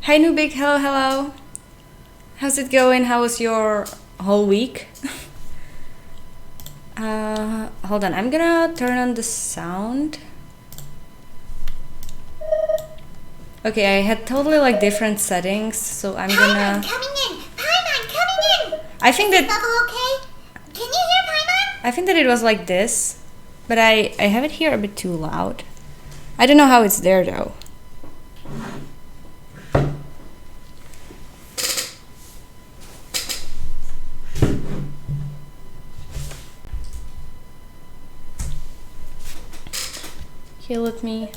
Hi Nubik, hello, hello. How's it going? How was your whole week? Hold on, I'm gonna turn on the sound. Okay, I had totally like different settings, so I'm gonna... Paimon, coming in! Paimon, coming in! I think that... Bubble okay? Can you hear Paimon? I think that it was like this, but I have it here a bit too loud. I don't know how it's there though. Here, let me...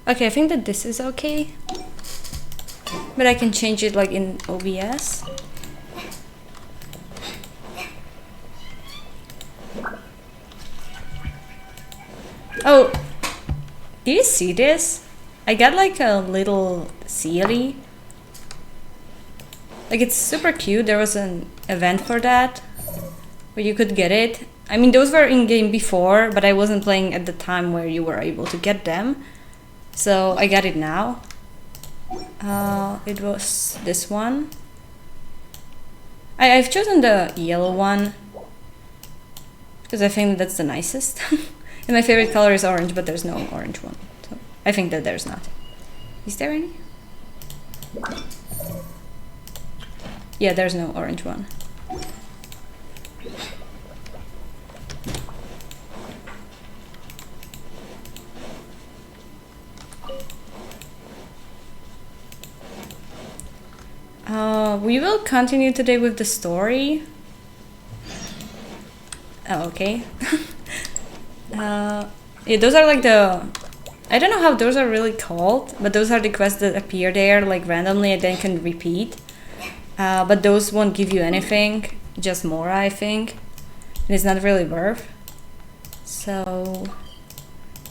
Okay, I think that this is okay. But I can change it like in OBS. Oh, do you see this? I got like a little series. Like it's super cute. There was an event for that where you could get it. I mean, those were in game before, but I wasn't playing at the time where you were able to get them. So I got it now. It was this one. I've chosen the yellow one because I think that's the nicest. And my favorite color is orange, but there's no orange one. So I think that there's not. Is there any? Yeah, there's no orange one. We will continue today with the story. Oh, okay. Yeah, those are like the... I don't know how those are really called, but those are the quests that appear there like randomly and then can repeat. But those won't give you anything, just more, I think. And it's not really worth. So,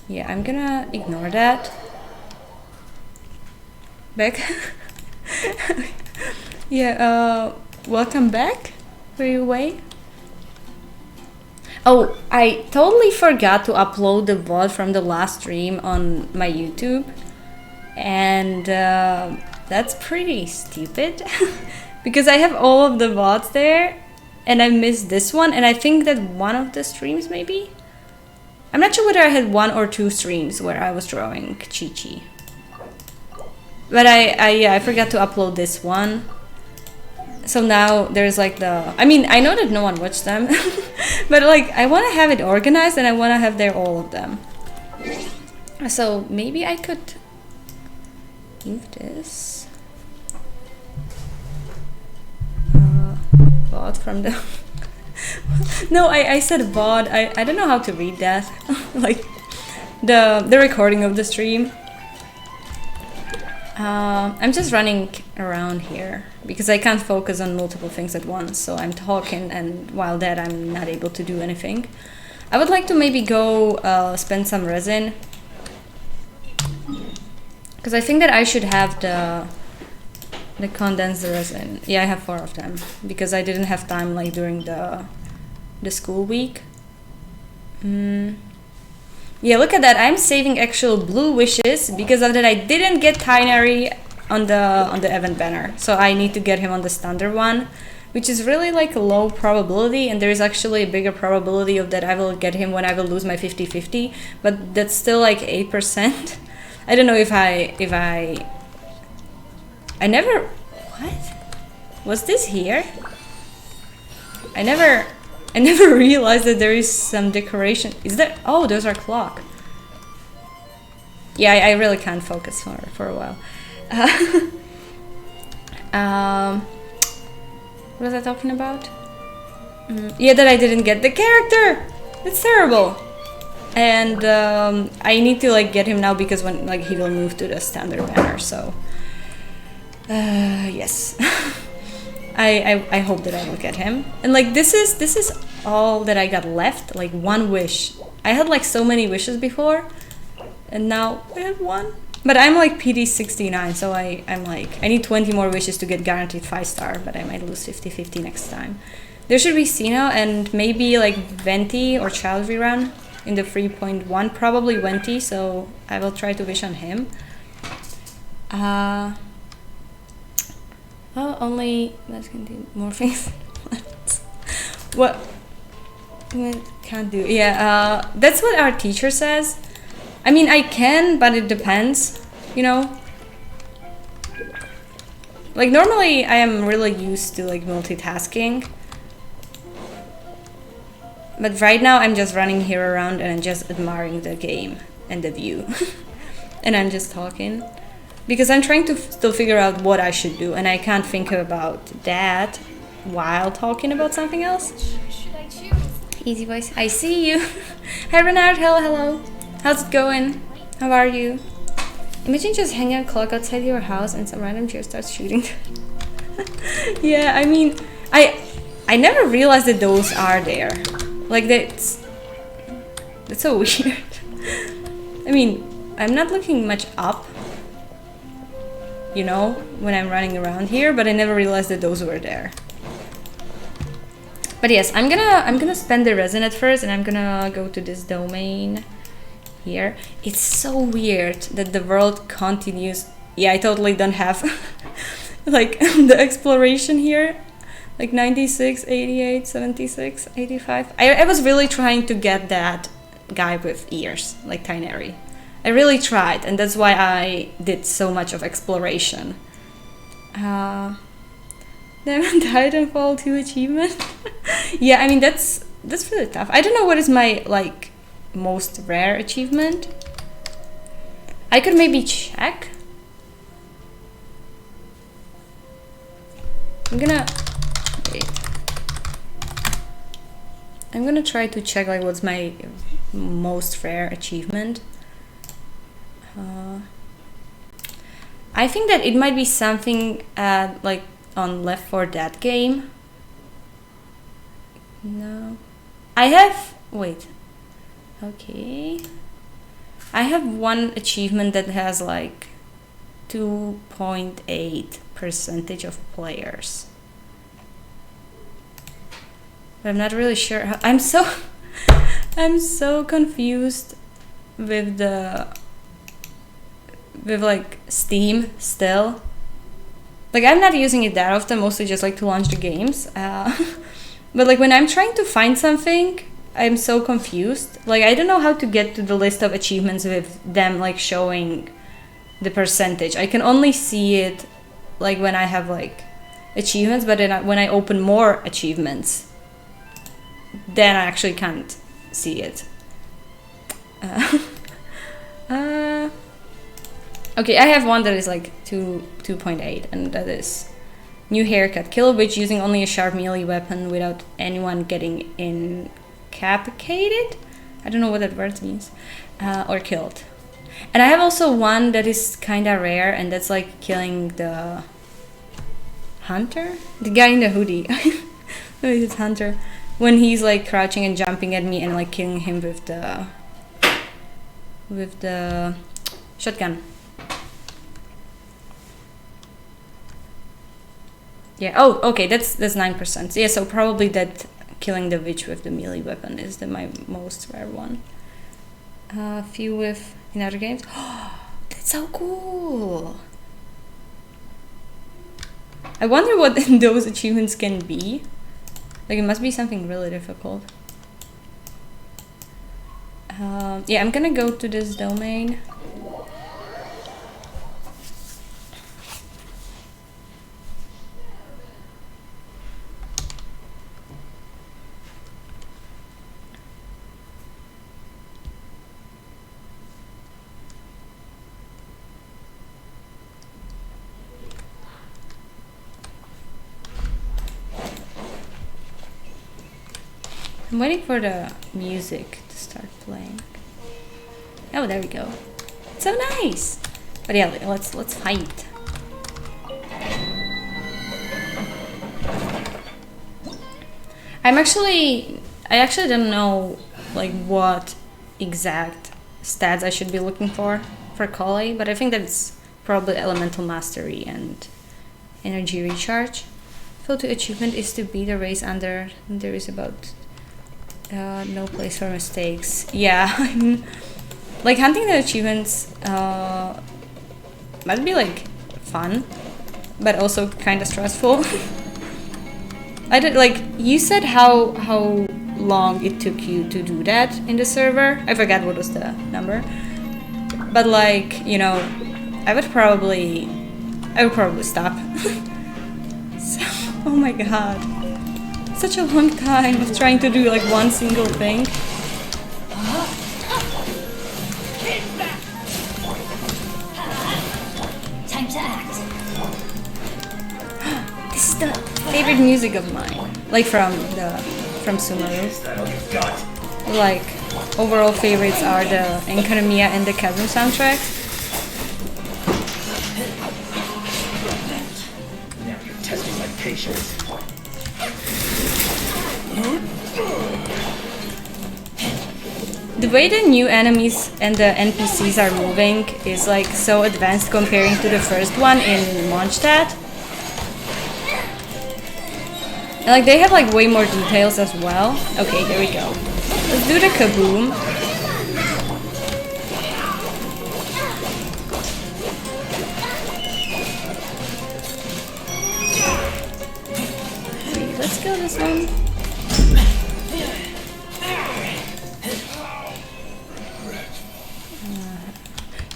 yeah, I'm gonna ignore that. Back. Yeah, welcome back. Were you away? Oh, I totally forgot to upload the VOD from the last stream on my YouTube. And that's pretty stupid. Because I have all of the VODs there. And I missed this one. And I think that one of the streams maybe? I'm not sure whether I had 1 or 2 streams where I was drawing Gigi. But I forgot to upload this one. So now there's like the... I mean, I know that no one watched them. But like, I want to have it organized and I want to have there all of them. So maybe I could move this. VOD from the... No, I said VOD. I don't know how to read that. Like, the recording of the stream. I'm just running around here because I can't focus on multiple things at once, so I'm talking, and while that I'm not able to do anything. I would like to maybe go spend some resin because I think that I should have the condensed resin. Yeah, I have 4 of them because I didn't have time like during the school week. Yeah, look at that. I'm saving actual blue wishes because of that I didn't get Tinary on the event banner. So I need to get him on the standard one, which is really like a low probability, and there is actually a bigger probability of that I will get him when I will lose my 50-50, but that's still like 8%. I don't know if I never... What? Was this here? I never realized that there is some decoration. Is there? Oh, those are clock. Yeah, I really can't focus for a while. What was I talking about? Yeah, that I didn't get the character. It's terrible. And I need to like get him now because when like he will move to the standard banner. So yes. I hope that I will get him. And like this is all that I got left, like 1 wish. I had like so many wishes before and now I have 1. But I'm like PD 69, so I'm like I need 20 more wishes to get guaranteed 5-star, but I might lose 50-50 next time. There should be Sino and maybe like Venti or Child rerun. in the 3.1, probably Venti, so I will try to wish on him. Oh, only let's continue more things. What? Can't do. Yeah, that's what our teacher says. I mean, I can, but it depends, you know. Like normally, I am really used to like multitasking, but right now I'm just running here around and I'm just admiring the game and the view, and I'm just talking. Because I'm trying to still figure out what I should do, and I can't think about that while talking about something else. Should I choose? Easy voice. I see you. Hi Renard, hello. How's it going? How are you? Imagine just hanging a clock outside your house and some random cheer starts shooting. Yeah, I mean, I never realized that those are there. Like that's so weird. I mean, I'm not looking much up, you know, when I'm running around here, but I never realized that those were there. But yes, I'm gonna spend the resin at first, and I'm gonna go to this domain here. It's so weird that the world continues. Yeah, I totally don't have like the exploration here, like 96, 88, 76, 85. I was really trying to get that guy with ears, like Tineri. I really tried, and that's why I did so much of exploration. Diamond Titanfall 2 achievement. Yeah, I mean that's really tough. I don't know what is my like most rare achievement. I could maybe check. I'm gonna try to check like what's my most rare achievement. I think that it might be something like on Left 4 Dead game. No, I have. Wait. Okay. I have one achievement that has like 2.8% of players. But I'm not really sure how. I'm so confused with like Steam still. Like I'm not using it that often, mostly just like to launch the games. But like when I'm trying to find something, I'm so confused. Like I don't know how to get to the list of achievements with them like showing the percentage. I can only see it like when I have like achievements, but then when I open more achievements, then I actually can't see it. Okay, I have one that is like 2.8, and that is new haircut. Kill a witch using only a sharp melee weapon without anyone getting incapacitated. I don't know what that word means. Or killed. And I have also one that is kinda rare, and that's like killing the hunter? The guy in the hoodie. No, it's hunter. When he's like crouching and jumping at me and like killing him with the shotgun. Yeah. Oh, okay. That's 9%. Yeah. So probably that killing the witch with the melee weapon is my most rare one. Few with in other games. Oh, that's so cool. I wonder what those achievements can be. Like it must be something really difficult. Yeah, I'm gonna go to this domain. I'm waiting for the music to start playing. Oh, there we go. It's so nice. But yeah, let's fight. I actually don't know like what exact stats I should be looking for Kale, but I think that's probably elemental mastery and energy recharge. Photo achievement is to beat a race under there is about No place for mistakes. Yeah, like hunting the achievements might be like fun, but also kind of stressful. I did like you said how long it took you to do that in the server. I forgot what was the number, but like you know, I would probably stop. So, oh my god, such a long time of trying to do like one single thing. Time to act. This is the favorite music of mine, like from Sumeru. Like overall favorites are the Enkanomiya and the Chasm soundtracks. Now you're testing my patience. The way the new enemies and the NPCs are moving is like so advanced comparing to the first one in Mondstadt. And like they have like way more details as well. Okay, here we go. Let's do the kaboom. Wait, let's go this one.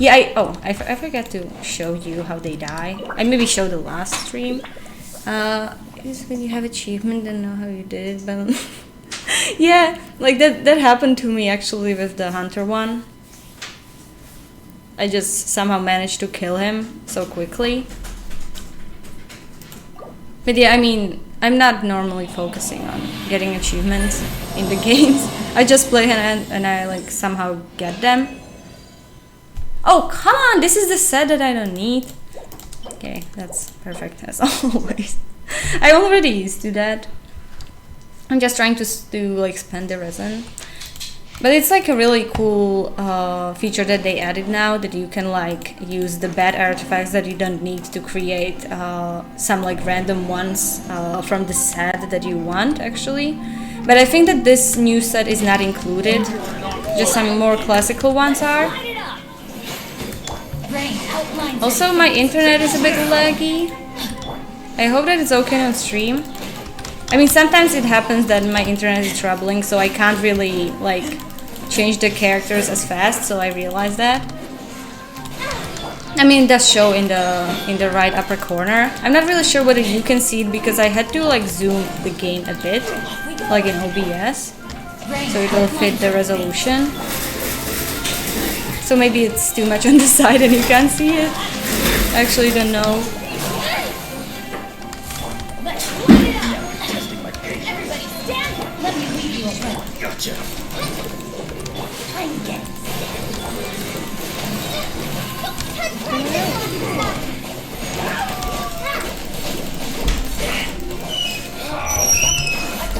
Yeah, I forgot to show you how they die. I maybe showed the last stream. Is when you have achievement and know how you did it, but yeah, like that happened to me actually with the hunter one. I just somehow managed to kill him so quickly. But yeah, I mean, I'm not normally focusing on getting achievements in the games. I just play and I like somehow get them. Oh, come on! This is the set that I don't need. Okay, that's perfect as always. I already used to that. I'm just trying to like spend the resin. But it's like a really cool feature that they added now, that you can like use the bad artifacts that you don't need to create some like random ones from the set that you want actually. But I think that this new set is not included. Just some more classical ones are. Also, my internet is a bit laggy. I hope that it's okay on stream. I mean, sometimes it happens that my internet is troubling, so I can't really like change the characters as fast, so I realize that. I mean, it does show in the right upper corner. I'm not really sure whether you can see it because I had to like zoom the game a bit, like in OBS, so it will fit the resolution. So maybe it's too much on the side and you can't see it. I actually don't know. Testing my patience. Everybody stand! Let me lead you away. Gotcha. Try again.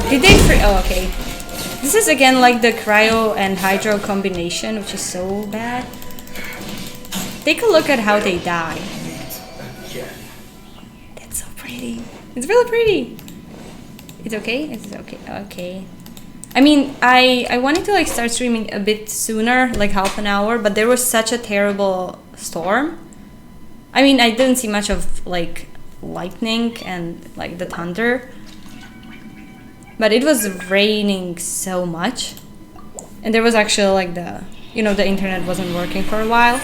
Did they free? Oh, okay. This is again like the cryo and hydro combination, which is so bad. Take a look at how they die. That's so pretty. It's really pretty. It's okay? It's okay. Okay. I mean, I wanted to like start streaming a bit sooner, like half an hour, but there was such a terrible storm. I mean, I didn't see much of like lightning and like the thunder. But it was raining so much, and there was actually like the internet wasn't working for a while.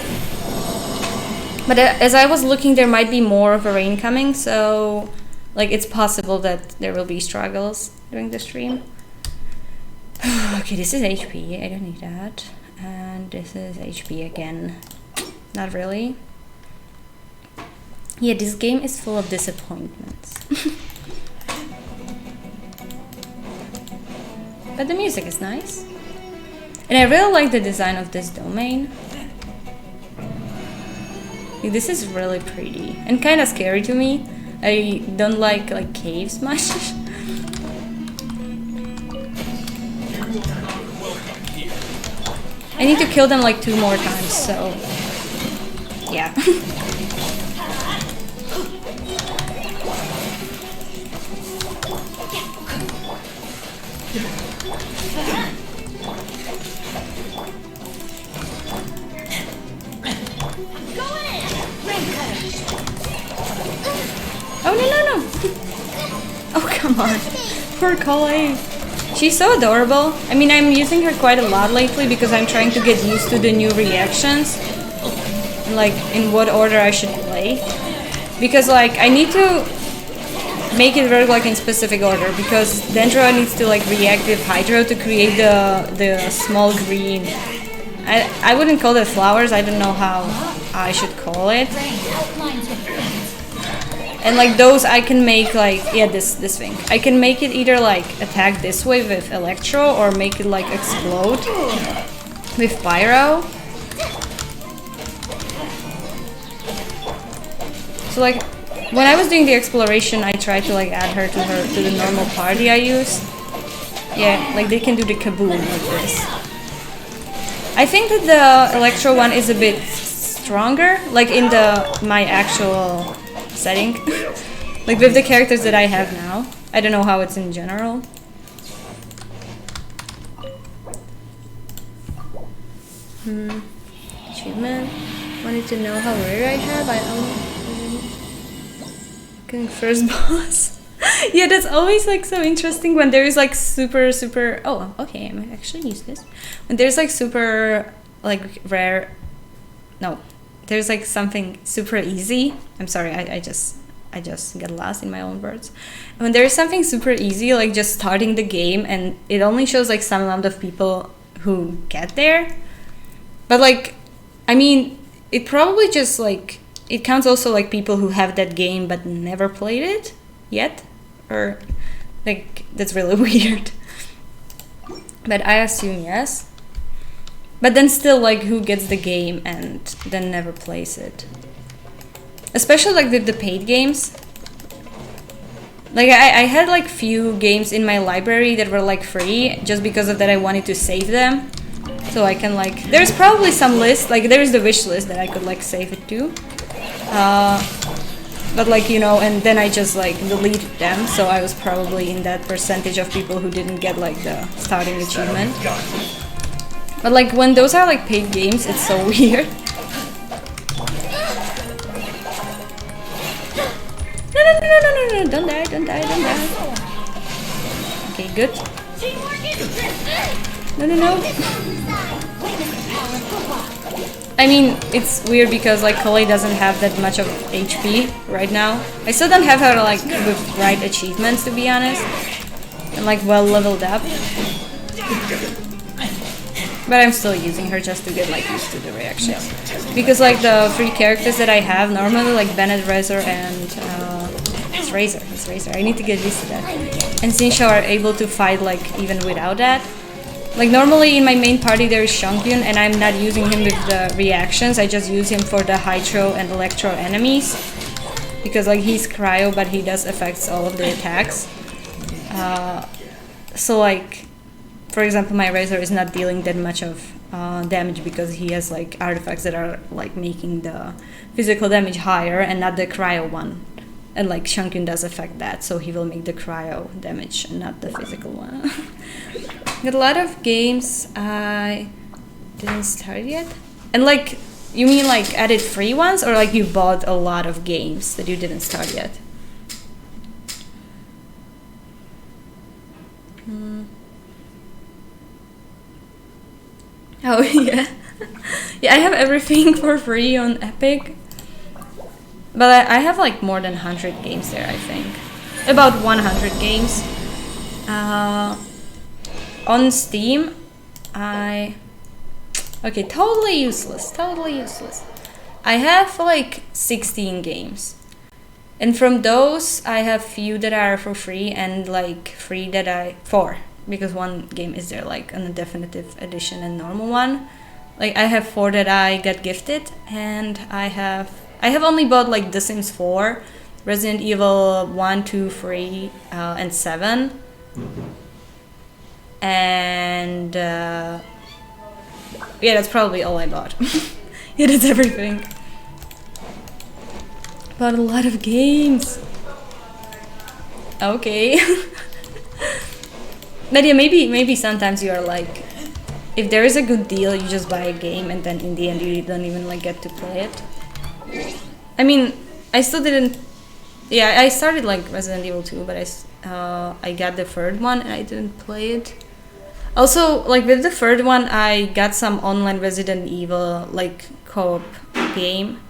But as I was looking, there might be more of a rain coming, so like it's possible that there will be struggles during the stream. Okay, this is HP, I don't need that. And this is HP again. Not really. Yeah, this game is full of disappointments. But the music is nice. And I really like the design of this domain. This is really pretty and kind of scary to me. I don't like caves much. I need to kill them like 2 more times, so yeah. Oh no. Oh come on. Poor Colleen. She's so adorable. I mean, I'm using her quite a lot lately because I'm trying to get used to the new reactions. Like, in what order I should play. Because, like, I need to make it work, like, in specific order. Because Dendro needs to, like, react with Hydro to create the small green. I wouldn't call that flowers. I don't know how I should call it. And like those I can make like, yeah, this thing. I can make it either like attack this way with Electro or make it like explode with Pyro. So like when I was doing the exploration I tried to like add her to the normal party I use. Yeah, like they can do the kaboom like this. I think that the Electro one is a bit stronger, like in my actual setting. Like with the characters that I have now. I don't know how it's in general. Achievement. Wanted to know how rare I have. I only getting first boss. Yeah, that's always like so interesting when there is like super oh okay, I might actually use this. When there's like super like rare, no, there's like something super easy. I'm sorry, I just get lost in my own words. When there's something super easy, like just starting the game and it only shows like some amount of people who get there. But like, I mean, it probably just like, it counts also like people who have that game but never played it yet. Or like, that's really weird. But I assume yes. But then still like who gets the game and then never plays it. Especially like with the paid games. Like I had like few games in my library that were like free just because of that I wanted to save them. So I can like, there's probably some list, like there's the wish list that I could like save it to. But like, you know, and then I just like deleted them, so I was probably in that percentage of people who didn't get like the starting achievement. But like when those are like paid games, it's so weird. No, don't die. Okay, good. No. I mean, it's weird because like Coley doesn't have that much of HP right now. I still don't have her like with right achievements, to be honest. And like well leveled up. But I'm still using her just to get like used to the reactions. Because like the three characters that I have normally, like Bennett, Razor, and it's Razor. I need to get used to that. And Xinsha are able to fight like even without that. Like normally in my main party there is Shongyun and I'm not using him with the reactions, I just use him for the Hydro and Electro enemies. Because like he's cryo but he does affects all of the attacks. So like, for example, my Razor is not dealing that much of damage because he has like artifacts that are like making the physical damage higher and not the cryo one. And like Shongyun does affect that, so he will make the cryo damage and not the physical one. Got a lot of games I didn't start yet. And like, you mean like added free ones or like you bought a lot of games that you didn't start yet? Oh yeah. Yeah, I have everything for free on Epic. But I have like more than 100 games there, I think. About 100 games. On Steam, okay, totally useless. I have like 16 games. And from those, I have few that are for free and like 4. Because one game is there like on a definitive edition and normal one. Like I have 4 that I got gifted and I have only bought like The Sims 4, Resident Evil 1, 2, 3, and 7. And yeah, that's probably all I bought. Yeah, that's everything. Bought a lot of games. Okay. But yeah, maybe sometimes you are like, if there is a good deal, you just buy a game and then in the end you don't even like get to play it. I mean, I still didn't. Yeah, I started like Resident Evil 2, but I got the third one and I didn't play it. Also, like with the third one, I got some online Resident Evil like co-op game,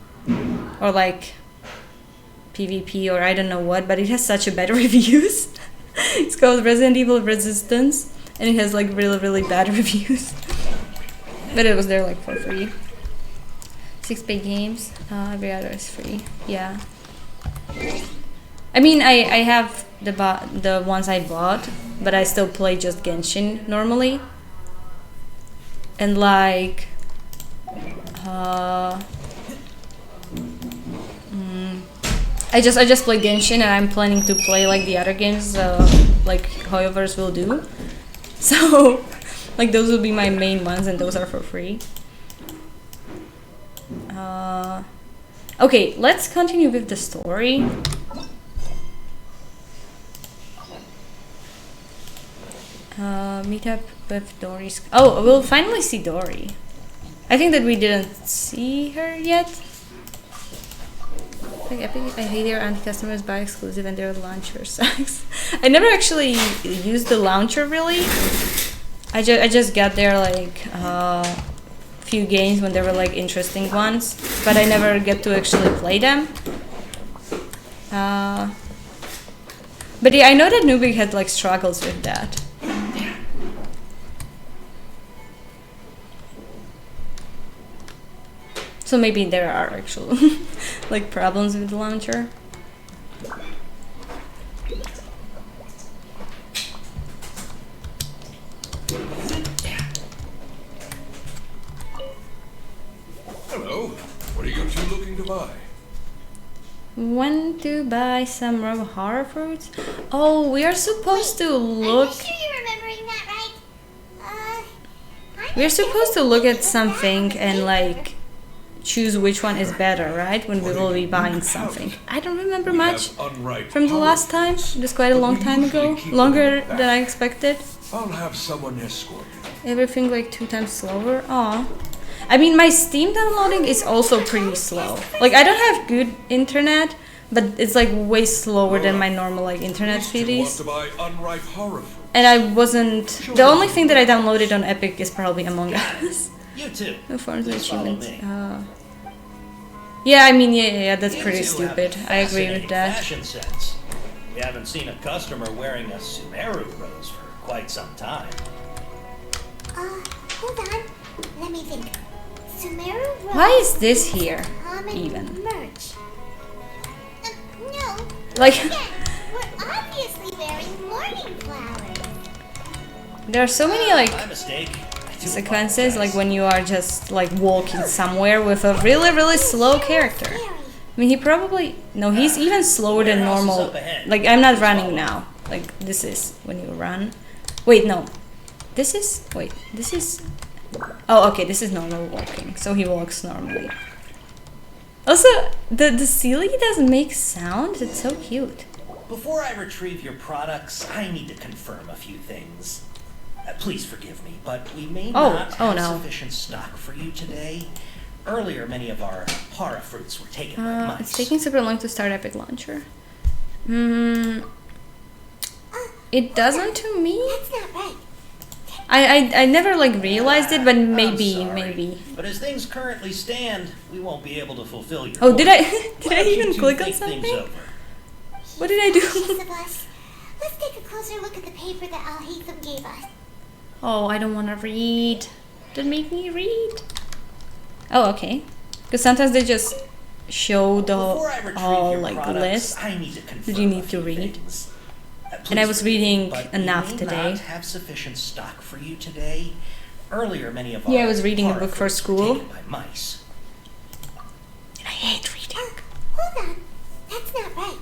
or like PvP or I don't know what, but it has such a bad reviews. It's called Resident Evil Resistance, and it has like really bad reviews. But it was there like for free. 6 paid games, every other is free. Yeah. I mean, I have the ones I bought, but I still play just Genshin normally. And like, I just play Genshin, and I'm planning to play like the other games, like Hoyoverse will do. So, like those will be my main ones, and those are for free. Okay, let's continue with the story. Meet up with Dory's. Oh, we'll finally see Dory. I think that we didn't see her yet. Like Epic, I hate their anti-customers buy exclusive and their launcher sucks. I never actually used the launcher really. I just got there like few games when they were like interesting ones, but I never get to actually play them. But yeah, I know that Nubik had like struggles with that. So maybe there are actual like problems with the launcher. Hello. What are you two looking to buy? Want to buy some raw horror fruits? Oh, we are supposed to look. Are you sure you're remembering that right? We're supposed to look at something and like choose which one is better, right? When we will be buying something. I don't remember much from the last time. It was quite a long time ago. Longer than I expected. I'll have someone escort you. Everything like 2 times slower. Aw. I mean, my Steam downloading is also pretty slow. Like, I don't have good internet, but it's like way slower than my normal like internet speeds. And I wasn't. The only thing that I downloaded on Epic is probably Among Us. You too. No forms of Please follow achievements. me. Yeah, I mean, yeah, that's pretty You two have stupid. I agree with fascinating that. Fashion sense. We haven't seen a customer wearing a Sumeru rose for quite some time. Hold on. Let me think. Sumeru Rose Why is this here, common even? merch. No. Like, Again, we're obviously wearing morning flowers. there are so many like My mistake. I do sequences, like apologize. when you are just like walking somewhere with a really slow character. I mean, he probably no, he's even slower than Warehouse is normal. up ahead. Like, I'm not Please running follow. now. Like, this is when you run. Wait, no. This is wait. This is. Oh, okay. This is normal walking. So he walks normally. Also, the ceiling doesn't make sound. It's so cute. Before I retrieve your products, I need to confirm a few things. Please forgive me, but we may not have no. sufficient stock for you today. Earlier, many of our para fruits were taken by mice. It's taking super long to start Epic Launcher. It doesn't to me. That's not right. I never like realized it, but I'm maybe sorry, But as things currently stand, we won't be able to fulfill your Oh, did order. I Why did I don't you even two click on think things something? over? What did I do? Cautious of us. Let's take a closer look at the paper that Al Hatham gave us. Oh, I don't want to read. Don't make me read. Oh, okay. Because sometimes they just show the Before I retrieve whole your like products, list. I need to confirm that you need a to few read. things. And I Please was forgive me, reading but enough we may today. Not have sufficient stock for you today. Earlier, many of Yeah, I our was reading a para book for fruits were school. taken by mice. And I hate reading. Hold on. That's not right.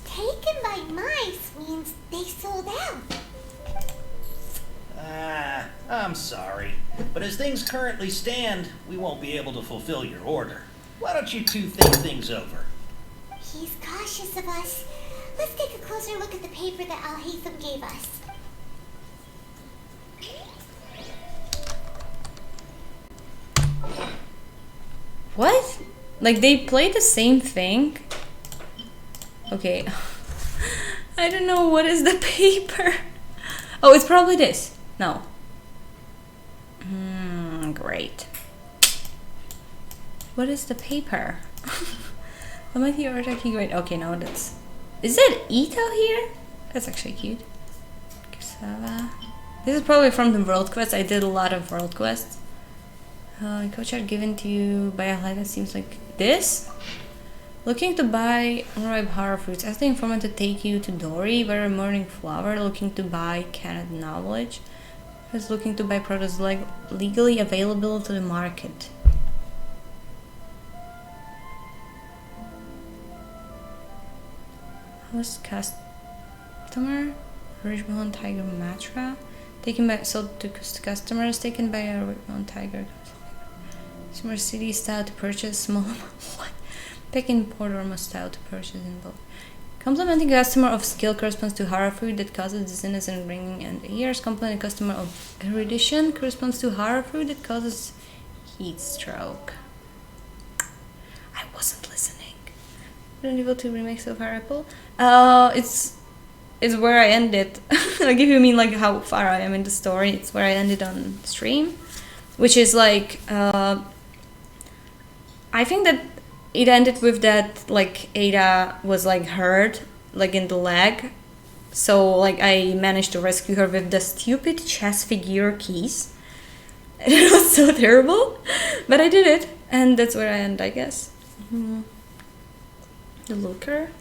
Taken by mice means they sold out. I'm sorry, but as things currently stand, we won't be able to fulfill your order. Why don't you two think things over? He's cautious of us. Let's take a closer look at the paper that Al Hatham gave us. Like, they play the same thing. Okay. I don't know what is the paper. Oh, it's probably this. No. Great. What is the paper? Almighty Artaki, great. Okay, no, that's... Is that Ito here? That's actually cute. Cassava. This is probably from the world quest. I did a lot of world quests. Coach art given to you by a highlight that seems like this. Looking to buy unripe horror fruits. Ask the informant to take you to Dory, where a morning flower. Looking to buy canned knowledge. Is looking to buy products like legally available to the market. Host customer. Richmond Tiger Matra. Taken by sold to customers. Taken by a Richmond Tiger. Summer City style to purchase. Small what? Pick in Port Ormo style to purchase in bulk. Complimenting customer of skill corresponds to horror fruit that causes dizziness and ringing and ears. Complimenting customer of erudition corresponds to horror fruit that causes heat stroke. I wasn't listening. Resident Evil 2 remake so far, Apple. It's where I ended. Like, if you mean like how far I am in the story, it's where I ended on stream, which is like I think that it ended with that like Ada was like hurt like in the leg, so like I managed to rescue her with the stupid chess figure keys. And it was so terrible, but I did it, and that's where I end, I guess. The looker.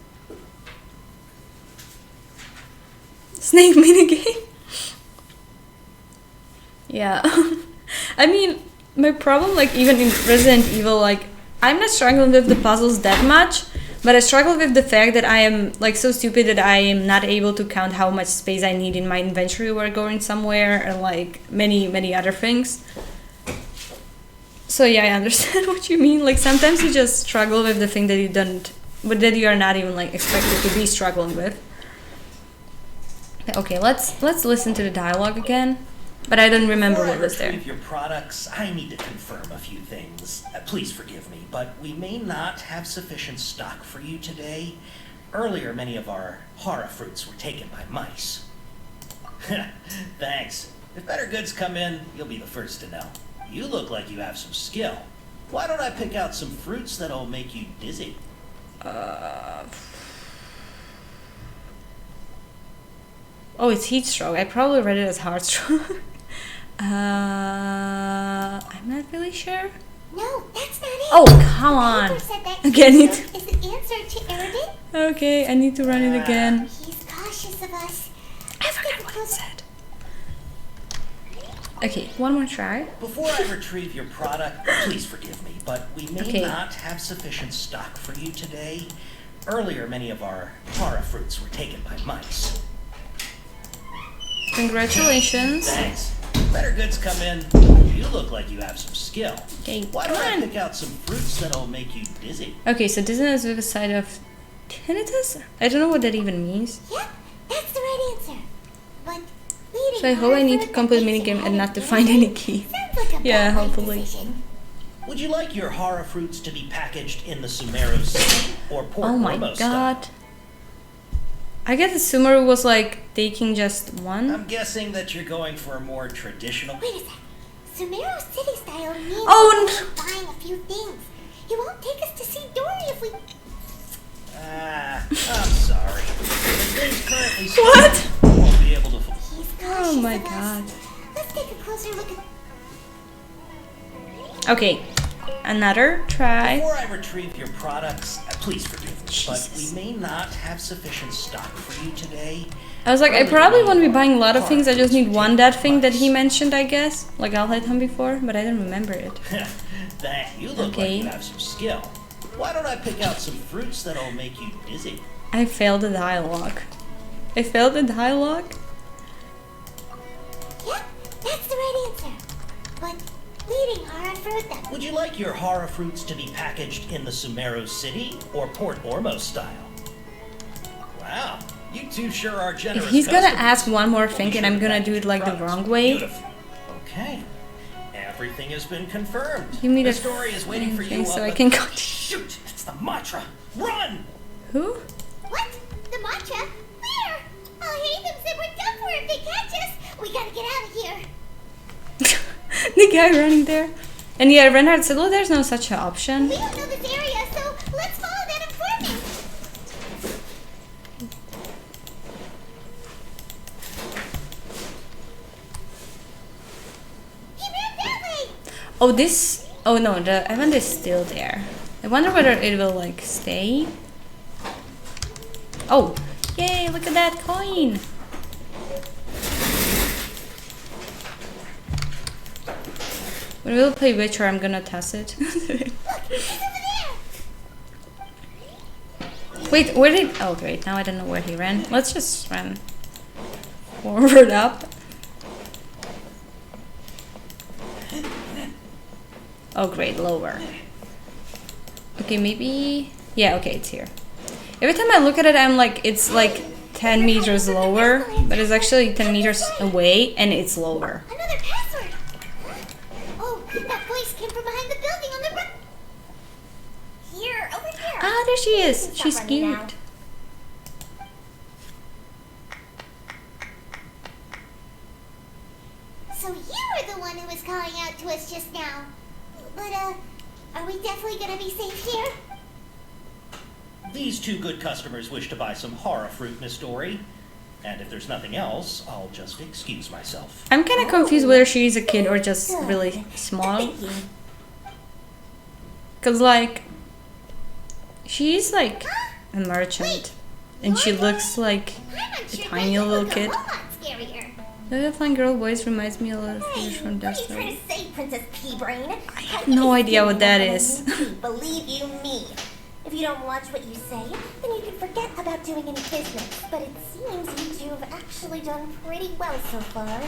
Snake minigame. Yeah. I mean, my problem, like, even in Resident Evil, like, I'm not struggling with the puzzles that much, but I struggle with the fact that I am, like, so stupid that I am not able to count how much space I need in my inventory when going somewhere, and, like, many other things. So, yeah, I understand what you mean. Like, sometimes you just struggle with the thing that you don't, but that you are not even, like, expected to be struggling with. Okay, let's listen to the dialogue again. But I don't remember what was there. Before I retrieve your products, I need to confirm a few things. Please forgive me, but we may not have sufficient stock for you today. Earlier, many of our horror fruits were taken by mice. Thanks. If better goods come in, you'll be the first to know. You look like you have some skill. Why don't I pick out some fruits that'll make you dizzy? Oh, it's heat stroke. I probably read it as heart stroke. I'm not really sure. No, that's not it. Oh, come on. Paper said that Again, heat stroke is the answer to Eridan. Okay, I need to run it again. He's cautious of us. I forgot what it said. Okay, one more try. Before I retrieve your product, please forgive me, but we may not have sufficient stock for you today. Earlier, many of our horror fruits were taken by mice. Congratulations. Thanks. Better goods come in. You look like you have some skill. Okay, Why don't I pick out some fruits that'll make you dizzy? Okay, so dizziness with a side of tinnitus? I don't know what that even means. Yep, that's the right answer. But leading So I hope I need to complete the minigame and not to find any key. Sounds like a Yeah, bad hopefully. decision. Would you like your horror fruits to be packaged in the Sumeru City or Port Oh my Ormo style? god. I guess the Sumeru was like taking just one. I'm guessing that you're going for a more traditional... Wait a sec. Sumeru City style means Oh, we're only buying a few things. He won't take us to see Dory if we... I'm sorry. As things currently stand, What? we won't be able to... He's cautious Oh my of us. god. Let's take a closer look at... Okay, another try. Before I retrieve your products, please forgive me, but Jesus. we may not have sufficient stock for you today. I was like, I probably won't be buying a lot of things. I just need one that thing that he mentioned, I guess. Like I'll hit him before, but I don't remember it. That you look Okay. like you have some skill. Why don't I pick out some fruits that'll make you dizzy? I failed the dialogue. I failed the dialogue? Yep, that's the right answer. But leading horror fruit that... Would you like your horror fruits to be packaged in the Sumeru City or Port Ormo style? Wow, you two sure are generous. If he's gonna customers. ask one more We'll thing be and sure I'm to gonna package do it your like the products wrong way. beautifully. Okay. And Everything has been confirmed. Give me the the story is waiting for you. so up I at- can go. Shoot! It's the Matra. Run! Who? What? The matcha? Where? I'll hate them said we're done for if they catch us. We gotta get out of here. The guy running there. And yeah, Renard said, "Oh, there's no such an option." We don't know this area, so let's follow that informant. He ran that way. Oh, this. Oh no, the event is still there. I wonder whether it will like stay. Oh, yay! Look at that coin. When we'll play Witcher, I'm gonna test it. Look, he's over there. Wait, where did? Oh, great! Now I don't know where he ran. Let's just run forward up. Oh, great, lower. Okay, maybe. Yeah, okay, it's here. Every time I look at it, I'm like, it's like 10 meters lower, but it's actually 10 meters away, and it's lower. Another password. Oh, that voice came from behind the building on the right. Here, over here. Ah, there she is. Stop She's running cute. now. So you were the one who was calling out to us just now. But, are we definitely gonna be safe here? These two good customers wish to buy some horror fruit, Miss Dory. And if there's nothing else, I'll just excuse myself. I'm kind of confused whether she's a kid or just really small. Thank you. Cause like, she's like a merchant, and she looks like I'm not a sure tiny that you little look kid. a whole lot scarier. The flying girl voice reminds me a lot of Hey, figures from what are you Destiny. trying to say, Princess Pea-Brain? I have no idea what that is. Believe you me. If you don't watch what you say, then you can forget about doing any business. But it seems you two have actually done pretty well so far.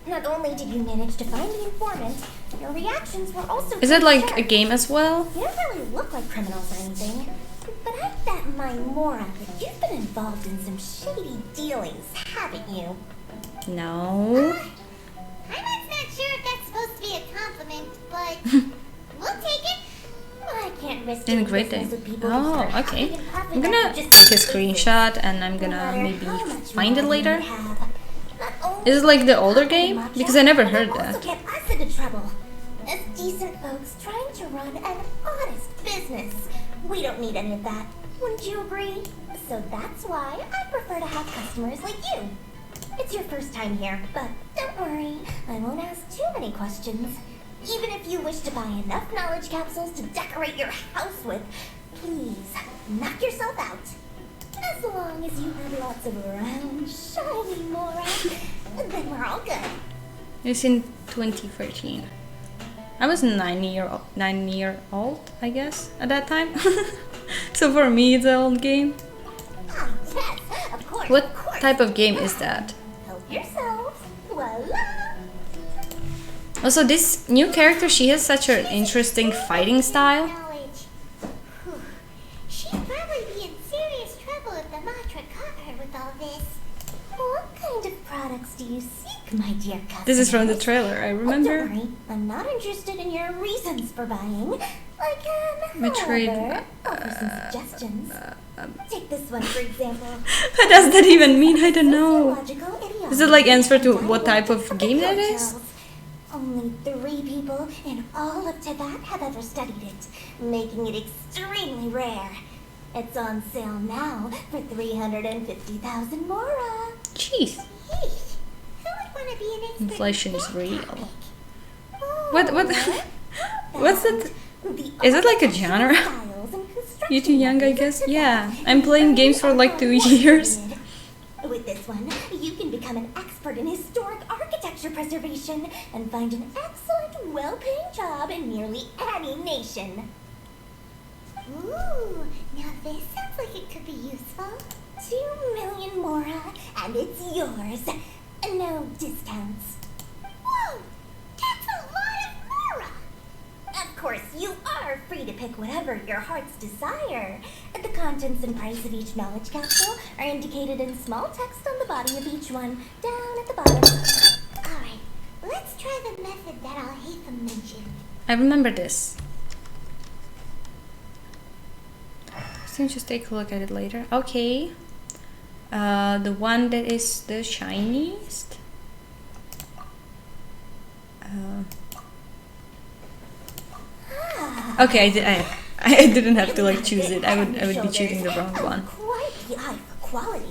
Not only did you manage to find the informant, your reactions were also Is it pretty like sharp. a game as well? You don't really look like criminals or anything. But I bet my Mora that you've been involved in some shady dealings, haven't you? No. I'm not sure if that's supposed to be a compliment, but we'll take it. I can't risk In a doing great business day. with people who Oh, start okay. huffing and puffing I'm gonna after take just a basics. screenshot and I'm No gonna matter maybe how much find it money later. we have, not only Is it like the older will game? match Because I never up, heard but they'll that. also get us into trouble. As decent folks trying to run an honest business. We don't need any of that. Wouldn't you agree? So that's why I prefer to have customers like you. It's your first time here, but don't worry, I won't ask too many questions. Even if you wish to buy enough knowledge capsules to decorate your house with, please knock yourself out. As long as you have lots of round, shiny Mora, then we're all good. It's in 2013. I was 9 year old, I guess, at that time. So for me, it's an old game. Ah, yes, of course. What of course. type of game is that? Help yourselves. Voila. Also, this new character, she has such an interesting fighting style. Knowledge. Whew. She'd probably be in serious trouble if the Matra caught her with all this. What kind of products do you seek, my dear cousin? This is from the trailer, I remember. Don't worry, I'm not interested in your reasons for buying. Like, Metroid, however, offer some suggestions. Take this one, for example. What does that even mean? I don't know. Sociological idiocy. Is it like answer to And what type of dialectics game that the is? cultures. Only 3 people in all of Tibet have ever studied it, making it extremely rare. It's on sale now for 350,000 Mora. Jeez. Yeesh. Who would want to be an expert in Inflation is that real. topic? What- what's that? Is it like a genre? You too young, I guess? Yeah. I'm playing games for like 2 years. With this one, you can become an expert in historic architecture preservation and find an excellent, well-paying job in nearly any nation. Ooh, now this sounds like it could be useful. 2 million Mora, and it's yours. No discounts. Whoa, that's a lot of Mora! Of course, you are free to pick whatever your heart's desire. The contents and price of each knowledge capsule are indicated in small text on the body of each one, down at the bottom. Alright, let's try the method that I'll hate the I remember this. So just take a look at it later. Okay. The one that is the shiniest. Okay, I didn't have to like choose it. I would be choosing the wrong one. Quite the eye for quality.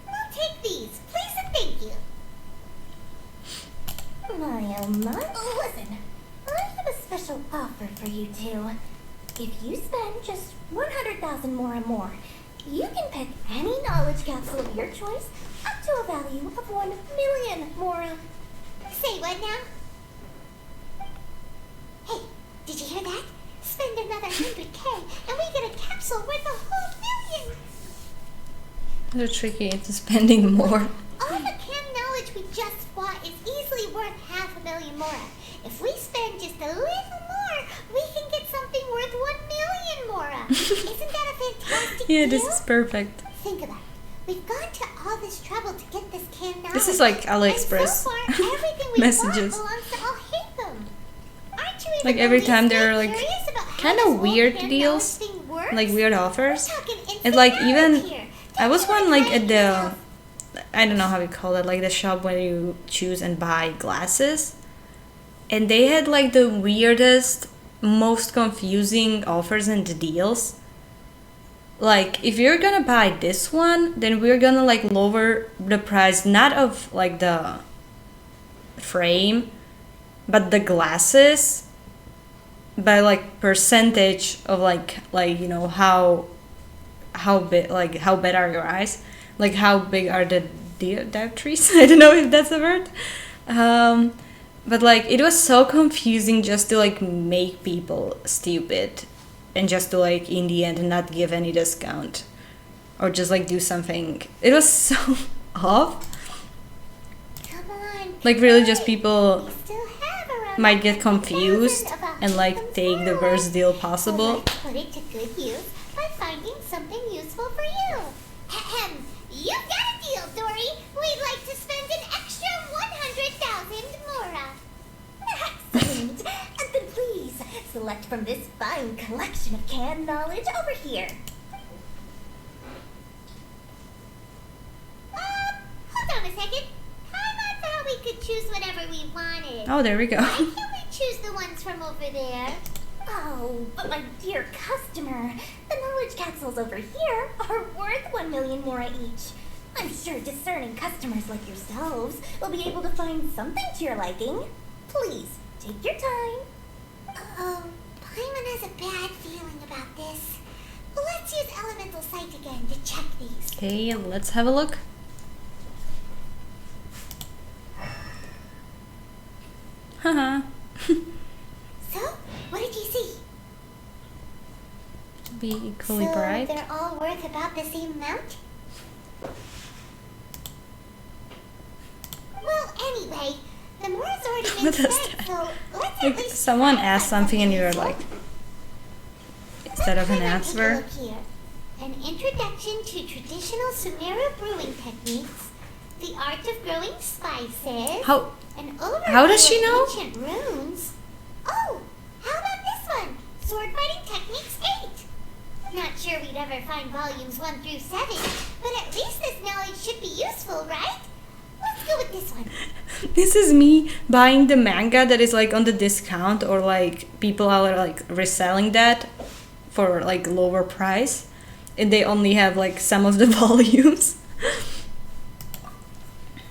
I'll take these, please and thank you. My oh my. Listen, I have a special offer for you two. If you spend just 100,000 more, you can pick any knowledge capsule of your choice up to a value of 1 million more. Say what now? Hey, did you hear that? Spend another 100K and we get a capsule worth a whole million. They're tricky into spending more. All the canned knowledge we just bought is easily worth 500,000 more. If we spend just a little more, we can get something worth 1 million more. Isn't that a fantastic Yeah, deal? this is perfect. Think about it. We've gone to all this trouble to get this canned knowledge. This is like AliExpress And so far, everything we messages. bought belongs to all Hatham. Aren't you even Like every the time least there bit are like curious about how kind this of whole weird canned deals, knowledge thing works? like weird offers. We're talking instant And like knowledge even here. I was one like at the Yourself. I don't know how we call it, like the shop where you choose and buy glasses, and they had like the weirdest, most confusing offers and deals. Like if you're gonna buy this one, then we're gonna like lower the price not of like the frame but the glasses by like percentage of like you know how big, like how bad are your eyes, like how big are the dioptries. I don't know if that's a word. But like it was so confusing just to like make people stupid and just to like in the end not give any discount or just like do something. It was so off. Come on, Like really come just on. people We still have around might get 100,000 confused of our and like Hatham's take the world. worst deal So possible. let's put it to good use by finding something useful for you. Ahem. You got a deal, Dory. We'd like to spend an extra 100,000 more. Excellent. And then please select from this fine collection of canned knowledge over here. Hold on a second. I thought we could choose whatever we wanted. Oh, there we go. Why can't we choose the ones from over there? Oh, but my dear customer, the knowledge capsules over here are worth 1 million more each. I'm sure discerning customers like yourselves will be able to find something to your liking. Please, take your time. Uh-oh, Paimon has a bad feeling about this. Let's use Elemental Sight again to check these. Okay, let's have a look. Haha. So, what did you see? Be equally so bright. they're all worth about the same amount? Well, anyway, the more has already been What is spent, that? so let's at Like least someone try asked that something and you were useful. like, instead of an Let's take a answer. look here. An introduction to traditional Sumeru brewing techniques, the art of growing spices, How? an overview How does she of know? ancient runes. Oh, how about this one? Sword fighting techniques 8. Not sure we'd ever find volumes 1 through 7, but at least this knowledge should be useful, right? Let's go with this one. This is me buying the manga that is like on the discount, or like people are like reselling that for like lower price, and they only have like some of the volumes.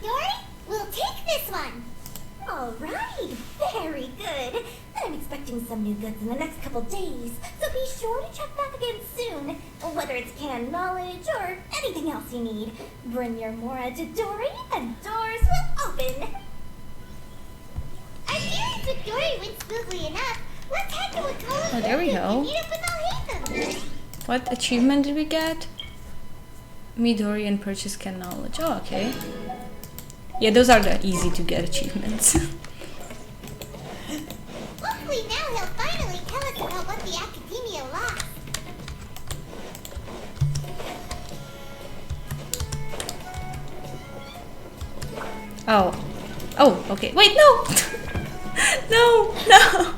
Dory, we'll take this one. All right, very good. I'm expecting some new goods in the next couple days, so be sure to check back again soon. Whether it's canned knowledge or anything else you need, bring your Mora to Dory and doors will open. Our dealings with Dory went smoothly enough. Let's head to a call. Oh, there we go. Meet up with all Hatham. What achievement did we get? Midori and purchase can knowledge. Oh, okay. Yeah, those are the easy to get achievements. Hopefully now he'll finally tell us about what the Academia lost. Oh, Oh, okay. Wait, no! No, no!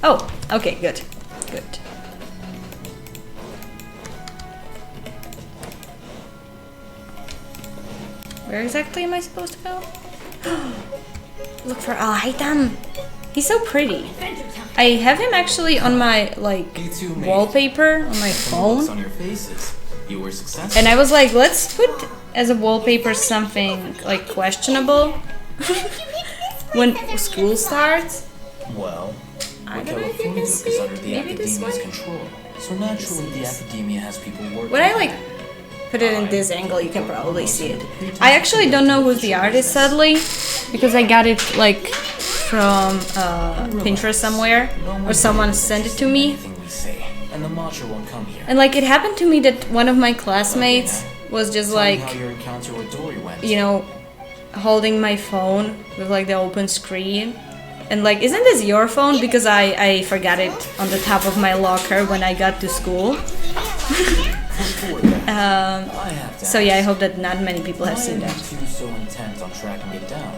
Oh, okay, good. Good. Where exactly am I supposed to go? Look for an item! He's so pretty. I have him actually on my, like, wallpaper on my phone. On your faces. You were successful. And I was like, let's put as a wallpaper something, like, questionable. When school starts. Well, I don't know if you California can is see. under the Maybe this academia's way? control. So naturally, the academia has people working. When I like put it in this angle, you can probably see it. I actually don't know who's the artist, sadly, because I got it like from Pinterest somewhere, or someone sent it to me. Anything we say, and the matcha won't come here. And like it happened to me that one of my classmates was just Tell me like, how your encounter with Dory went. you know, holding my phone with like the open screen. And like, isn't this your phone? Because I forgot it on the top of my locker when I got to school. Before that, I have to So yeah, I ask, hope that not many people have why seen are that. you two so intent on tracking it down?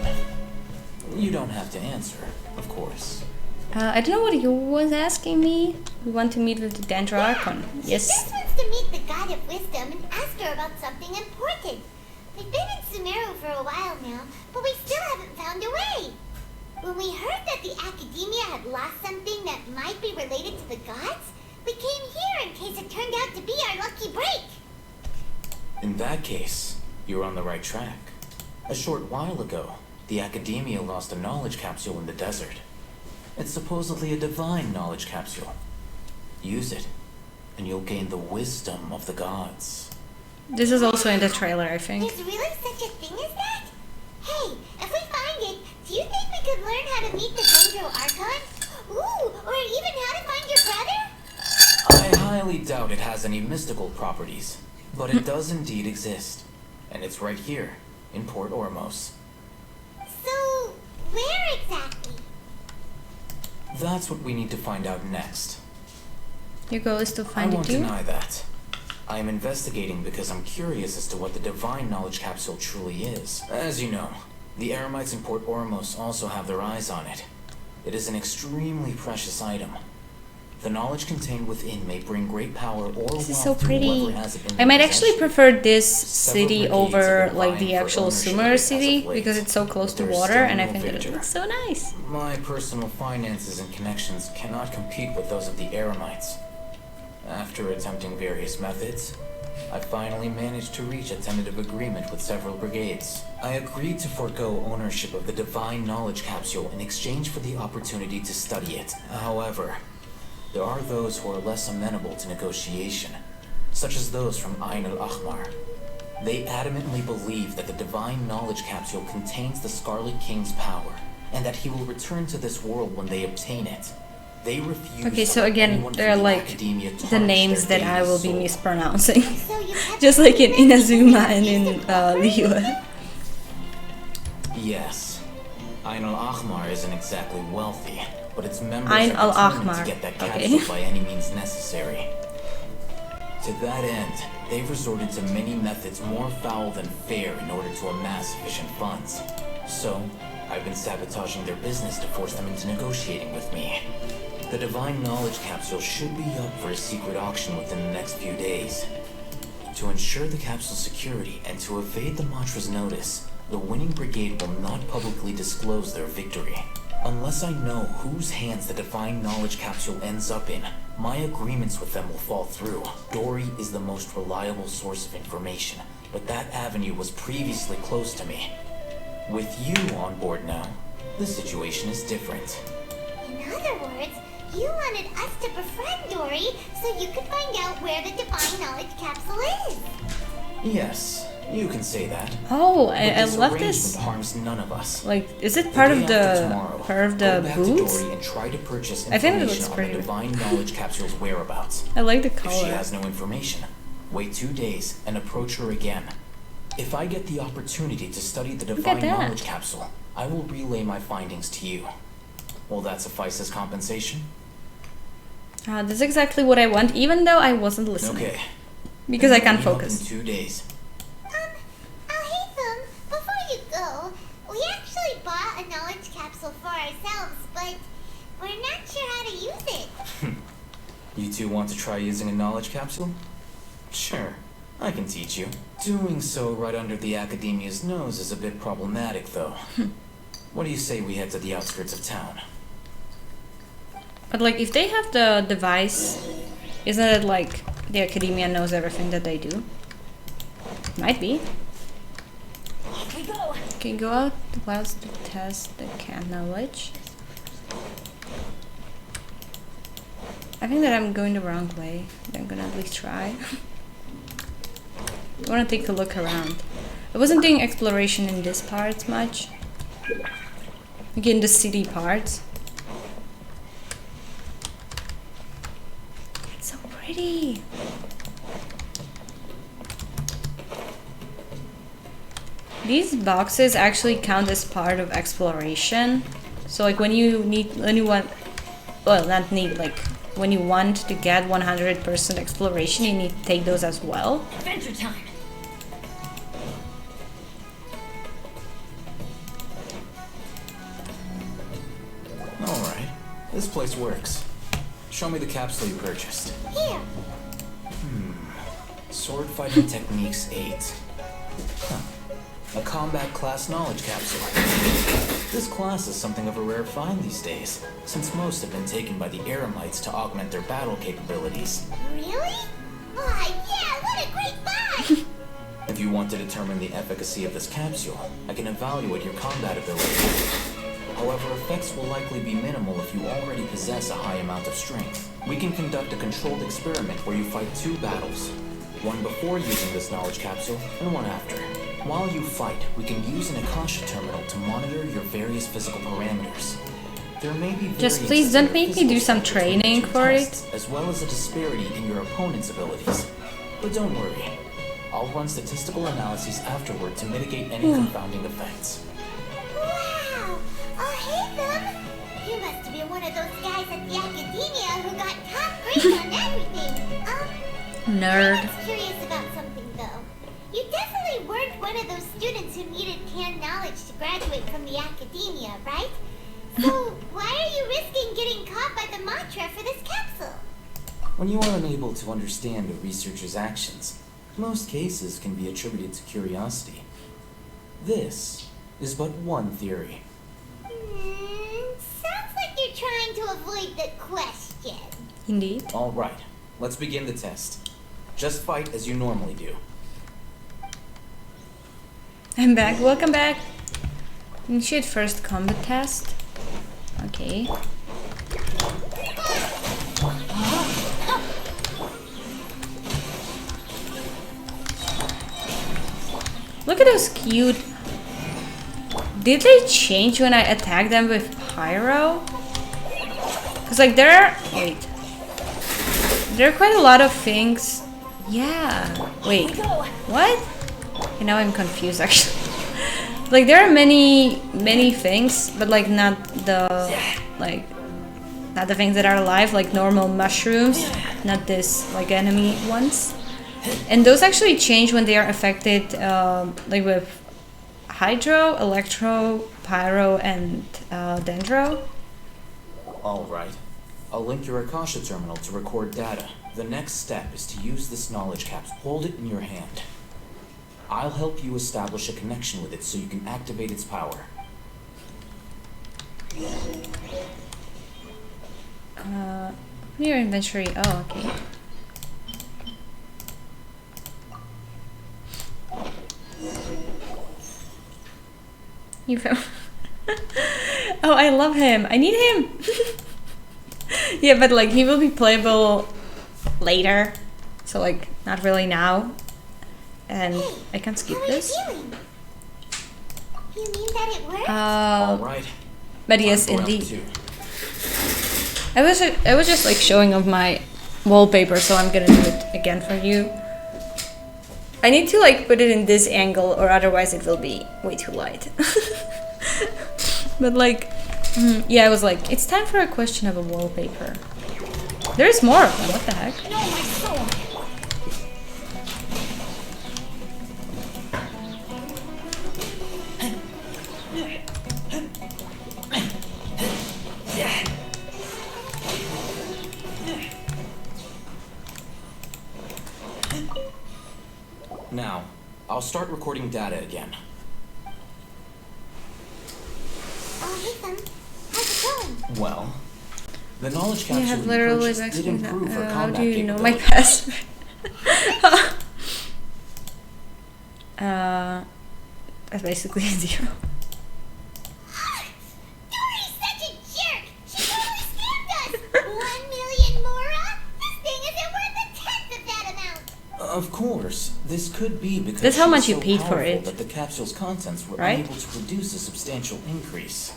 You don't have to answer, of course. I don't know what you was asking me. We want to meet with the Dendrocon. Yes. This wants to meet the God of Wisdom and ask her about something important. We've been in Sumeru for a while now, but we still haven't found a way. When we heard that the Academia had lost something that might be related to the gods, we came here in case it turned out to be our lucky break. In that case, you're on the right track. A short while ago, the Academia lost a knowledge capsule in the desert. It's supposedly a divine knowledge capsule. Use it, and you'll gain the wisdom of the gods. This is also in the trailer, I think. There's really such a thing as that? Hey, if we find it, do you think we could learn how to meet the Dendro Archon? Ooh, or even how to find your brother? I highly doubt it has any mystical properties, but it does indeed exist. And it's right here, in Port Ormos. So, where exactly? That's what we need to find out next. Your goal is to I find it won't too? deny that. I am investigating because I'm curious as to what the divine knowledge capsule truly is. As you know, the Eremites in Port Ormos also have their eyes on it. It is an extremely precious item. The knowledge contained within may bring great power or This is wealth so to pretty. whoever has it in I their might actually possession. prefer this Several city brigades over have been like the vying for actual ownership of Sumer it as city of late, because it's so close but to there's water, still and I no think that it victor. looks so nice. My personal finances and connections cannot compete with those of the Eremites. After attempting various methods, I finally managed to reach a tentative agreement with several brigades. I agreed to forego ownership of the divine knowledge capsule in exchange for the opportunity to study it. However, there are those who are less amenable to negotiation, such as those from Ain al-Ahmar. They adamantly believe that the divine knowledge capsule contains the Scarlet King's power, and that he will return to this world when they obtain it. They refuse Okay, to so let again, anyone they're from the like academia the tarnish names their that I daily will be soul. mispronouncing. So you have Just to like in investigate Inazuma the and in wisdom of Liyue. Yes. Ain al-Ahmar isn't exactly wealthy, but its members Ain are determined al-Ahmar, to get that okay. capsule by any means necessary. To that end, they've resorted to many methods more foul than fair in order to amass sufficient funds. So, I've been sabotaging their business to force them into negotiating with me. The Divine Knowledge Capsule should be up for a secret auction within the next few days. To ensure the capsule's security and to evade the mantra's notice, the winning brigade will not publicly disclose their victory. Unless I know whose hands the Divine Knowledge Capsule ends up in, my agreements with them will fall through. Dory is the most reliable source of information, but that avenue was previously closed to me. With you on board now, the situation is different. In other words, you wanted us to befriend Dory so you could find out where the Divine Knowledge Capsule is. Yes, you can say that. Oh, But I this love arrangement this. harms none of us. Like, is it part The of day after the tomorrow, go back to boots? Dory and try to purchase I think it information looks on pretty. the Divine Knowledge Capsule's whereabouts. I like the If she color. has no information, wait 2 days and approach her again. If I get the opportunity to study the at Divine that. Knowledge Capsule, I will relay my findings to you. Will that suffice as compensation? That's exactly what I want, even though I wasn't listening. Okay. Because I can't Meet up focus. in 2 days. Alhaitham, before you go, we actually two want to try using a knowledge capsule? Sure, I can teach you. Doing so right under the Academia's nose is a bit problematic, though. What do you say we head to the outskirts of town? But like, if they have the device, isn't it like the Academia knows everything that they do? Might be. Here we go. Okay, go out whilst to test the can knowledge. I think that I'm going the wrong way. I'm gonna at least try. I wanna take a look around. I wasn't doing exploration in this part much. Like in the city parts. It's so pretty. These boxes actually count as part of exploration. So like when you want, well, not need, like when you want to get 100% exploration, you need to take those as well. Adventure time. Alright, this place works. Show me the capsule you purchased. Here. Sword Fighting Techniques 8. Huh. A combat class knowledge capsule. This class is something of a rare find these days, since most have been taken by the Eremites to augment their battle capabilities. Really? Why, yeah, what a great buy! If you want to determine the efficacy of this capsule, I can evaluate your combat ability. However, effects will likely be minimal if you already possess a high amount of strength. We can conduct a controlled experiment where you fight 2 battles. One before using this knowledge capsule, and one after. While you fight, we can use an Akasha terminal to monitor your various physical parameters. There may be Just please don't make me do some training for it. as well as a disparity in your opponent's abilities. But don't worry, I'll run statistical analyses afterward to mitigate any confounding effects. Wow! Oh, hey, them! You must be one of those guys at the Academia who got top grades on everything. Nerd. I was curious about something, though. You definitely weren't one of those students who needed canned knowledge to graduate from the Academia, right? So, why are you risking getting caught by the mantra for this capsule? When you are unable to understand a researcher's actions, most cases can be attributed to curiosity. This is but one theory. Sounds like you're trying to avoid the question. Indeed. All right, let's begin the test. Just fight as you normally do. I'm back. Welcome back. Initiate first combat test. Okay. Look at those cute. Did they change when I attack them with Pyro? Cause like there are quite a lot of things. Yeah. Wait. What? Okay, now I'm confused actually. Like there are many things, but like not the things that are alive, like normal mushrooms, not this like enemy ones. And those actually change when they are affected, like with Hydro, Electro, Pyro, and Dendro. Alright. I'll link your Akasha terminal to record data. The next step is to use this knowledge capsule. Hold it in your hand. I'll help you establish a connection with it so you can activate its power. Your inventory. Oh, okay. You found. Oh, I love him. I need him. Yeah, but like he will be playable later, so like not really now. And I can skip this. You mean that it worked? Alright. But yes, indeed. I was just like showing off my wallpaper, so I'm gonna do it again for you. I need to like put it in this angle, or otherwise it will be way too light. But like, yeah, I was like, it's time for a question of a wallpaper. There's more of them. What the heck? No, my soul. I'll start recording data again. Oh, hey, Sam. How's it going? Well, the knowledge You capsule have you literally purchased did improve her how combat do you know my capabilities. password? That's basically 0. Dory's such a jerk! She totally scammed us! 1 million Mora? This thing isn't worth a tenth of that amount! Of course, this could be because That's how she's much you so paid for powerful it. that the capsule's contents were Right? unable to produce a substantial increase.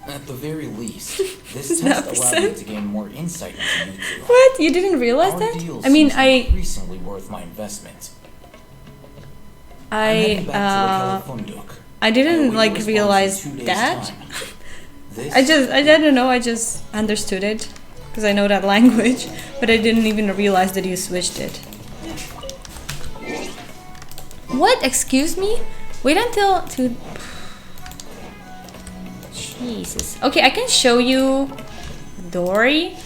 At the very least, this Does that test make allowed me sense? to gain more insight into you two. What? You didn't realize Our that? deal I mean, seems increasingly worth my investment. I'm heading back to the Kelefunduk. I I'll didn't wait your like response in realize 2 days' that. time. This I don't know, I just understood it because I know that language, but I didn't even realize that you switched it. What? Excuse me? Wait until Jesus. Okay, I can show you Dory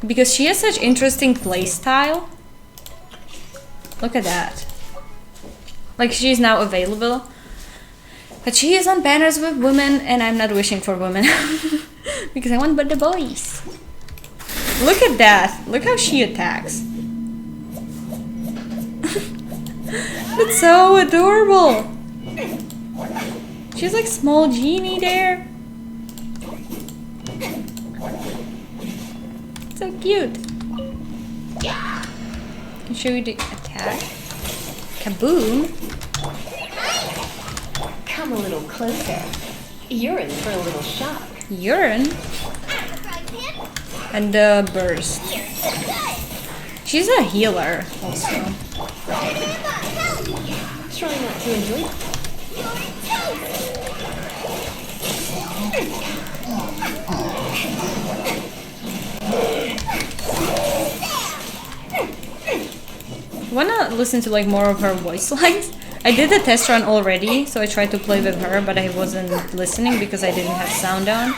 because she has such interesting playstyle. Look at that. Like she's now available. But she is on banners with women and I'm not wishing for women. Because I want but the boys. Look at that. Look how she attacks. That's so adorable. She's like small genie there. So cute. I can show you the attack. Kaboom. Come a little closer. You're in for a little shock. Urine. And the burst. She's a healer also. Try not to enjoy it. Wanna listen to like more of her voice lines? I did the test run already, so I tried to play with her, but I wasn't listening because I didn't have sound on.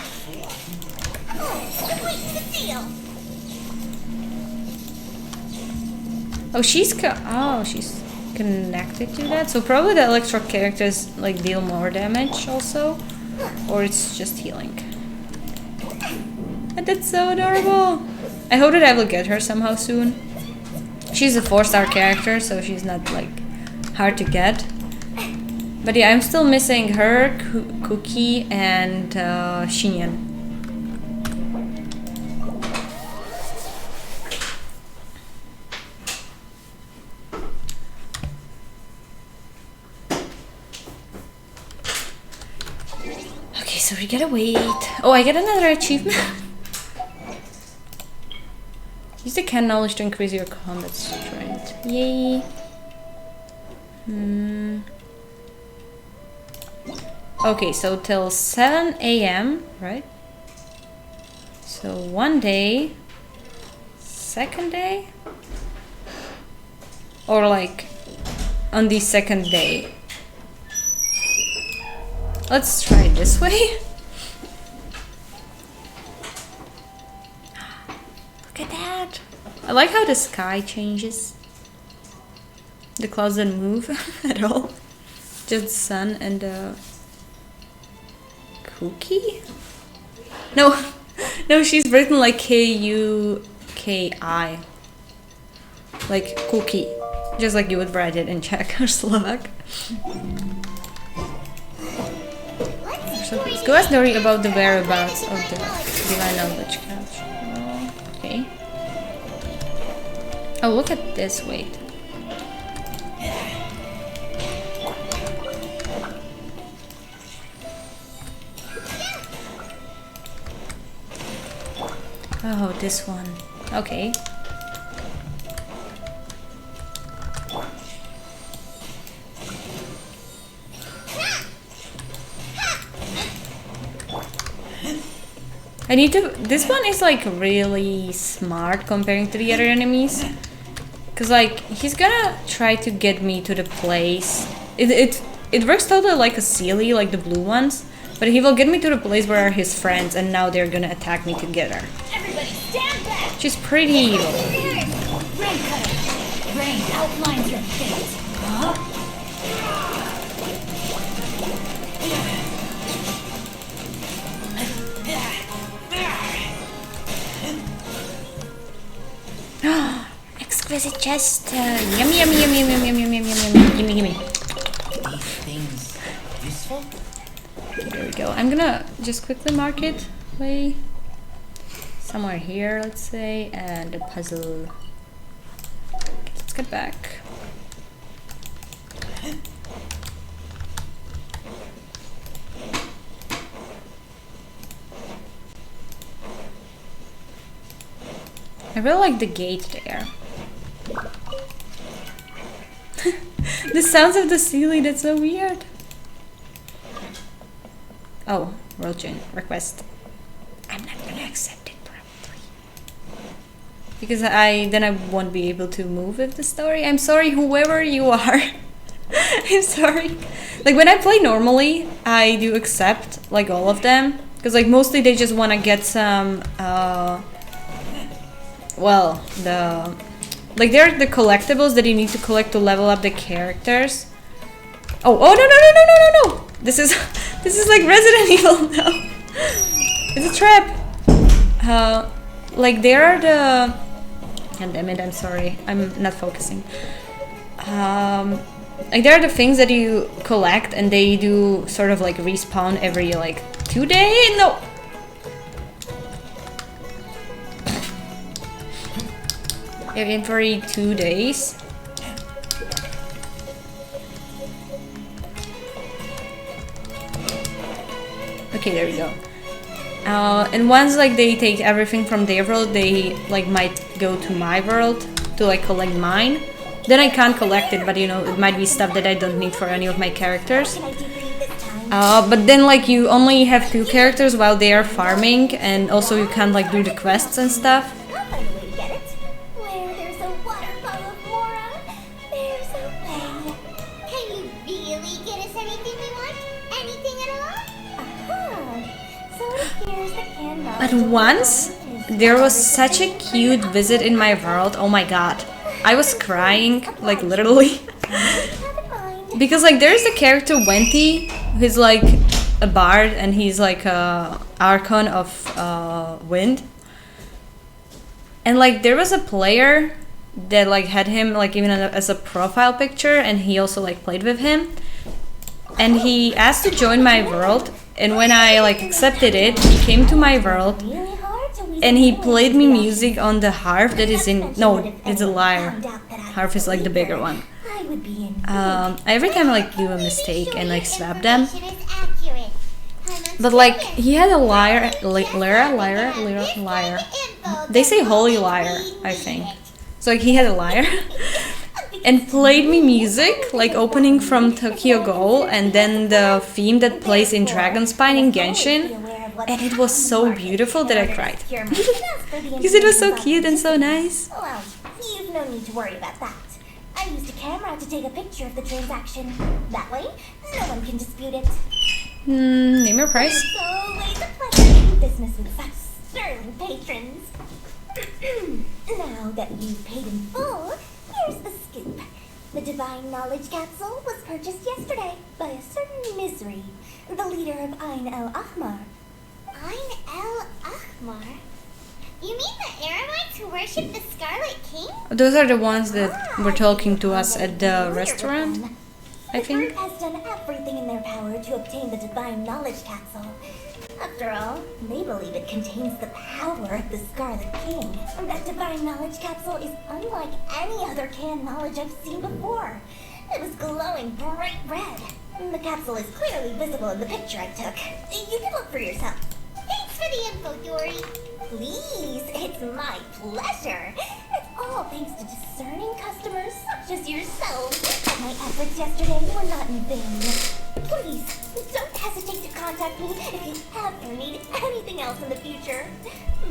Oh, she's connected to that, so probably the electro characters like deal more damage also, or it's just healing. And that's so adorable. I hope that I will get her somehow soon. She's a 4-star character, so she's not like hard to get. But yeah, I'm still missing her, Cookie, and Xinyan. Okay, so we gotta wait. Oh, I get another achievement. Use the can knowledge to increase your combat strength. Yay. Okay, so till 7 AM, right? So one day, second day, or like on the second day. Let's try it this way. Look at that. I like how the sky changes. The clouds don't move at all. Just the sun and the Cookie? No, no, she's written like K-U-K-I. Like Cookie. Just like you would write it in Czech or Slovak. So please go ask Dory about the whereabouts of the Divine Knowledge Couch. Okay. Oh, look at this, wait. Oh, this one. Okay. I need to... This one is like really smart comparing to the other enemies. Cause like, he's gonna try to get me to the place. It works totally like a Sealy, like the blue ones. But he will get me to the place where are his friends and now they're gonna attack me together. Everybody stand back! She's pretty evil. Rain cutter! Rain outlines your fate. Huh? there's a chest. Yummy, yummy, yummy, yummy, yummy, yummy, yummy, yummy, gimme, gimme. These things useful? There we go. I'm gonna just quickly mark it. Way somewhere here, let's say, and a puzzle. Let's get back. I really like the gate there. The sounds of the ceiling, that's so weird. Oh, Rojin, request. I'm not gonna accept it probably. Because then I won't be able to move with the story. I'm sorry, whoever you are. I'm sorry. Like when I play normally, I do accept like all of them. Because like mostly they just wanna get some well, they're the collectibles that you need to collect to level up the characters. Oh no! This is like Resident Evil now. It's a trap. Like there are the. God damn it! I'm sorry. I'm not focusing. Like there are the things that you collect, and they do sort of like respawn every like 2 days. No. Every 2 days. Okay, there we go. And once like they take everything from their world, they like might go to my world to like collect mine. Then I can't collect it, but you know, it might be stuff that I don't need for any of my characters. But then like you only have 2 characters while they are farming, and also you can't like do the quests and stuff. But once, there was such a cute visit in my world, oh my god. I was crying, like literally. Because like there's the character Wenty, who's like a bard and he's like a archon of wind. And like there was a player that like had him like even as a profile picture, and he also like played with him. And he asked to join my world. And when I like accepted it, he came to my world and he played me music on the harp that is in... No, it's a lyre. Harp is like the bigger one. Every time I like do a mistake and like swap them. But like he had a lyre, lyre. They say holy lyre, I think. So like he had a lyre. And played me music, like opening from Tokyo Ghoul, and then the theme that plays in Dragonspine in Genshin. And it was so beautiful that I cried. Because it was so cute and so nice. Well, you've no need to worry about that. I used a camera to take a picture of the transaction. That way, no one can dispute it. Name your price. It's always a pleasure doing business with such sterling patrons. Now that you've paid in full, here's the scoop. The Divine Knowledge Capsule was purchased yesterday by a certain Misery, the leader of Ain El Ahmar. Ain El Ahmar? You mean the Aramites who worship the Scarlet King? Those are the ones that were talking to us at the restaurant, I think. The group has done everything in their power to obtain the Divine Knowledge Capsule. After all, they believe it contains the power of the Scarlet King. That Divine Knowledge Capsule is unlike any other canned knowledge I've seen before. It was glowing bright red. The capsule is clearly visible in the picture I took. You can look for yourself. Thanks for the info, Dory. Please, it's my pleasure. It's all thanks to discerning customers such as yourselves. My efforts yesterday were not in vain. Please, don't hesitate to contact me if you ever need anything else in the future.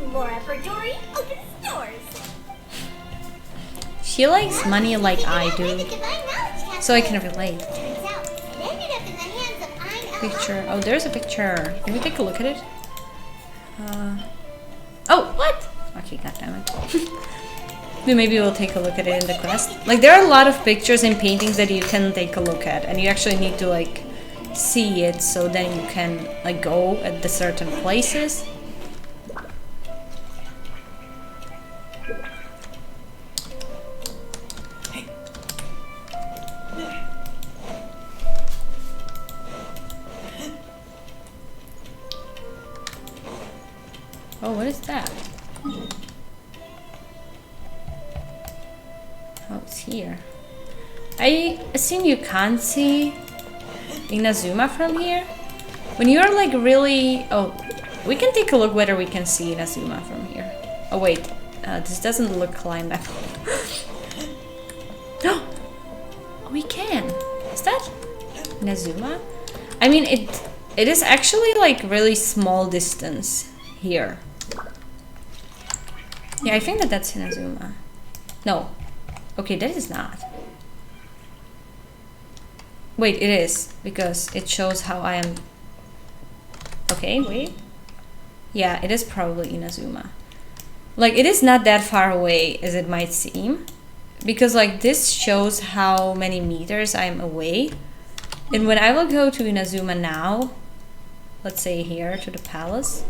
More effort, Dory, opens doors. She likes money like I do, so I can relate. Turns out, it ended up in the hands of Ain El Picture. Oh, there's a picture. Can we take a look at it? Oh, what? Okay, goddammit. Maybe we'll take a look at it in the quest. Like, there are a lot of pictures and paintings that you can take a look at, and you actually need to, like, see it so then you can, like, go at the certain places. Oh, what is that? Oh, it's here. I assume you can't see Inazuma from here? When you're like really... Oh, we can take a look whether we can see Inazuma from here. Oh wait, this doesn't look climbable. No! We can! Is that Inazuma? I mean, it is actually like really small distance here. Yeah, I think that that's Inazuma. No. Okay, that is not. Wait, it is, because it shows how I am... Okay, wait. Yeah, it is probably Inazuma. Like, it is not that far away as it might seem. Because, like, this shows how many meters I'm away. And when I will go to Inazuma now, let's say here, to the palace.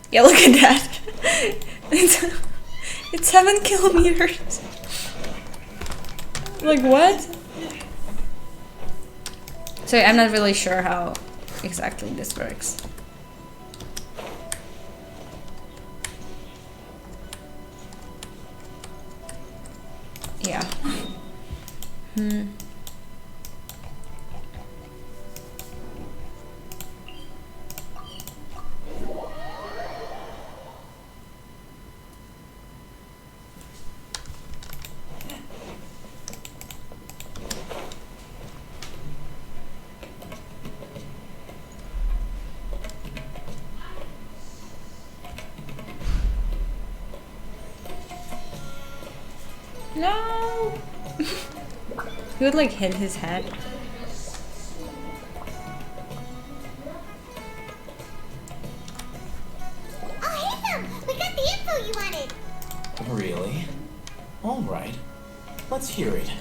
Yeah, look at that. It's 7 kilometers. Like, what? So I'm not really sure how exactly this works. Yeah. No! He would like hit his head. Oh, hey, Thumb! We got the info you wanted! Really? Alright. Let's hear it.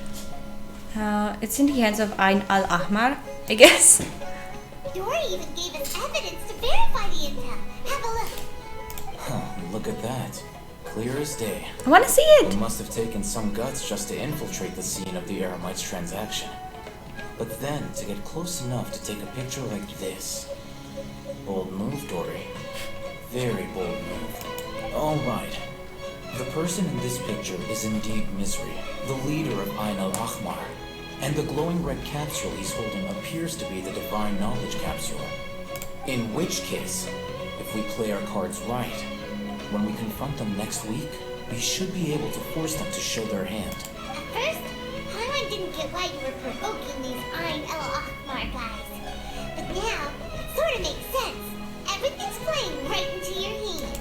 It's in the hands of Ain al-Ahmar, I guess. Dory even gave us evidence to verify the intel. Have a look. Huh, look at that. Clear as day. I want to see It it! must have taken some guts just to infiltrate the scene of the Eremites transaction. But then, to get close enough to take a picture like this. Bold move, Dory. Very bold move. Alright. The person in this picture is indeed Misery, the leader of Ain al-Ahmar. And the glowing red capsule he's holding appears to be the Divine Knowledge Capsule. In which case, if we play our cards right, when we confront them next week, we should be able to force them to show their hand. At first, Paimon didn't get why you were provoking these Ain al-Ahmar guys. But now, it sort of makes sense. Everything's playing right into your hand.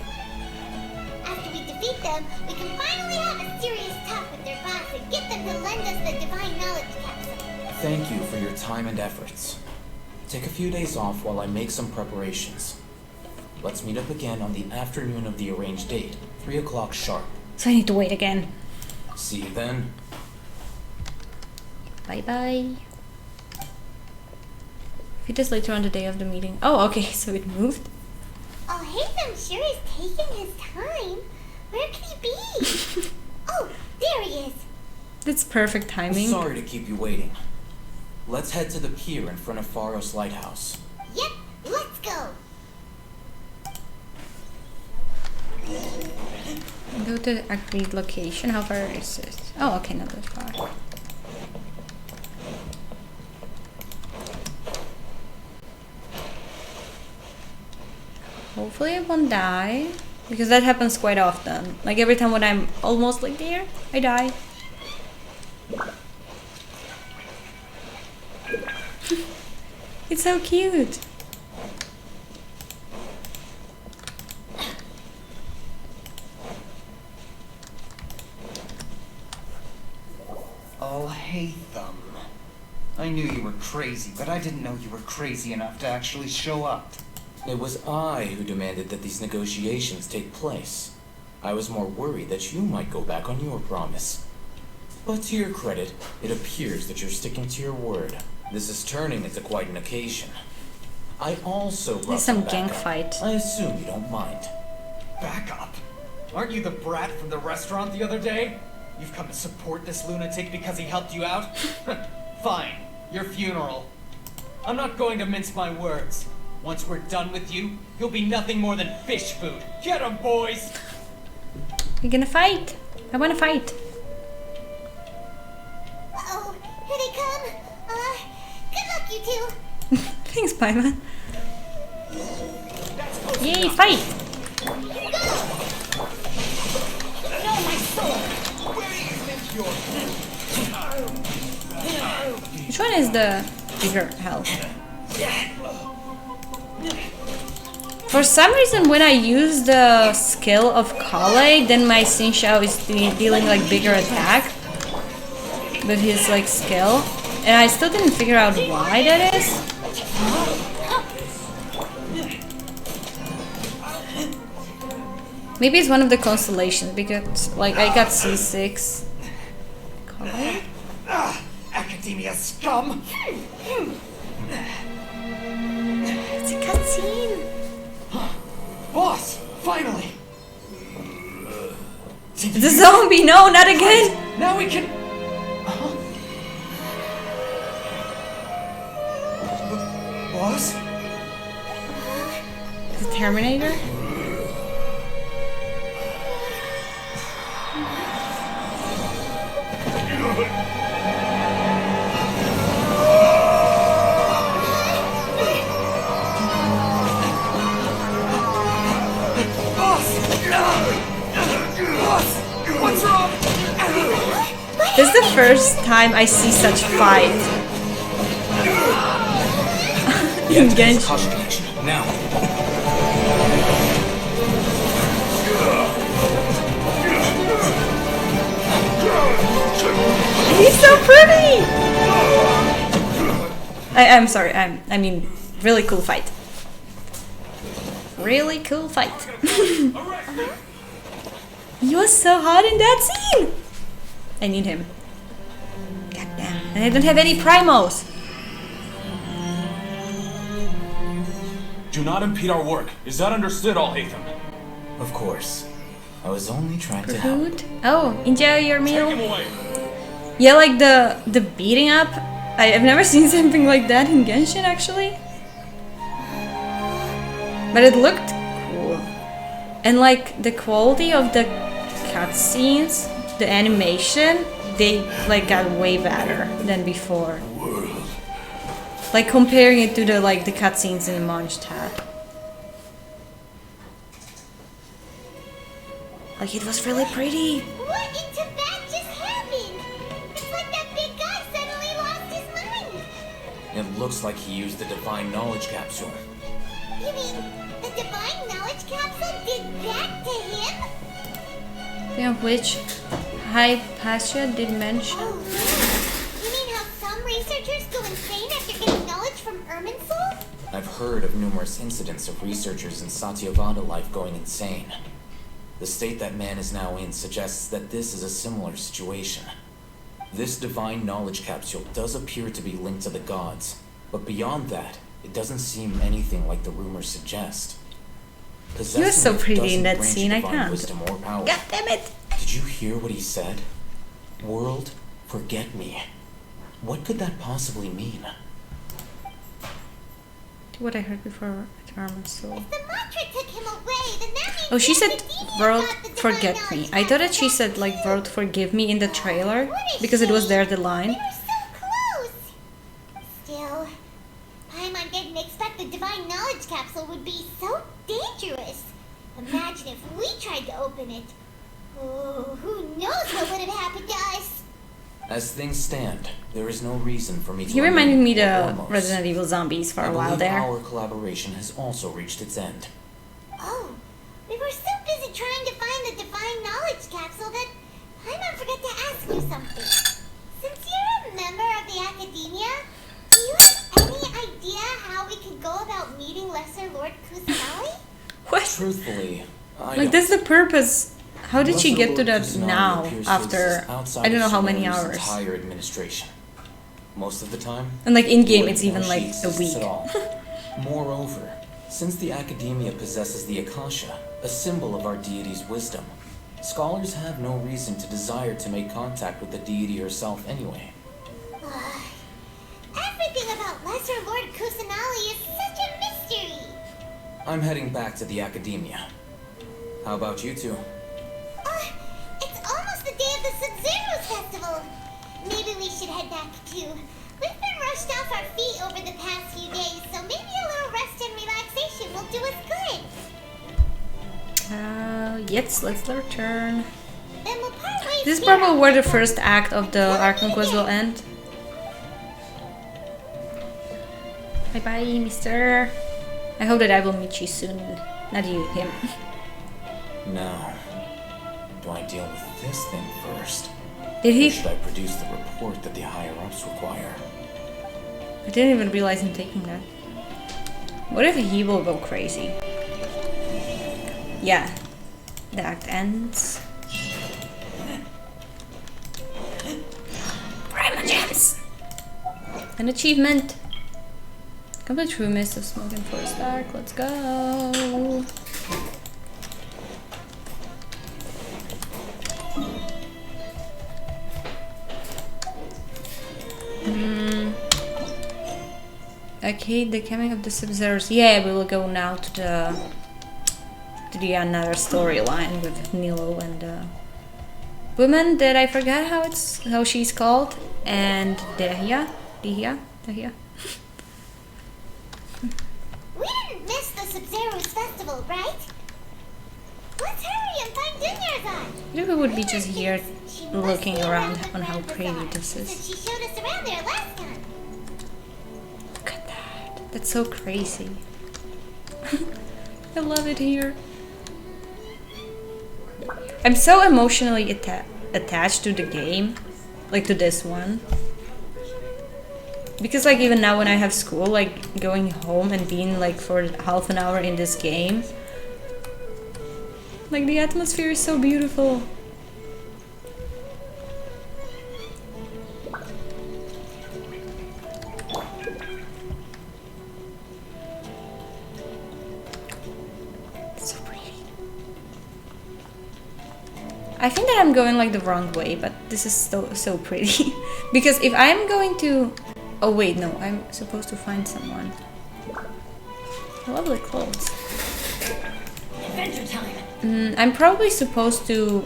After we defeat them, we can finally have a serious talk with their boss and get them to lend us the Divine Knowledge Capsule. Thank you for your time and efforts. Take a few days off while I make some preparations. Let's meet up again on the afternoon of the arranged date, 3 o'clock sharp. So I need to wait again. See you then. Bye bye. If it is later on the day of the meeting. Oh, okay, so it moved. Oh, Haytham sure is taking his time. Where could he be? Oh, there he is. That's perfect timing. Sorry to keep you waiting. Let's head to the pier in front of Faros Lighthouse. Yep, let's go. Go to the agreed location. How far is it? Oh, okay, not that far. Hopefully I won't die, because that happens quite often. Like every time when I'm almost like there, I die. It's so cute. Oh, hey, Thumb. I knew you were crazy, but I didn't know you were crazy enough to actually show up. It was I who demanded that these negotiations take place. I was more worried that you might go back on your promise. But to your credit, it appears that you're sticking to your word. This is turning into quite an occasion. I also brought There's some backup. gang fight. I assume you don't mind. Backup? Aren't you the brat from the restaurant the other day? You've come to support this lunatic because he helped you out? Fine, your funeral. I'm not going to mince my words. Once we're done with you, you'll be nothing more than fish food. Get 'em, boys! We're gonna fight. I wanna fight. Uh-oh, here they come. Good luck, you two. Thanks, Paimon. Yay, fight! Which one is the bigger health? For some reason, when I use the skill of Kale, then my Xin Xiao is dealing like bigger attack with his like skill, and I still didn't figure out why that is. Maybe it's one of the constellations because like I got C6. Kale? Academia scum! It's a cutscene. Boss, finally! The zombie, no, not again! Now we can... Boss? The Terminator? What's wrong? This is the first time I see such fight. In Genshin. Caution connection. Now. He's so pretty! I'm sorry, I mean, really cool fight. Really cool fight. He was so hot in that scene! I need him. Goddamn. And I don't have any primos. Do not impede our work. Is that understood, Alhaitham? Of course. I was only trying to help. Food? Oh, enjoy your meal. Take him away. Yeah, like the beating up. I've never seen something like that in Genshin actually. But it looked cool. And like the quality of the cutscenes, the animation, they like got way better than before. Like comparing it to the like the cutscenes in Mondstadt. Like it was really pretty. What in Tibet just happened? It's like that big guy suddenly lost his mind. It looks like he used the divine knowledge capsule. You mean the divine knowledge capsule did that to him? Yeah, which Hypatia did mention. Oh, you mean how some researchers go insane after getting knowledge from Irminsul? I've heard of numerous incidents of researchers in Satyavada life going insane. The state that man is now in suggests that this is a similar situation. This divine knowledge capsule does appear to be linked to the gods, but beyond that, it doesn't seem anything like the rumors suggest. You're so Possessing it pretty in doesn't that grant scene, I divine can't. wisdom or power. God damn it! Did you hear what he said? World, forget me. What could that possibly mean? What I heard before, Irminsul. If the mantra took him away, then that means Oh, she the said, Academia world, got the divine forget me. knowledge I thought that capsule she said, like, too. world, forgive me in the trailer. What a Because it was shame. there, the line. We were so close. Still, Paimon didn't expect the divine knowledge capsule would be so dangerous. Imagine if we tried to open it. Oh, who knows what would have happened to us? As things stand, there is no reason for me to... He reminded me remain the almost. Resident Evil zombies for I a while believe there. Our collaboration has also reached its end. Oh, we were so busy trying to find the divine knowledge capsule that Paimon forgot to ask you something. Since you're a member of the Academia, do you have any idea how we could go about meeting Lesser Lord Kusanali? What? Truthfully, I Like, don't. that's the purpose. How did she Lesser get to Lord that Kusanagi now, appears to after, exist outside I don't know of how many Sumeru's hours? entire administration. Most of the time, And like, in-game, we it's wouldn't even know like she a exists week. at all. Moreover, since the Academia possesses the Akasha, a symbol of our deity's wisdom, scholars have no reason to desire to make contact with the deity herself anyway. Lesser Lord Kusanali is such a mystery. I'm heading back to the academia. How about you two? It's almost the day of the Sub-Zero's festival. Maybe we should head back too. We've been rushed off our feet over the past few days, so maybe a little rest and relaxation will do us good. Yes, let's return. Then we'll part ways. This is here. probably where the first act of the Archon quest will end. Bye bye, mister. I hope that I will meet you soon. Not you, him. Now, do I deal with this thing first? Did Or he? should I produce the report that the higher-ups require? I didn't even realize him taking that. What if he will go crazy? Yeah. The act ends. Prima gems! An achievement! Complete true mist of smoke and forest dark. Let's go! Okay, the coming of the Sub-Zeros. Yeah, we will go now to the another storyline with Nilo and the woman that I forgot how she's called, and Dehya. We didn't miss the Sub-Zero's festival, right? Let's hurry and find Dunyarzad. Maybe we would be just here looking around on how pretty this Since is. she showed us around there last time. Look at that. That's so crazy. I love it here. I'm so emotionally attached to the game, like to this one. Because like even now when I have school, like going home and being like for half an hour in this game, like the atmosphere is so beautiful. So pretty. I think that I'm going like the wrong way, but this is so pretty. Because if I'm going to... Oh wait, no, I'm supposed to find someone. Lovely clothes. Adventure time. I'm probably supposed to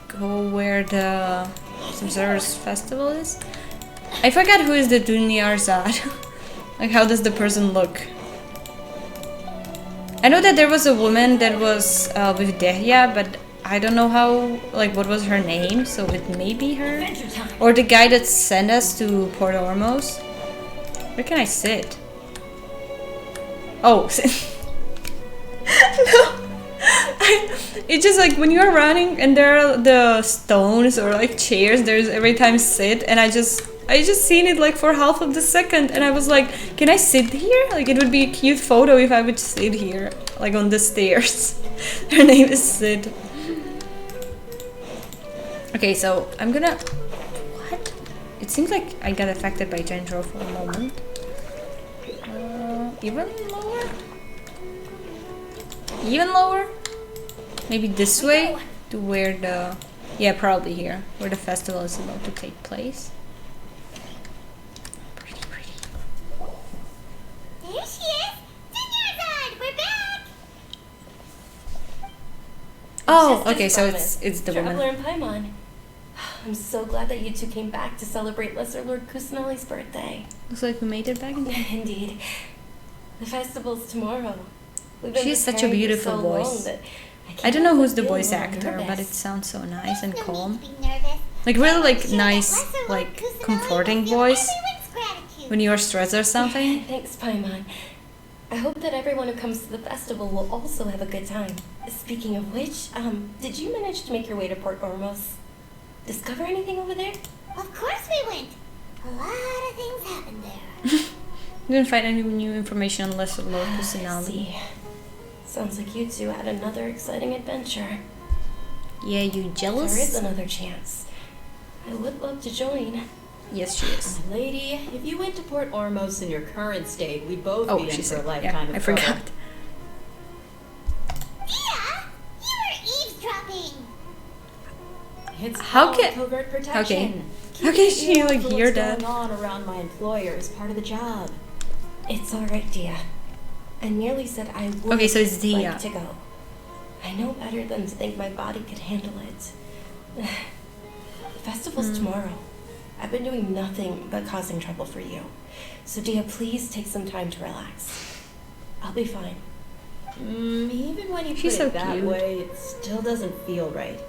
go where the Sub-Zero's festival is. I forgot who is the Dunyarzad. Like how does the person look? I know that there was a woman that was with Dehya, but I don't know how, like what was her name, so it may be her. Or the guy that sent us to Port Ormos. Where can I sit? Oh, no. It's just like when you're running and there are the stones or like chairs, there's every time sit, and I just seen it like for half of the second, and I was like, can I sit here? Like it would be a cute photo if I would sit here, like on the stairs. Her name is Sid. Okay, so I'm gonna... What? It seems like I got affected by Gendro for a moment. Even lower? Even lower? Maybe this way? To where the... Yeah, probably here. Where the festival is about to take place. Pretty, pretty. There she is! Dunyarzad, we're back! Oh, okay, so it's the Traveler woman. and Paimon. I'm so glad that you two came back to celebrate Lesser Lord Kusanali's birthday. Looks like we made it back in time. Indeed. The festival's tomorrow. We've been She has such a preparing for beautiful so long voice. that I don't know who's the feel voice a little actor, but it nervous. sounds so nice and No calm. need to be nervous. Like really like Sure that nice, Lesser Lord like Kusanali comforting will feel voice everyone's gratitude. when you are stressed or something. Thanks, Paimon. I hope that everyone who comes to the festival will also have a good time. Speaking of which, did you manage to make your way to Port Ormos? Discover anything over there? Of course we went. A lot of things happened there. You didn't find any new information on Lesser Lord I Kusanali. see. Sounds like you two had another exciting adventure. Yeah, you There is jealous? another chance. I would love to join. Yes, she is. Lady, if you went to Port Ormos in your current state, we'd both Oh, be in she for a said. lifetime Yeah, I of trouble. forgot. Yeah, you were eavesdropping. It's How called can- covert protection. How can she, like, for hear what's that? going on around my employer is part of the job. It's alright, Dia. I merely said I would Okay, so it's Dia. like to go. I know better than to think my body could handle it. The festival's tomorrow. I've been doing nothing but causing trouble for you. So Dia, please take some time to relax. I'll be fine. Even when you put She's so it that cute. way, it still doesn't feel right.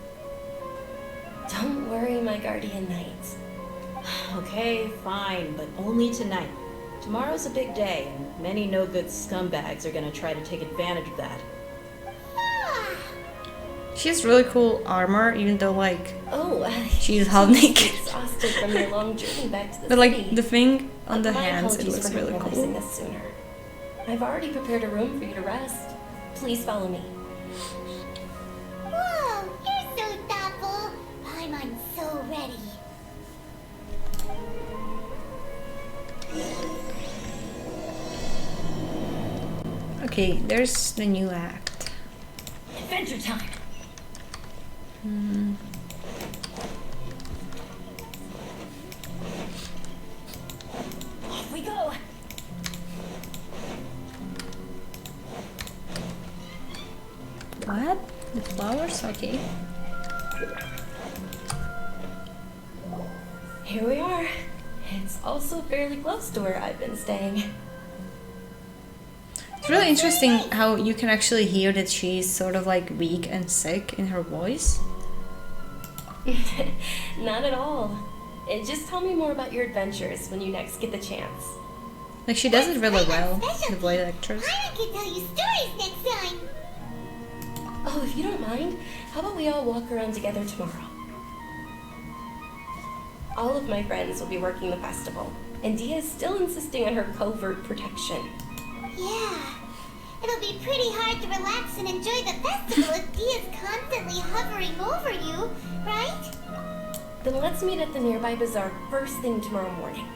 Don't worry, my guardian knight. Okay, fine, but only tonight. Tomorrow's a big day, and many no-good scumbags are gonna try to take advantage of that. She has really cool armor, even though like Oh, she's half naked. exhausted from your long journey back to the But like city. the thing on the My hands, it apologies looks for really not realizing cool. this sooner. I've already prepared a room for you to rest. Please follow me. Whoa, you're so thoughtful. I'm so ready. Okay, there's the new act. Adventure time. Off we go. What? The flowers? Okay. Here we are. It's also fairly close to where I've been staying. It's really interesting how you can actually hear that she's sort of like weak and sick in her voice. Not at all. Just tell me more about your adventures when you next get the chance. Like she does it really well, the voice actress. I can tell you stories next time. Oh, if you don't mind, how about we all walk around together tomorrow? All of my friends will be working the festival, and Dia is still insisting on her covert protection. Yeah. It'll be pretty hard to relax and enjoy the festival if Dia's constantly hovering over you, right? Then let's meet at the nearby bazaar first thing tomorrow morning.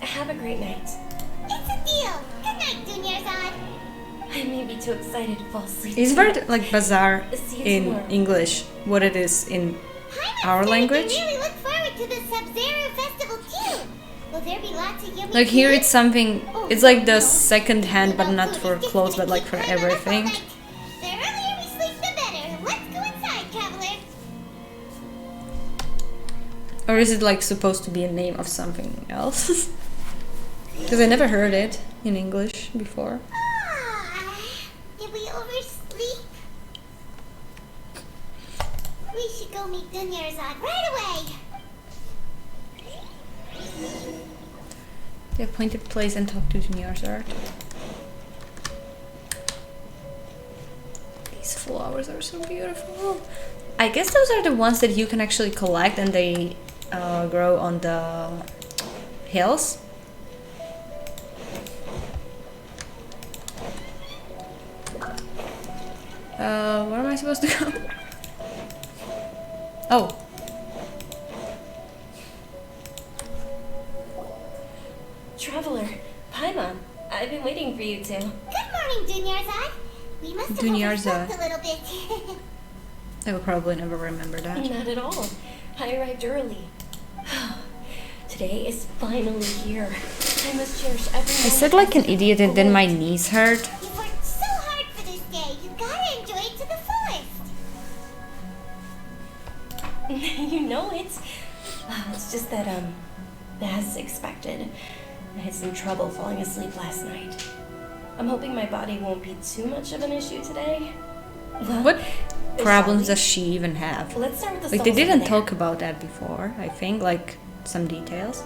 Have a great night. It's a deal. Good night, Dunyarzad. I may be too excited to fall asleep. Is word like bazaar See you in tomorrow. English what it is in our I language? really look forward to the Sub-Zero Festival too. Will there be lots of yummy Like here food? it's something, it's like the second hand but not for clothes but like for everything. The earlier we sleep, the better. Let's go inside, traveler. Or is it like supposed to be a name of something else? Because I never heard it in English before. Ah, did we oversleep? We should go meet Dunyarzad right away. The appointed place and talk to Dunyarzad. These flowers are so beautiful. I guess those are the ones that you can actually collect and they grow on the hills. Where am I supposed to go? Oh. Traveler, Paimon, I've been waiting for you two. Good morning, Dunyarzad. We must have Dunyarzad. overslept a little bit. I will probably never remember that. Not at all. I arrived early. Today is finally here. I must cherish every I said like an idiot and then my knees hurt. You worked so hard for this day. You gotta enjoy it to the fullest. You know it. It's just that, as expected, I had some trouble falling asleep last night. I'm hoping my body won't be too much of an issue today. Well, What problems shall does she even have? we? Let's start with the Like they stalls over didn't there. talk about that before, I think, like some details.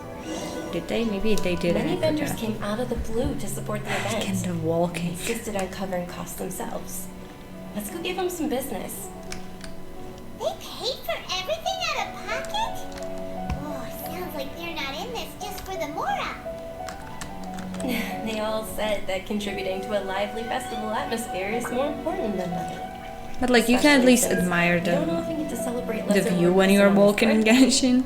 Did they? Maybe they didn't. Many I vendors forgot. came out of the blue to support the event. And the walking. Insisted on covering costs themselves. Let's go give them some business. They paid for everything out of pocket? Oh, sounds like they're not in this just for the Mora. They all said that contributing to a lively festival atmosphere is more important than money. But like you can at Especially least since admire you don't often get to celebrate the lesser view when workers you are on this walking in birthday. Genshin.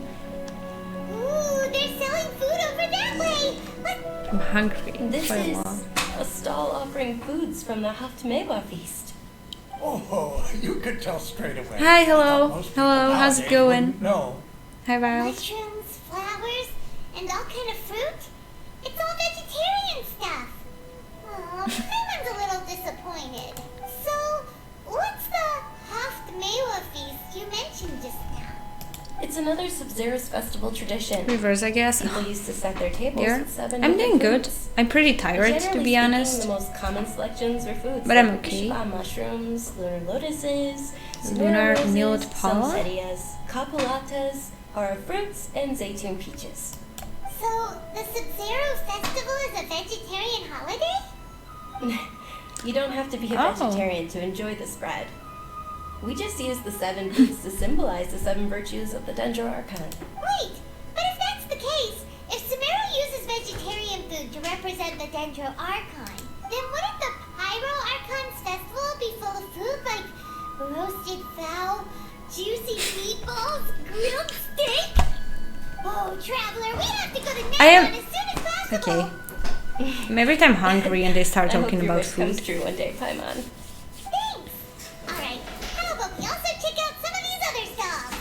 Ooh, they're selling food over that way. I'm hungry. This Quite is long. a stall offering foods from the Haftmewa feast. Oh, you could tell straight away. Hi, I hello. thought most people Hello, how's it nowadays going? wouldn't know. Hi, Val. Mushrooms, flowers, and all kind of fruit. It's all vegetarian stuff. It's another Sub-Zero's festival tradition. Reverse, I guess. People used to set their tables Here. with 7 I'm doing different good. foods. I'm pretty tired, to Generally be speaking, honest. the most common selections were foods But like I'm okay. Bishba mushrooms, lunar lotuses, Lunar roses, milled pollen? sunsettias, capulatas, are fruits, and zaytun peaches. So, the Sub-Zero Festival is a vegetarian holiday? You don't have to be a Oh. vegetarian to enjoy this bread. We just use the 7 fruits to symbolize the 7 virtues of the Dendro Archon. Wait, but if that's the case, if Sumeru uses vegetarian food to represent the Dendro Archon, then wouldn't the Pyro Archon's festival be full of food like roasted fowl, juicy meatballs, grilled steak? Oh, Traveler, we have to go to I am- Neverland as soon as possible. Okay. I'm every time hungry and they start I hope talking your about wish comes food. true one day, Paimon. Thanks. Alright, how about we also check out some of these other stalls?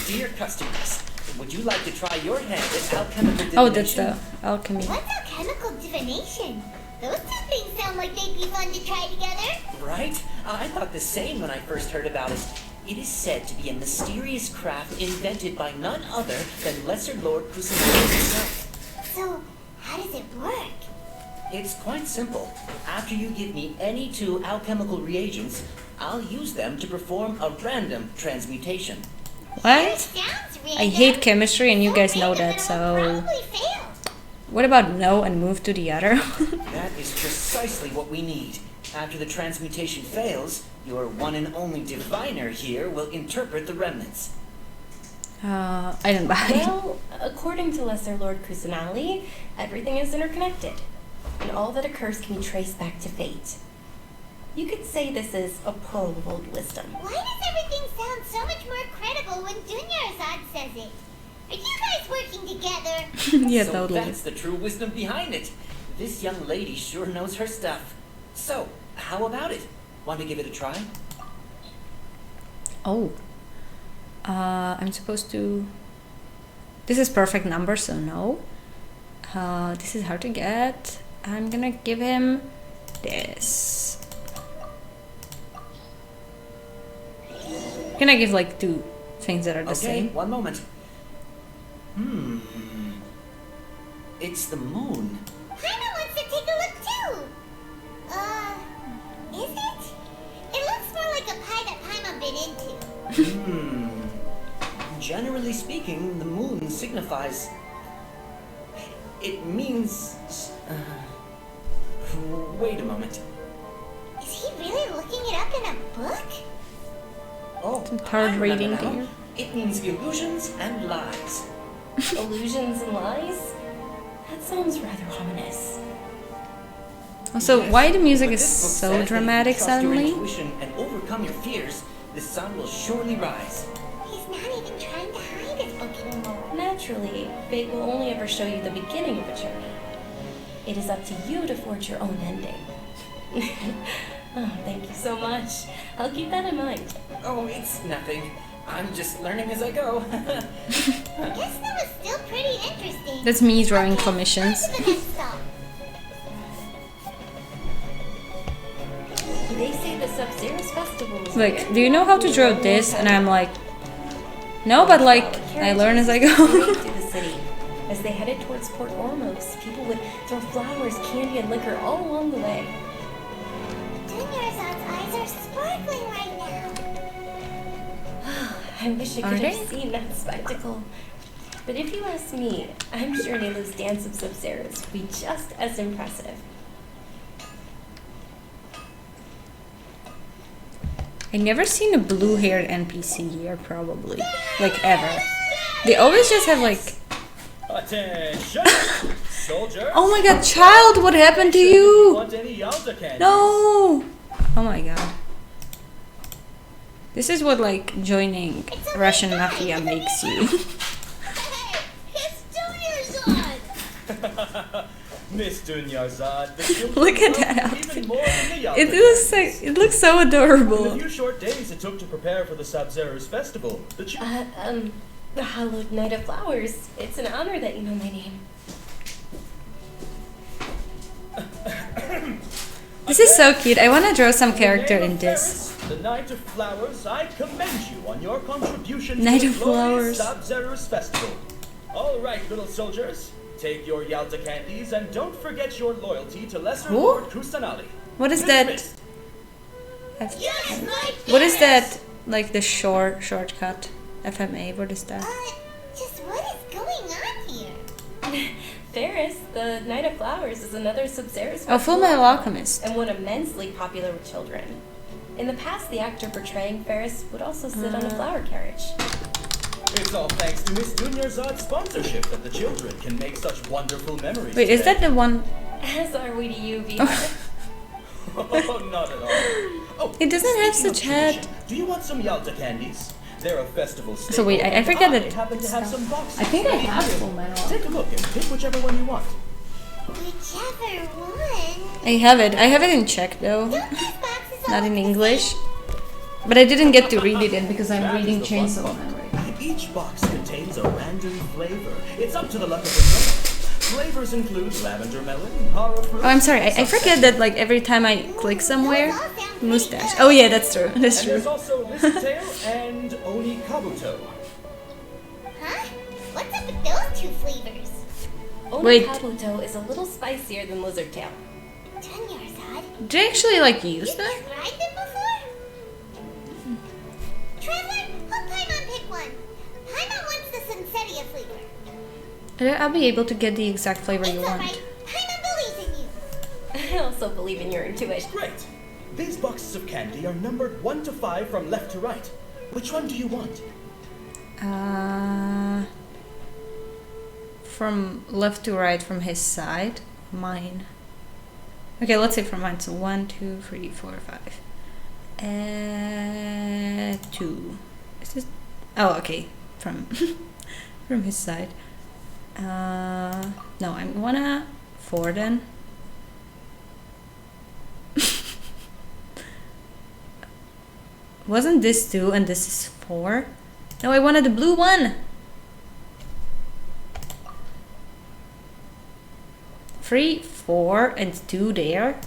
Dear customers, would you like to try your hand at alchemical divination? Oh, that's the alchemy. What's alchemical divination? Those two things sound like they'd be fun to try together. Right? I thought the same when I first heard about it. It is said to be a mysterious craft invented by none other than Lesser Lord Kusanagi himself. So, how does it work? It's quite simple. After you give me any 2 alchemical reagents, I'll use them to perform a random transmutation. What? Sounds I hate chemistry and you guys know random that, that it will so... probably fail. What about no and move to the other? That is precisely what we need. After the transmutation fails, your one and only diviner here will interpret the remnants. I don't buy it. Well, according to Lesser Lord Kusanagi, everything is interconnected, and all that occurs can be traced back to fate. You could say this is a pearl of old wisdom. Why does everything sound so much more credible when Dunyarzad says it? Are you guys working together? Yeah, So totally. that's the true wisdom behind it. This young lady sure knows her stuff. So, how about it? Want to give it a try? Oh. I'm supposed to... This is perfect number, so no. This is hard to get. I'm gonna give him this. Can I give like 2 things that are the Okay, same? one moment. It's the moon. Paimon wants to take a look too. Is it? It looks more like a pie that Paimon bit into. Generally speaking, the moon signifies... It means... Wait a moment. Is he really looking it up in a book? Oh, Hard I remember reading, now. dear. It means illusions and lies. Illusions and lies? That sounds rather ominous. Also, Yes, why the music but is this book so says that if you dramatic trust your suddenly? intuition and overcome your fears, the sun will surely rise. He's not even trying to hide his book anymore. Naturally, fate will only ever show you the beginning of a journey. It is up to you to forge your own ending. Oh, thank you so much. I'll keep that in mind. Oh, it's nothing. I'm just learning as I go. I guess that was still pretty interesting. That's me drawing Okay, commissions. on to the next stop. They say the Sub-Zero's festival is Like, do you know how to draw this? And I'm like, no, but like, I learn as I go. Through the city. As they headed towards Port Ormos, people would throw flowers, candy, and liquor all along the way. Dunyarzad's eyes are sparkling right now. I wish I Are could they? have seen that spectacle. But if you ask me, I'm sure Nelu's dance of Sub-Zeros would be just as impressive. I never seen a blue-haired NPC here, probably. Like, ever. They always just have like... Attention! Soldier! Oh my god, child, what happened to you? Want any Yalta candies? No! Oh my god. This is what like joining Russian mafia makes you. Hey, it's Dunyarzad! Miss Dunyarzad, the children Look at love that you outfit. even more than the Yalta It looks so In the adorable. few short days it took to prepare for the Sub-Zero's festival, The Hallowed Night of Flowers. It's an honor that you know my name. This is so cute. I want to draw some character in this. The Night of Flowers, I commend you on your contribution Night to of the glorious Flowers. Sabzeruz Festival. All right, little soldiers, take your Yalta candies and don't forget your loyalty to Lesser Who? Lord Kusanali. What is that? Dismissed. What is that? Like the shortcut? FMA, what is that? Just what is going on here? Ferris, the Night of Flowers, is another Sub-Zerus Oh, Full Metal Alchemist. and one immensely popular with children. In the past, the actor portraying Ferris would also sit on a flower carriage. It's all thanks to Miss Dunyarzad's sponsorship that the children can make such wonderful memories. Wait, is today. that the one? As are we to you, VR. Oh, not at all. Oh, It doesn't have speaking of such head. tradition, do you want some Yalta candies? They're a festival staple. So wait, I and forget that happen to have some boxes. I think I ready have to give. Full Metal. Take a look and pick whichever one you want. Whichever one. I have it. I have it in Czech though. Not in English. But I didn't get to read it in because I'm That is reading the fun Chainsaw part. Memory. Each box contains a random flavor. It's up to the luck of the draw. Flavors include lavender melon, horror fruit. Oh, I'm sorry. I forget that like every time I click somewhere, mustache. Oh yeah, that's true. That's And true. there's also lizard tail and oni kabuto. Huh? What's up with those two flavors? Wait. Onikabuto is a little spicier than lizard tail. Dunyarzad? Did you actually like use that? Tried them before? Traveler, help Paimon pick one. Paimon wants the Sunsetia flavor. I'll be able to get the exact flavor you It's want. alright. Paimon believes in you. I also believe in your intuition. Great. These boxes of candy are numbered 1 to 5 from left to right. Which one do you want? From left to right from his side. Mine. Okay, let's say from mine. So 1, 2, 3, 4, 5. 2. Is this? Oh, okay. From from his side. No, I'm gonna 4 then. Wasn't this 2 and this is 4? No, I wanted the blue one. 3, 4, and 2 there.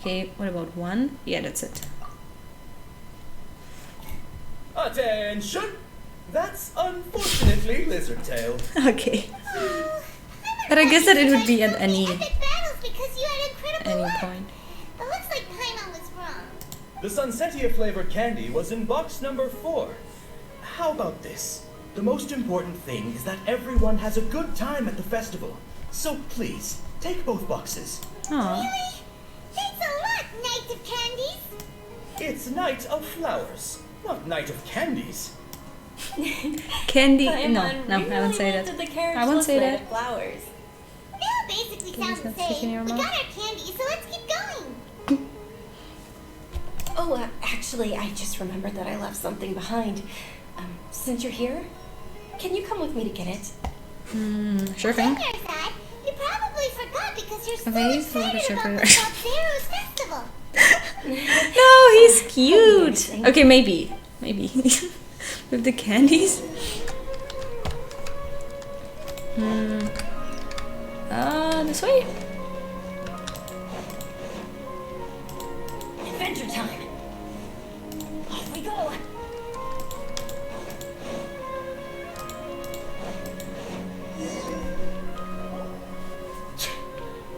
Okay, what about 1? Yeah, that's it. Attention! That's unfortunately lizard tail. Okay. But I guess that it would be at any Battles because you had incredible luck. point. But looks like Paimon was wrong. The Sunsetia flavored candy was in box number 4. How about this? The most important thing is that everyone has a good time at the festival. So please, take both boxes. Aww. Really? Thanks a lot, Knight of Candies. It's Night of Flowers, not Night of Candies. Candy? No, Paimon no, I really won't say wanted that. the carriage I won't say Night that. of Flowers. They all basically sound the not stick in same. your We mouth. got our candy, so let's keep going. Oh, actually, I just remembered that I left something behind. Since you're here, can you come with me to get it? Sure thing. Dunyarzad, you probably forgot because you're so Okay, so what excited is your about the favorite? Sub-Zero's festival. No, he's cute. Okay, maybe. Maybe. With the candies? This way? Adventure time! Off we go!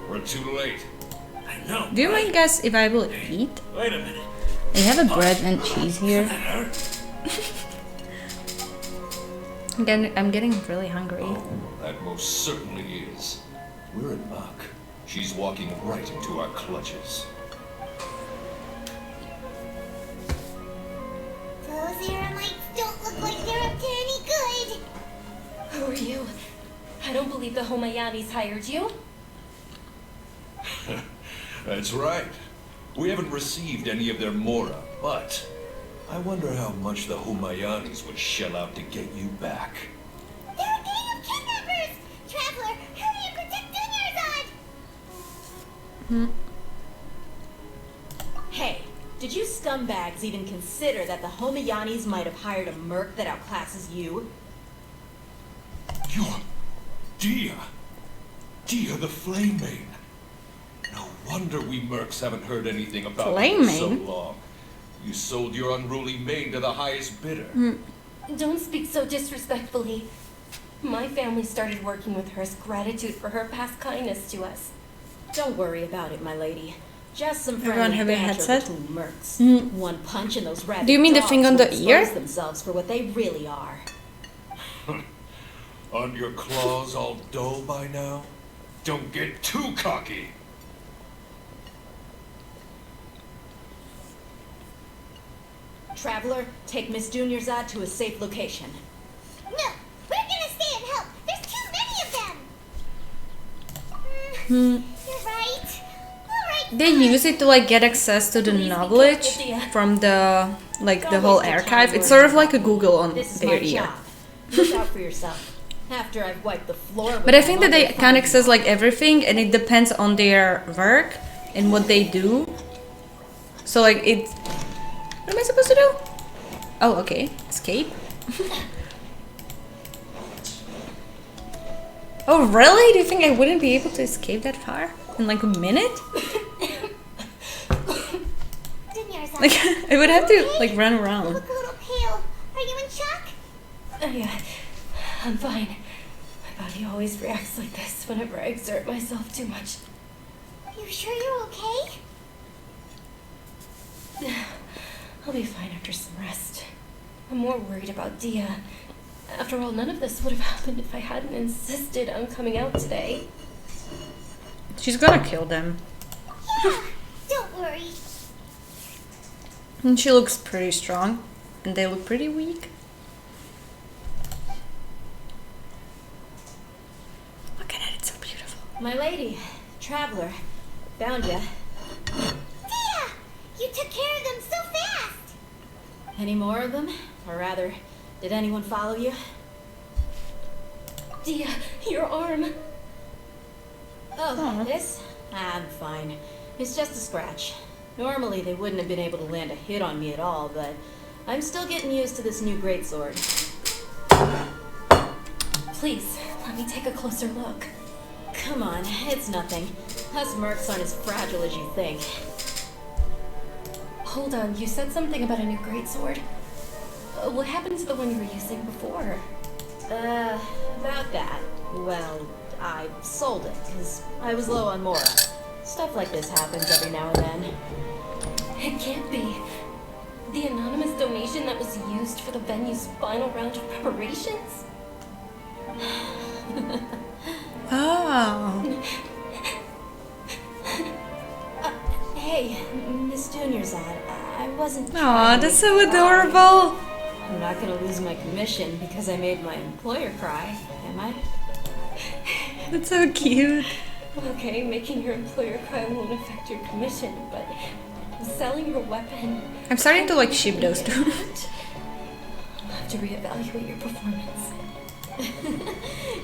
We're too late. I know. Do you mind guys if I will eat? Wait a minute. I have a bread and cheese here. I'm getting really hungry. That most certainly is. We're in luck. She's walking right into our clutches. Those Eremites don't look like they're up to any good. Who are you? I don't believe the Homayanis hired you. That's right. We haven't received any of their mora, but I wonder how much the Humayanis would shell out to get you back. They're a gang of kidnappers! Traveler, hurry and protect Dunyarzad! Hey, did you scumbags even consider that the Homayanis might have hired a merc that outclasses you? You're... Dia the Flame Maid. wonder we mercs haven't heard anything about Flame you in so mane? long. You sold your unruly mane to the highest bidder. Don't speak so disrespectfully. My family started working with her as gratitude for her past kindness to us. Don't worry about it, my lady. Just some Everyone friendly have a banter headset? between mercs. Mm. One punch and those rabid Do you mean the thing dogs on the will ear? expose themselves for what they really are. Aren't your claws all dull by now? Don't get too cocky. Traveler, take Miss Junior's ad to a safe location. No, we're gonna stay and help. There's too many of them. You're right. All right. They use it to like get access to the knowledge from the like the whole archive. It's sort of like a Google on This is their my ear. job. Look out for yourself. After I've wiped the floor with But I my think that they lovely can fine access like everything, and it depends on their work and what they do. So like it. What am I supposed to do? Oh, okay. Escape. Oh, really? Do you think I wouldn't be able to escape that far in like a minute? Like I would have to like run You around. look a little pale. Are you in shock? Yeah, I'm fine. My body always reacts like this whenever I exert myself too much. You sure you're okay? I'll be fine after some rest. I'm more worried about Dia. After all, none of this would have happened if I hadn't insisted on coming out today. She's gonna kill them. Yeah, don't worry. And she looks pretty strong, and they look pretty weak. Look at it, it's so beautiful. My lady, Traveler, found ya. Dia, you took care of them so fast. Any more of them? Or rather, did anyone follow you? Dia, your arm. Oh, this? I'm fine. It's just a scratch. Normally they wouldn't have been able to land a hit on me at all, but I'm still getting used to this new greatsword. Please, let me take a closer look. Come on, it's nothing. Us mercs aren't as fragile as you think. Hold on, you said something about a new greatsword. What happened to the one you were using before? About that. Well, I sold it, because I was low on more. Stuff like this happens every now and then. It can't be. The anonymous donation that was used for the venue's final round of preparations? Oh. Hey, Miss Junior's ad. I wasn't. Aw, that's so adorable. I'm not gonna lose my commission because I made my employer cry, am I? That's so cute. Okay, making your employer cry won't affect your commission, but selling your weapon... I'm starting to like ship those two. I'll have to reevaluate your performance.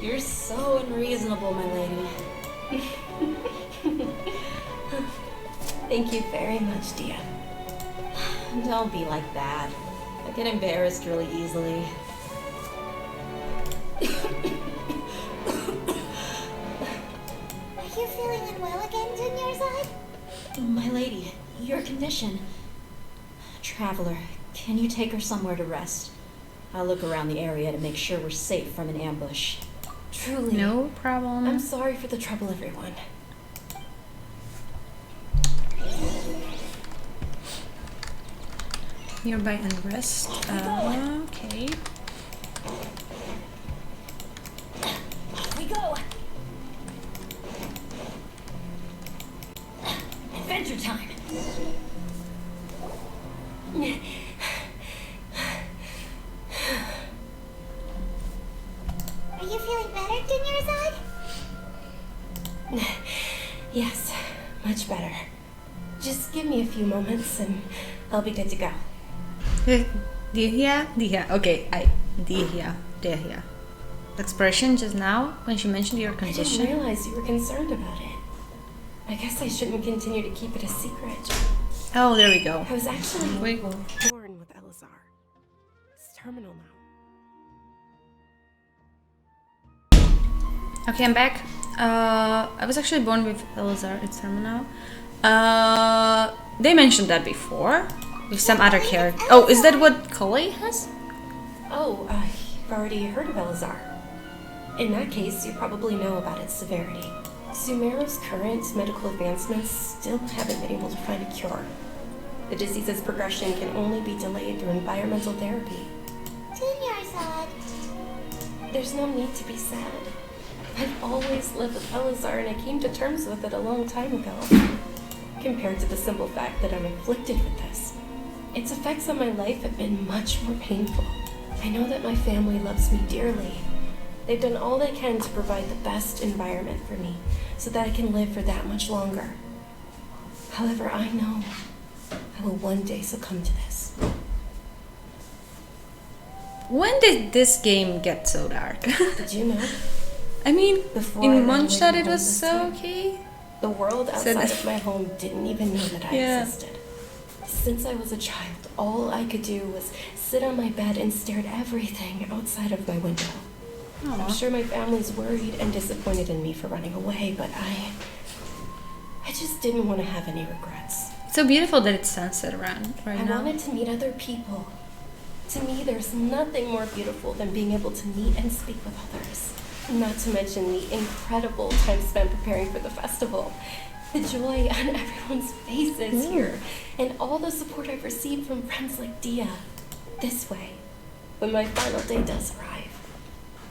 You're so unreasonable, my lady. Thank you very much, Dia. Don't be like that. I get embarrassed really easily. Are you feeling unwell again, Junior-san? My lady, your condition. Traveler, can you take her somewhere to rest? I'll look around the area to make sure we're safe from an ambush. Truly. No problem. I'm sorry for the trouble, everyone. Nearby and rest. Okay. Off we go! Adventure time! Are you feeling better, Junior-san? Yes, much better. Just give me a few moments and I'll be good to go. Dihya? Okay, Dihya. Expression just now when she mentioned your I condition. didn't realize you were concerned about it. I guess I shouldn't continue to keep it a secret. Oh, there we go. I was actually Wait. born with Elazar. It's terminal now. Okay, I'm back. I was actually born with Elazar. It's terminal. They mentioned that before. With some other character. Oh, is that what Collei has? Oh, you've already heard of Elazar. In that case, you probably know about its severity. Sumeru's current medical advancements still haven't been able to find a cure. The disease's progression can only be delayed through environmental therapy. Junior sad. There's no need to be sad. I've always lived with Elazar and I came to terms with it a long time ago. Compared to the simple fact that I'm afflicted with this, its effects on my life have been much more painful. I know that my family loves me dearly. They've done all they can to provide the best environment for me so that I can live for that much longer. However, I know I will one day succumb to this. When did this game get so dark? Did you know? I mean, Before in I ran Mondstadt away it from was this so time, okay. The world Said- outside of my home didn't even know that I Yeah. existed. Since I was a child, all I could do was sit on my bed and stare at everything outside of my window. I'm sure my family's worried and disappointed in me for running away, but I just didn't want to have any regrets. It's so beautiful that it's sunset around right I now. wanted to meet other people. To me, there's nothing more beautiful than being able to meet and speak with others. Not to mention the incredible time spent preparing for the festival. The joy on everyone's faces here, and all the support I've received from friends like Dia. This way, when my final day does arrive,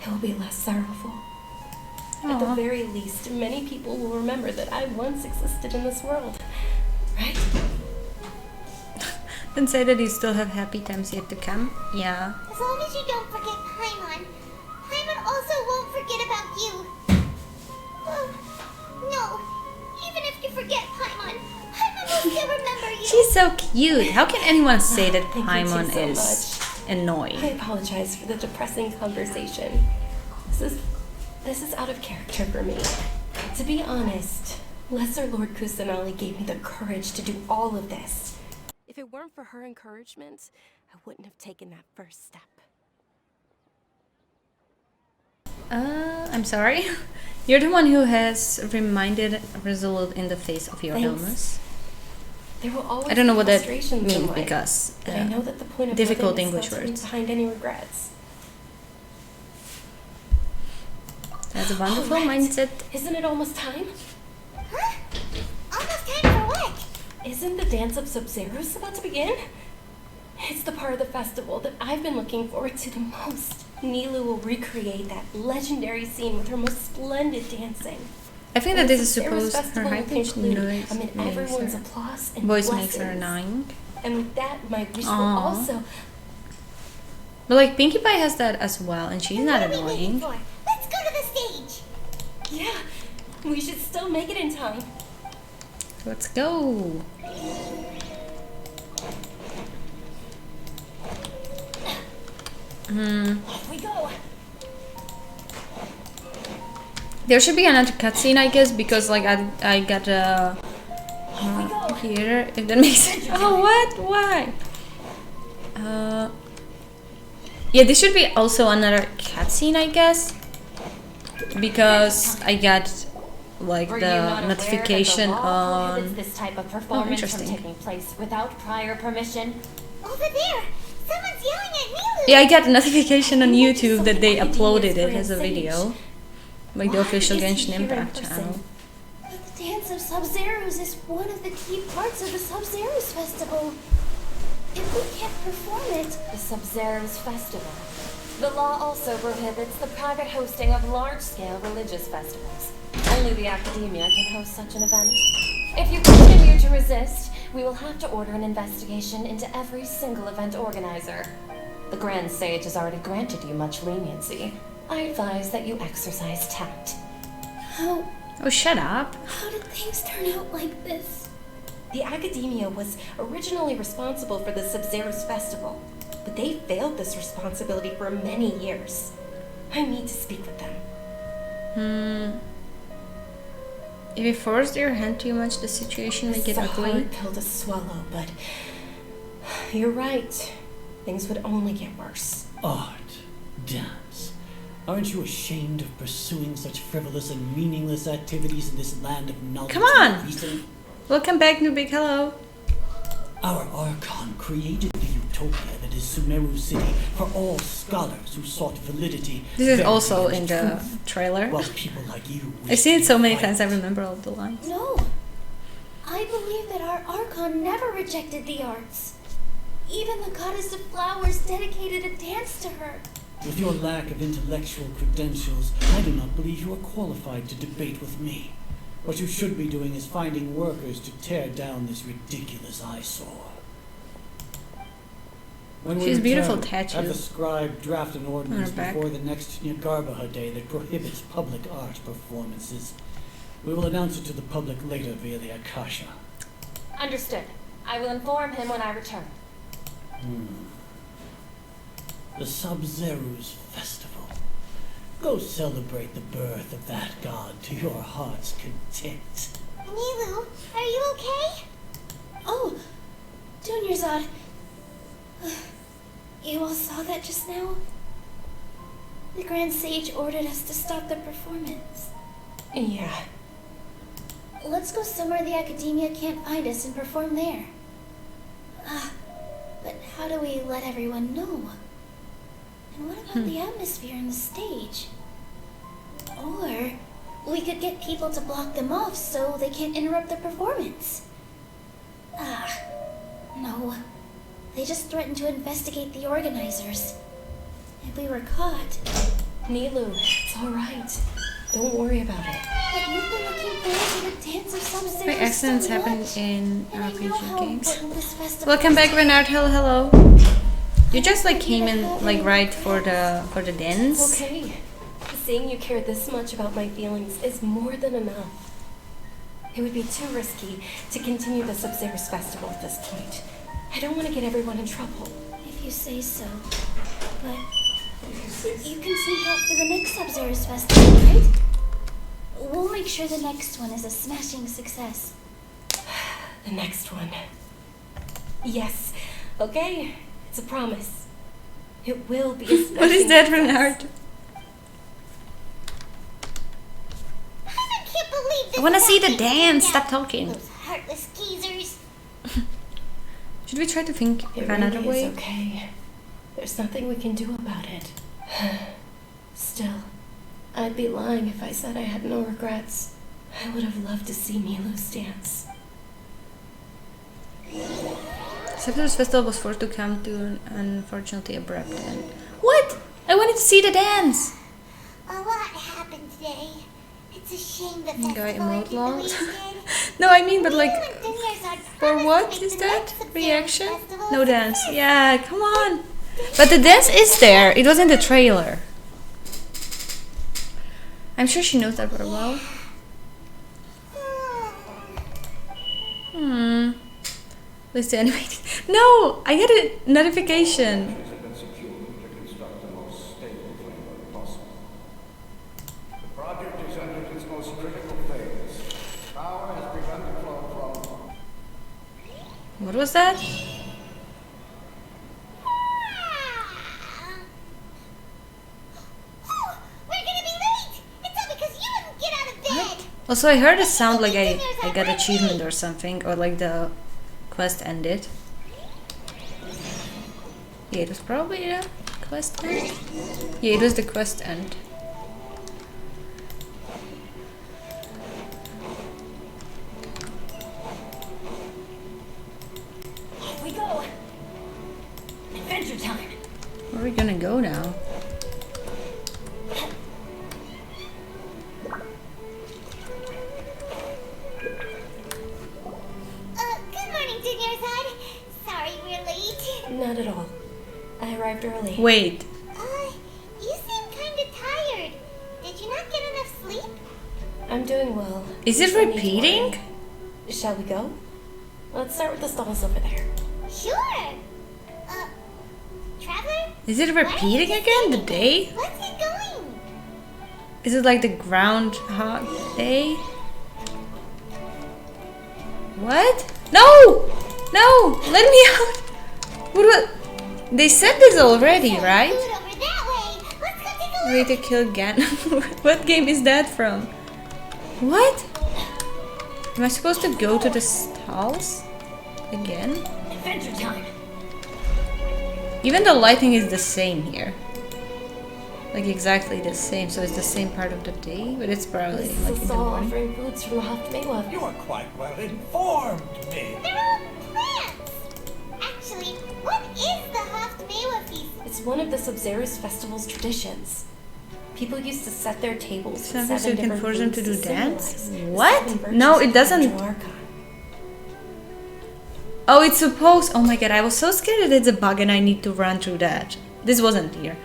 it will be less sorrowful. At the very least, many people will remember that I once existed in this world. Right? Then say that you still have happy times yet to come. Yeah. As long as you don't forget Paimon. Paimon also won't forget about you. No. Even if you forget Paimon, Paimon will still remember you. She's so cute. How can anyone say that Thank you Paimon two so is much. annoying? I apologize for the depressing conversation. This is out of character for me. To be honest, Lesser Lord Kusanali gave me the courage to do all of this. If it weren't for her encouragement, I wouldn't have taken that first step. I'm sorry. You're the one who has reminded Resolute in the face of your Thanks. illness. There will always I don't know be what that frustrations in means life, because but I know that the point of difficult living is English not to leave words. behind any regrets. That's a wonderful All right. mindset. Isn't it almost time? Huh? Almost time for what? Isn't the dance of Sub-Zeros about to begin? It's the part of the festival that I've been looking forward to the most. Nilu will recreate that legendary scene with her most splendid dancing. I think And that this the is Sub-Zeros supposed her festival high will pitched conclude noise amid everyone's applause and voice blessings. makes her annoying. And with that, my wish will Aw. also... But like Pinkie Pie has that as well, and she's not What are we waiting annoying. for? Let's go to the stage. Yeah, we should still make it in time. Let's go. Off we go. There should be another cutscene, I guess, because like I got a here, if that makes sense. Oh, what? Why? Yeah, this should be also another cutscene, I guess, because I got like Were you the not aware notification that the law on. prohibits this type of performance from interesting. taking place without prior permission? Over there. Someone's yelling at Nilu. Yeah, I got a notification on YouTube that they uploaded it as a video, like the Why official is he Genshin here in Impact person? channel. The dance of Sub-Zeros is one of the key parts of the Sub-Zeros festival. If we can't perform it, The Sub-Zeros Festival. The law also prohibits the private hosting of large-scale religious festivals. Only the academia can host such an event. If you continue to resist, we will have to order an investigation into every single event organizer. The Grand Sage has already granted you much leniency. I advise that you exercise tact. how Oh, shut up. did things turn out like this? The Academia was originally responsible for the Sub-Zeros Festival, but they failed this responsibility for many years. I need to speak with them. If you force your hand too much, the situation may It's get a ugly. hard pill to swallow, but you're right. Things would only get worse. Art, dance. Aren't you ashamed of pursuing such frivolous and meaningless activities in this land of knowledge? Come on! and reason? Welcome back, Nubik. Hello. Our Archon created the utopia that is Sumeru City for all scholars who sought validity. This is also in the trailer. While people like you I've seen it so many times I remember all the lines. No. I believe that our Archon never rejected the arts. Even the goddess of flowers dedicated a dance to her. With your lack of intellectual credentials, I do not believe you are qualified to debate with me. What you should be doing is finding workers to tear down this ridiculous eyesore. When She's beautiful return, tattoo have the scribe draft an ordinance on her back. before the next Nyargarbaha Day that prohibits public art performances. We will announce it to the public later via the Akasha. Understood. I will inform him when I return. The Sub-Zeru's festival. Go celebrate the birth of that god to your heart's content. Nilu, are you okay? Oh, Dunyarzad. You all saw that just now? The Grand Sage ordered us to stop the performance. Yeah. Let's go somewhere the Academia can't find us and perform there. But how do we let everyone know? And what about the atmosphere and the stage? Or we could get people to block them off so they can't interrupt the performance. No. They just threatened to investigate the organizers. If we were caught... Nilu, it's alright. Don't worry about it. But you've been looking forward to the dance of Sub-Zero My accidents so happen much. in And I know RPG how games. important this festival Welcome back, is. Renard. Hello. You just like came in like right for the dance. Okay. Seeing you care this much about my feelings is more than enough. It would be too risky to continue the Sub-Zero's festival at this point. I don't want to get everyone in trouble. If you say so. But you can sneak out for the next Sub-Zero's festival, right? We'll make sure the next one is a smashing success. The next one. Yes. Okay. It's a promise. It will be a smashing What is that, success. Renard? I can't believe this. I want to is see the happening dance. now. Stop talking. Those heartless geezers. Should we try to think It of another really way? is okay. There's nothing we can do about it. Still, I'd be lying if I said I had no regrets. I would have loved to see Nilu's dance. Sub-Zero's festival was forced to come to an unfortunately abrupt end. What? I wanted to see the dance! A lot happened today. It's a shame the Guy festival emote ended the way logs. it did. No, I mean, but like, You and Dunyarzad for promised what to make is the that? next Sub-Zero Reaction? festival No a dance. success. Yeah, come on. But the dance is there. It was in the trailer. I'm sure she knows that very well. Listen, animated. No! I get a notification. The project is entering its most critical phase. Power has begun to flow from... What was that? We're gonna be late! It's all because you wouldn't get out of bed! Also, I heard a sound like I got achievement or something, or like the quest ended. Yeah, it was probably the quest end. Yeah, it was the quest end. Here we go. Adventure time. Where are we gonna go now? Good morning, Dunyarzad. Sorry we're late. Not at all. I arrived early. Wait. You seem kinda tired. Did you not get enough sleep? I'm doing well. Is it Just need to repeating? worry. Shall we go? Let's start with the stalls over there. Sure. Traveler? Is it repeating again? The day? Let's get going. Is it like the Groundhog Day? What? No! No! Let me out! What? They said this already, right? Food over that way. Let's go take a Way to kill Gan. What game is that from? What? Am I supposed to go to the stalls again? Adventure time. Even the lighting is the same here. Like exactly the same, so it's the same part of the day, but it's probably This like is in the all morning. offering foods from the Haftmewa. You are quite well informed, me. They're all plants! Actually, what is the Haftmewa feast? It's one of the Sabzerus festival's traditions. People used to set their tables with Something so you 7 can different force them foods to do dance? symbolize the What? 7 virtues No, of it doesn't. Patriarcha. Oh, it's supposed. Oh my god, I was so scared that it's a bug and I need to run through that. This wasn't here.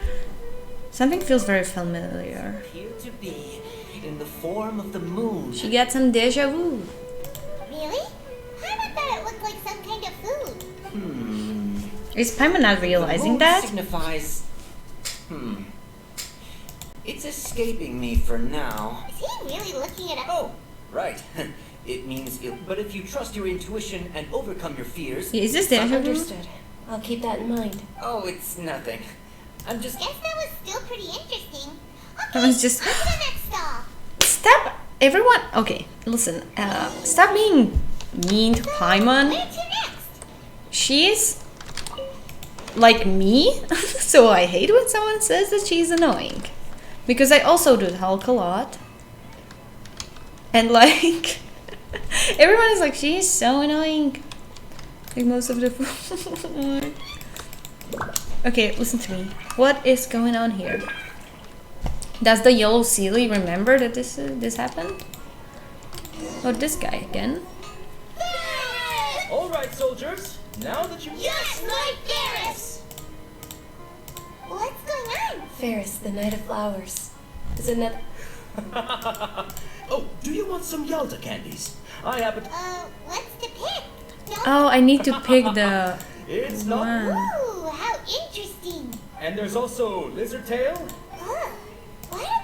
Something feels very familiar. Appear to be in the form of the moon. She got some deja vu. Really? I thought it looked like some kind of food. Is Paimon not realizing moon that? Signifies. It's escaping me for now. Is he really looking it up? Oh, right. It means but if you trust your intuition and overcome your fears. Is this deja vu? Understood. I'll keep that in mind. Oh, it's nothing. I'm just. Guess that was still pretty interesting. I was just. On to the next stall. Stop! Everyone. Okay, listen. Stop being mean to Paimon. Where to next? She's like me, so I hate when someone says that she's annoying. Because I also do talk a lot. And like, everyone is like, she's so annoying. Like most of the. Okay, listen to me. What is going on here? Does the yellow Sealy remember that this happened? Oh, this guy again. All right, soldiers. Now that you. Yes, my Ferris! What's going on? Ferris, the Knight of Flowers. Is another. Oh, do you want some Yalda candies? I happen to. What's the pick? No? Oh, I need to pick the It's not. one. Ooh, how interesting. And there's also lizard tail. What?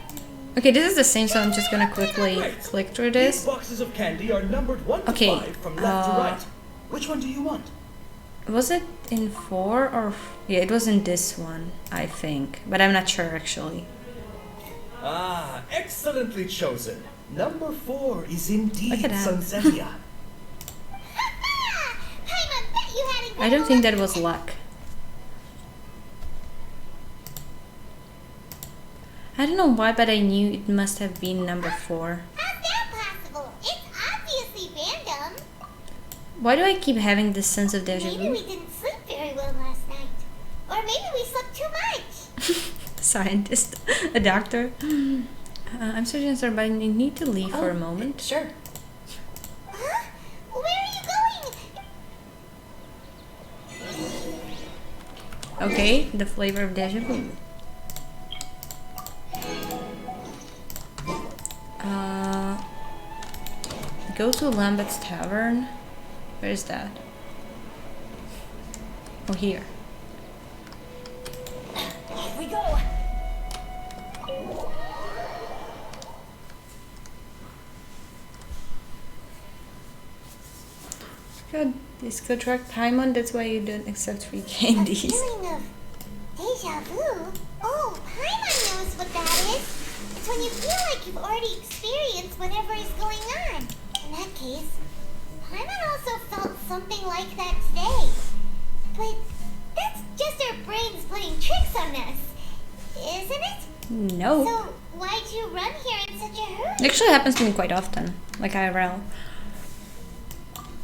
Okay, this is the same, so I'm just gonna quickly click through These this. boxes of candy are numbered 1 to Okay, 5 from left to right. Which one do you want? Was it in 4 or... Yeah, it was in this one, I think. But I'm not sure, actually. Ah, excellently chosen. Number 4 is indeed Look at that. Sunsetia. I don't think that was luck. I don't know why, but I knew it must have been number 4. How's that possible? It's obviously random. Why do I keep having this sense of deja Maybe vu? we didn't sleep very well last night. Or maybe we slept too much. Scientist, a doctor. I'm certain, sir, but I need to leave for a moment. Sure. Huh? Where are you going? Okay, the flavor of deja vu. Go to Lambert's Tavern. Where is that? Oh, here. Here we go. Good. This could track Paimon, that's why you don't accept free candies. Feeling of deja vu? Oh, Paimon knows what that is. It's when you feel like you've already experienced whatever is going on. In that case, Paimon also felt something like that today. But that's just our brains playing tricks on us, isn't it? No. So why'd you run here in such a hurry? It actually happens to me quite often, like IRL.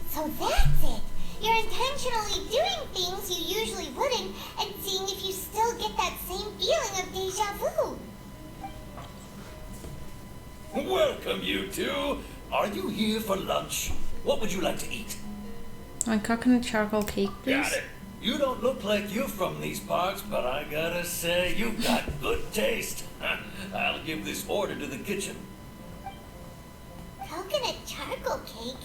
So that's it. You're intentionally doing things you usually wouldn't and seeing if you still get that same feeling of deja vu. Welcome, you two. Are you here for lunch? What would you like to eat? My coconut charcoal cake, please. Got it. You don't look like you're from these parts, but I gotta say, you got good taste. I'll give this order to the kitchen. Coconut charcoal cake?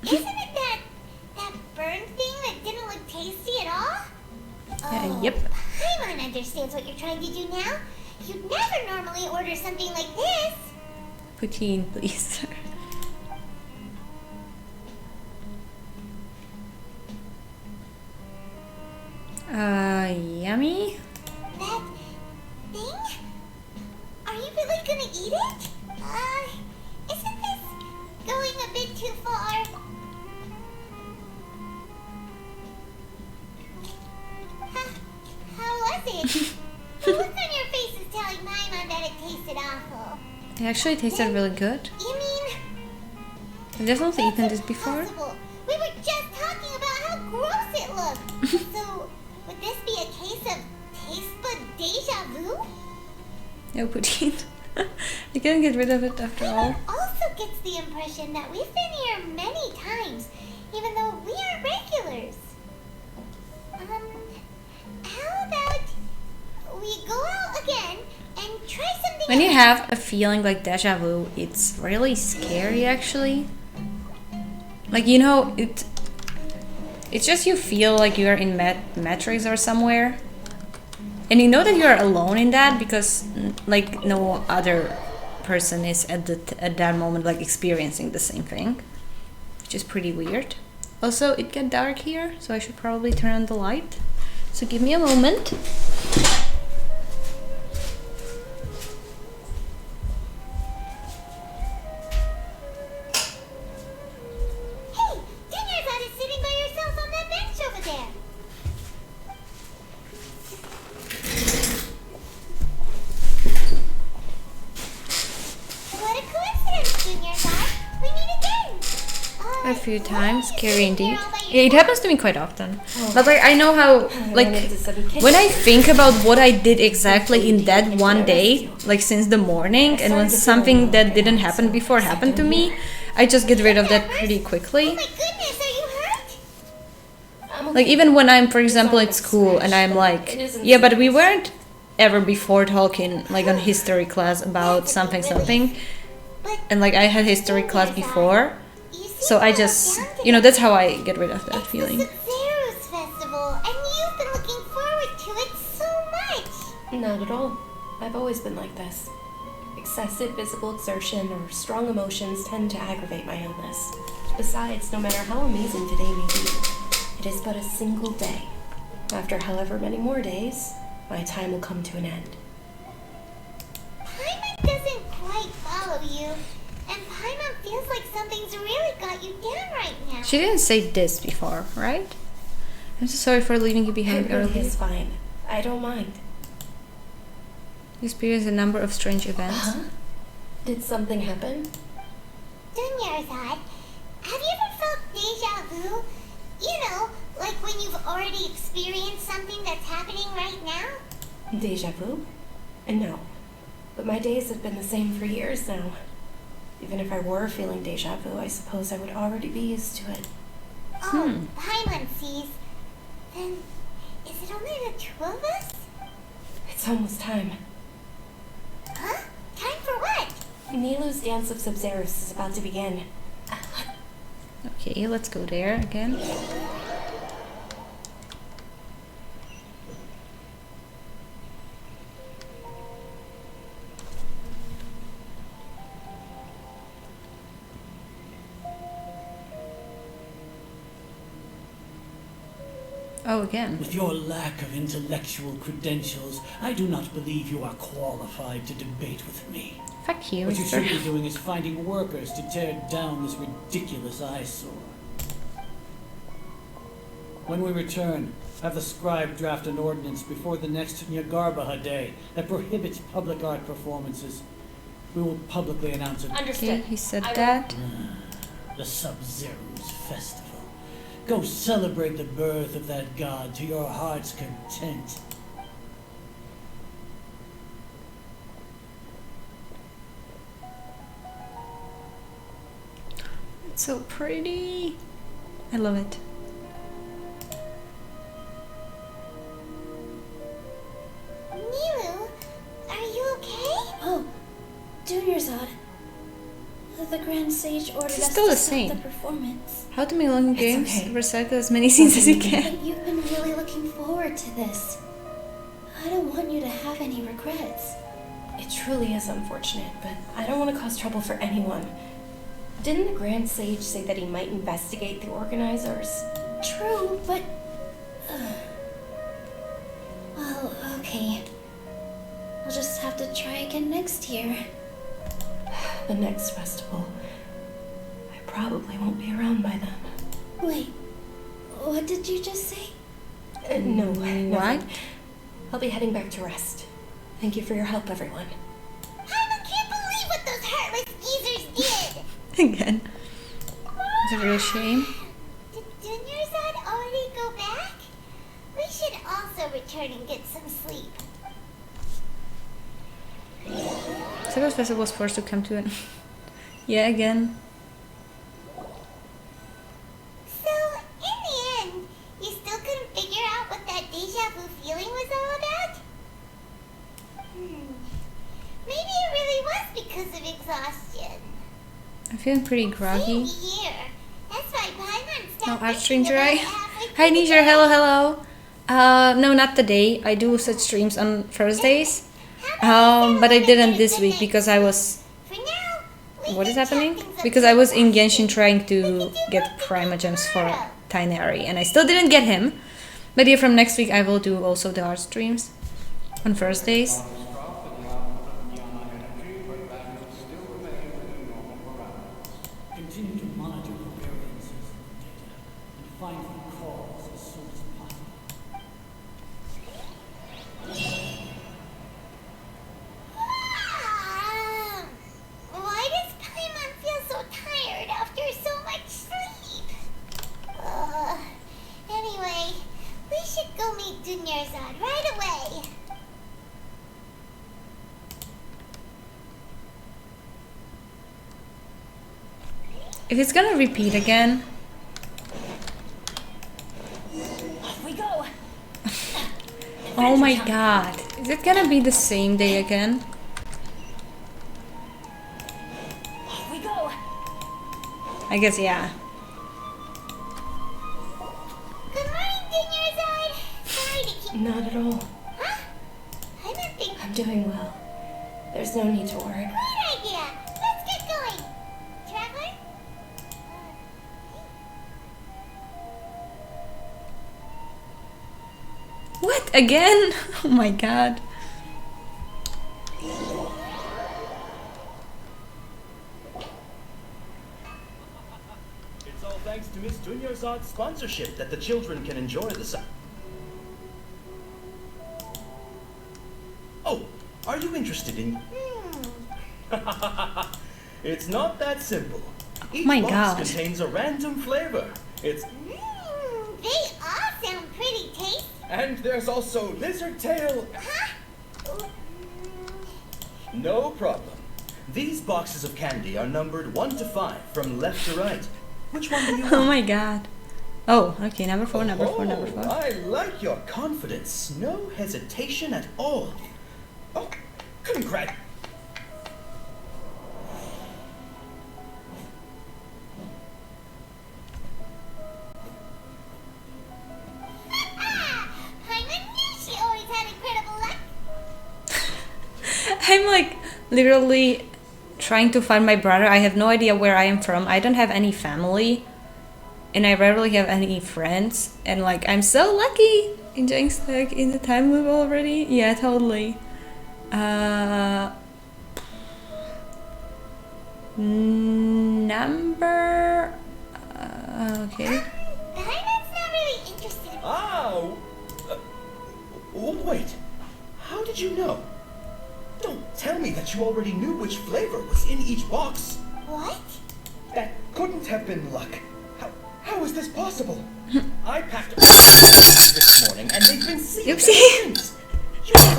Isn't it that burned thing that didn't look tasty at all? Yep. Paimon understands what you're trying to do now. You'd never normally order something like this. Poutine, please. Yummy. That thing? Are you really gonna eat it? Isn't this going a bit too far. How was it? The look on your face is telling Paimon that it tasted awful. It actually tasted really good. You mean? I've definitely eaten this before. Impossible. We were just talking about how gross it looked. So, would this be a case of taste bud deja vu? No poutine. I couldn't get rid of it after all. Also gets the impression that we've been here many times, even though we are regulars. How about we go out again and try something When you else? have a feeling like deja vu, it's really scary actually. Like, you know, it's just you feel like you're in Matrix or somewhere. And you know that you're alone in that because like no other person is at that moment like experiencing the same thing. Which is pretty weird. Also, it got dark here, so I should probably turn on the light. So give me a moment. Hey, Dinner's is sitting by yourself on that bench over there. What a coincidence, Junior's eye. We meet again. A few times, scary indeed. It happens to me quite often. But like I know how, like when I think about what I did exactly in that one day, like since the morning, and when something that didn't happen before happened to me, I just get rid of that pretty quickly. Oh my goodness, are you hurt? Like even when I'm, for example, at school and I'm like, yeah, but we weren't ever before talking like on history class about something, and like I had history class before. So I just, you know, that's how I get rid of that feeling. Zero's festival, and you've been looking forward to it so much. Not at all. I've always been like this. Excessive physical exertion or strong emotions tend to aggravate my illness. Besides, no matter how amazing today may be, it is but a single day. After however many more days, my time will come to an end. Paimon doesn't quite follow you. And Paimon feels like something's really got you down right now. She didn't say this before, right? I'm so sorry for leaving you behind early. It's fine. I don't mind. You experienced a number of strange events. Huh? Did something happen? Dunyarzad, have you ever felt deja vu? You know, like when you've already experienced something that's happening right now? Deja vu? No. But my days have been the same for years now. Even if I were feeling deja vu, I suppose I would already be used to it. Oh, Paimon sees. Then, is it only the two of us? It's almost time. Huh? Time for what? Nilu's Dance of Sub-Zeros is about to begin. Okay, let's go there again. Oh, again. With your lack of intellectual credentials, I do not believe you are qualified to debate with me. Fuck you, What you sir. should be doing is finding workers to tear down this ridiculous eyesore. When we return, have the scribe draft an ordinance before the next Nyagarbaha day that prohibits public art performances. We will publicly announce it. Okay, he said that. The Sub-Zero's festival. Go celebrate the birth of that god to your heart's content. It's so pretty. I love it. Nilu, are you okay? Oh, Dunyarzad. The Grand Sage ordered It's us still to the stop same. the performance. How to make long It's games, okay. recycle as many scenes as you can. But you've been really looking forward to this. I don't want you to have any regrets. It truly is unfortunate, but I don't want to cause trouble for anyone. Didn't the Grand Sage say that he might investigate the organizers? True, but... well, okay. I'll just have to try again next year. The next festival. I probably won't be around by then. Wait, what did you just say? No, What? nothing. I'll be heading back to rest. Thank you for your help, everyone. I can't believe what those heartless geezers did! Again. It's a real shame. Did Dunyarzad already go back? We should also return and get some sleep. Several Festival was forced to come to an... Yeah, again. So, in the end, you still couldn't figure out what that deja vu feeling was all about? Maybe it really was because of exhaustion. I'm feeling pretty groggy. Same here. That's why Paimon No, stopped art thinking stream about dry. it halfway Hi through the Nisha, hello, day. hello. No, not today. I do such streams on Thursdays. But I didn't this week because I was... What is happening? Because I was in Genshin trying to get Prima Gems for Tinary, and I still didn't get him. But yeah, from next week I will do also the art streams on Thursdays. Continue to monitor the variances of the data and find the cause as soon as possible. Why does Paimon feel so tired after so much sleep? Anyway, we should go meet Dunyarzad right away. If it's gonna repeat again... Off we go. Oh my god. Is it gonna be the same day again? Off we go. I guess, yeah. Good morning, Dunyarzad. Sorry to keep... Not at all. Huh? I don't think... I'm doing well. There's no need to worry. Great idea. Let's get going. Traveler? What? Again? Oh my god. It's all thanks to Miss Dunyarzad's sponsorship that the children can enjoy the sun. Oh, are you interested in... It's not that simple. Each My box God. contains a random flavor. It's... They all sound pretty tasty. And there's also lizard tail... Huh? No problem. These boxes of candy are numbered 1 to 5 from left to right. Which one do you want? Oh my god. Oh, okay, number 4, number 4, number 4. I like your confidence. No hesitation at all. Oh, congrats. Paimon knew she always had incredible luck. I'm like literally trying to find my brother. I have no idea where I am from. I don't have any family. And I rarely have any friends. And like, I'm so lucky. Enjoying like in the time loop already. Yeah, totally. Number... okay. Paimon's not really interested in... Oh! Wait. How did you know? Don't tell me that you already knew which flavor was in each box. What? That couldn't have been luck. How is this possible? I packed this morning and they've been sealed. Oopsie.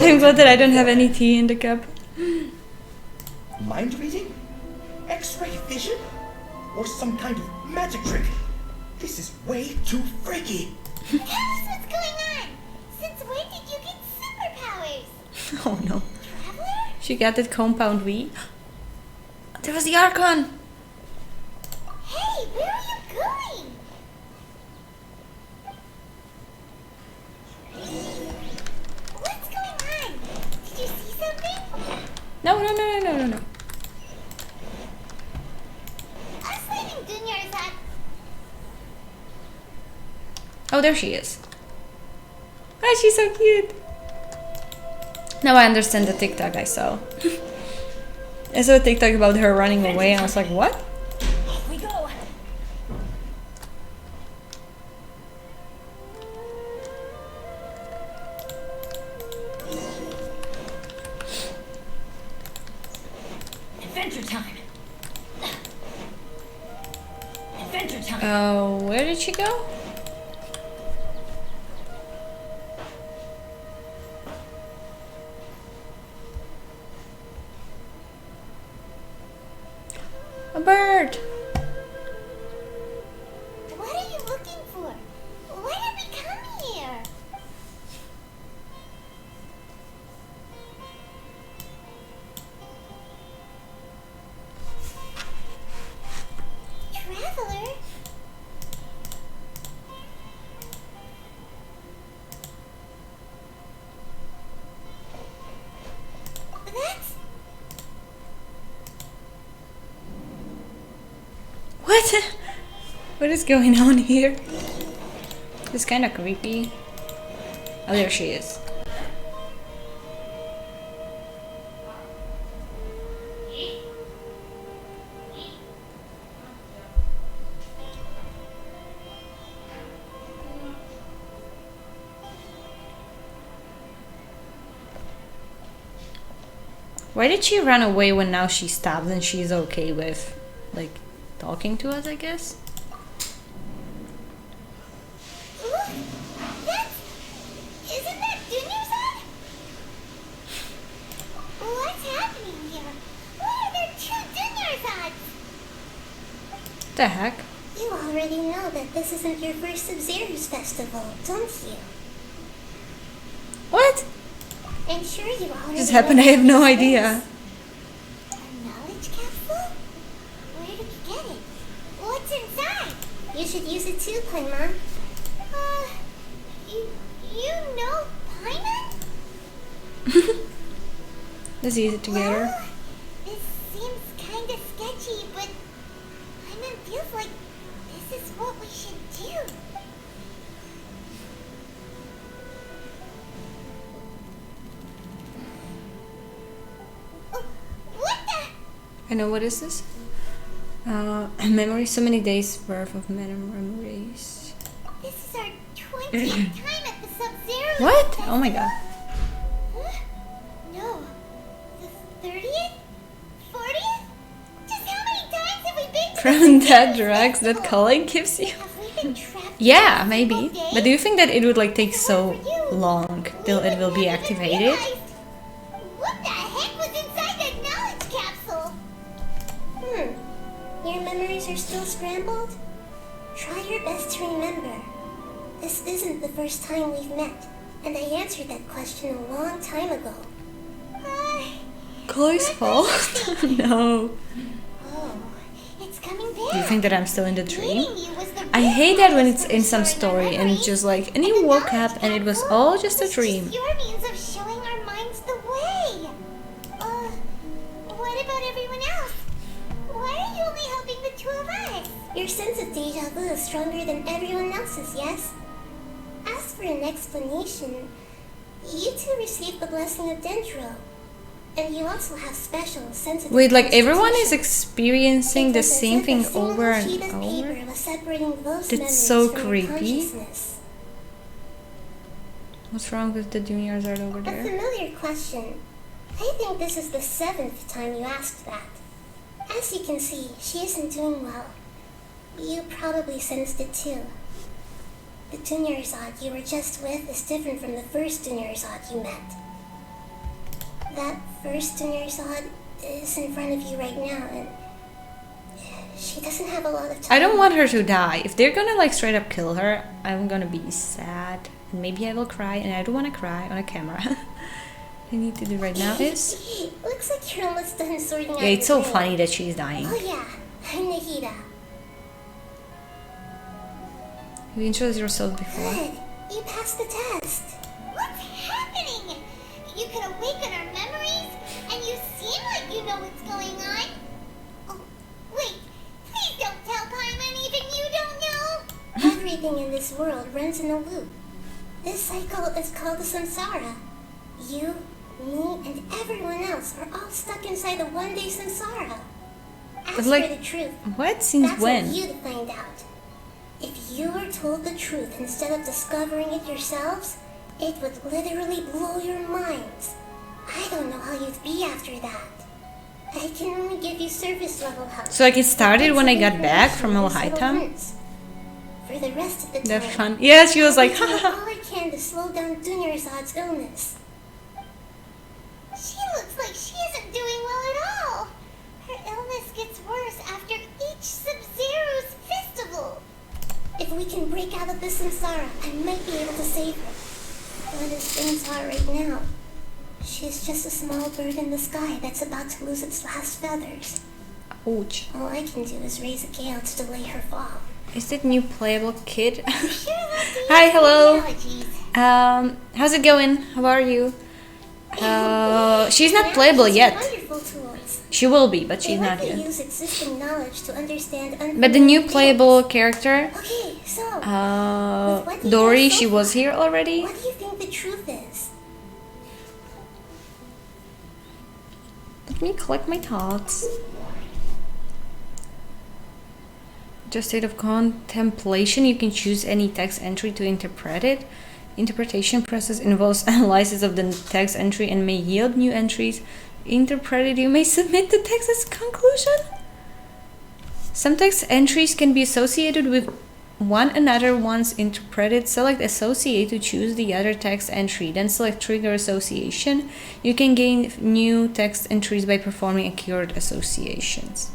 I'm glad that I don't have any tea in the cup. Mind reading? X-ray vision? Or some kind of magic trick? This is way too freaky. Tell us what's going on. Since when did you get superpowers? Oh no. Traveler? She got that compound V. There was the Archon. Hey, where are you going? What's going on? Did you see something? No. Us leaving Dunyarzad. Oh, there she is. Ah, she's so cute. Now I understand the TikTok I saw. I saw a TikTok about her running away and I was like, what? Off we go. Where did she go? A bird! What are you looking for? Why did we come here? Traveler? That's... What? What is going on here? It's kind of creepy. Oh, there she is. Why did she run away when now she stops and she's okay with, like, talking to us, I guess? Look! Isn't that Dunyarzad? What's happening here? Why are there two Dunyarzads? The heck? You already know that this isn't your first Sub-Zero's festival, don't you? What? I'm sure you already Just happened, I have no idea. A knowledge capsule? Where did you get it? What's inside? You should use it too, Paimon. You know Paimon? Let's use it together. Well, this seems kinda sketchy, but Paimon feels like this is what we should do. What the? I know, what is this? Memory, so many days worth of memories. This is our 20th time at the Sub-Zero. What? Oh my god. Huh? No. The 30th? 40th? Just how many times have we been to From that drugs that Colin gives you? Yeah, maybe. But do you think that it would like take so long till it will be activated? What the heck was inside that knowledge capsule? Your memories are still scrambled? Try your best to remember. This isn't the first time we've met, and I answered that question a long time ago. Chloe's fault? No. Oh, it's coming back. Do you think that I'm still in the dream? I hate that when it's in some story and it's just like, and you woke up and it was all just a dream. Your means of showing our minds the way. What about everyone else? Why are you only helping the two of us? Your sense of deja vu is stronger than everyone else's, yes? As for an explanation, you two received the blessing of Dendro. And you also have special sensitive Wait, like everyone is constitution. experiencing the Because same as if thing a single over and sheet of over? paper was separating those That's memories so from your creepy. consciousness. What's wrong with the juniors art over A there? familiar question. I think this is the 7th time you asked that. As you can see, she isn't doing well. You probably sensed it too. The Dunyarzad you were just with is different from the first Dunyarzad you met. That first Dunyarzad is in front of you right now, and she doesn't have a lot of time. I don't want her to die. If they're gonna like straight up kill her, I'm gonna be sad. And maybe I will cry, and I don't want to cry on a camera. I need to do right now is... Looks like you're almost done sorting out Yeah, it's so your brain. funny that she's dying. Oh yeah, I'm Nahida. You introduced yourself before. Good. You passed the test. What's happening? You can awaken our memories, and you seem like you know what's going on. Oh, wait. Please don't tell Paimon even you don't know. Everything in this world runs in a loop. This cycle is called the samsara. You, me, and everyone else are all stuck inside the one-day samsara. As But, like, for the truth, what? Since that's when? up to you to find out. If you were told the truth instead of discovering it yourselves, it would literally blow your minds. I don't know how you'd be after that. I can only give you surface level help. So like it started when I got back from Information in subtle Alhaitam? hints. for the rest of the time. That's fun. Yeah, she was like, I'll be doing all I can to slow down Dunyarzad's illness. She looks like she isn't doing well at all. Her illness gets worse after each Sub-Zero's festival. If we can break out of this samsara, I might be able to save her. But as things are right now, she's just a small bird in the sky that's about to lose its last feathers. Ouch. All I can do is raise a gale to delay her fall. Is it new playable kid? Hi, hello. How's it going? How are you? She's not playable yet. She will be, but she's not yet. Use existing knowledge to understand But the new playable character, okay, so, Dory, she was here already. What do you think the truth is? Let me collect my thoughts. Just state of contemplation, you can choose any text entry to interpret it. Interpretation process involves analysis of the text entry and may yield new entries. Interpreted, you may submit the text as conclusion. Some text entries can be associated with one another once interpreted. Select associate to choose the other text entry, then select trigger association. You can gain new text entries by performing accurate associations.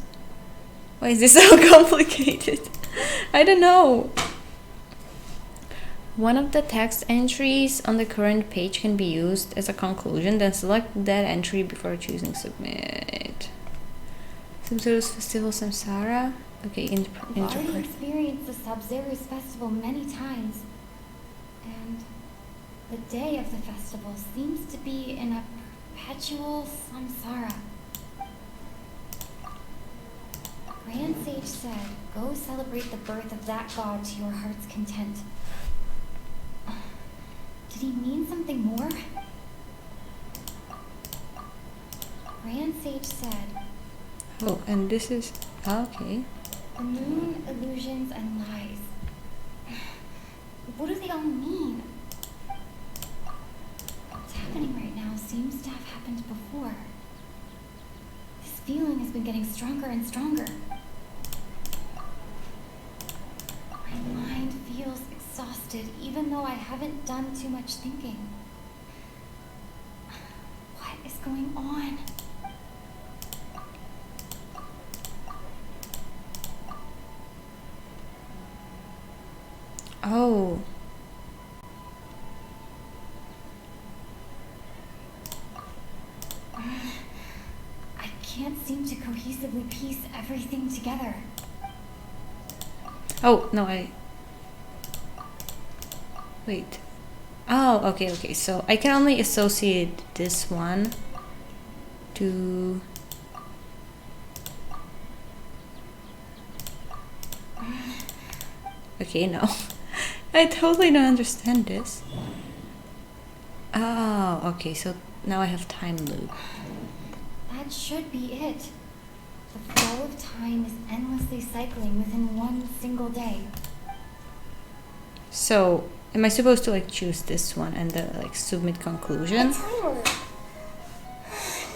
Why is this so complicated? I don't know. One of the text entries on the current page can be used as a conclusion, then select that entry before choosing submit. Sub-Zero's Festival Samsara. Okay, I've already experienced the Sub-Zero's festival many times, and the day of the festival seems to be in a perpetual samsara. Grand Sage said, go celebrate the birth of that god to your heart's content. Did he mean something more? Grand Sage said, oh, and this is... okay. the moon, illusions, and lies. What do they all mean? What's happening right now seems to have happened before. This feeling has been getting stronger and stronger. My mind feels exhausted, even though I haven't done too much thinking. What is going on? Oh. I can't seem to cohesively piece everything together. Oh, no, wait. Oh, okay, so I can only associate this one to... Okay, no. I totally don't understand this. Oh, okay, so now I have time loop. That should be it. The flow of time is endlessly cycling within one single day. So, am I supposed to like choose this one and like submit conclusion?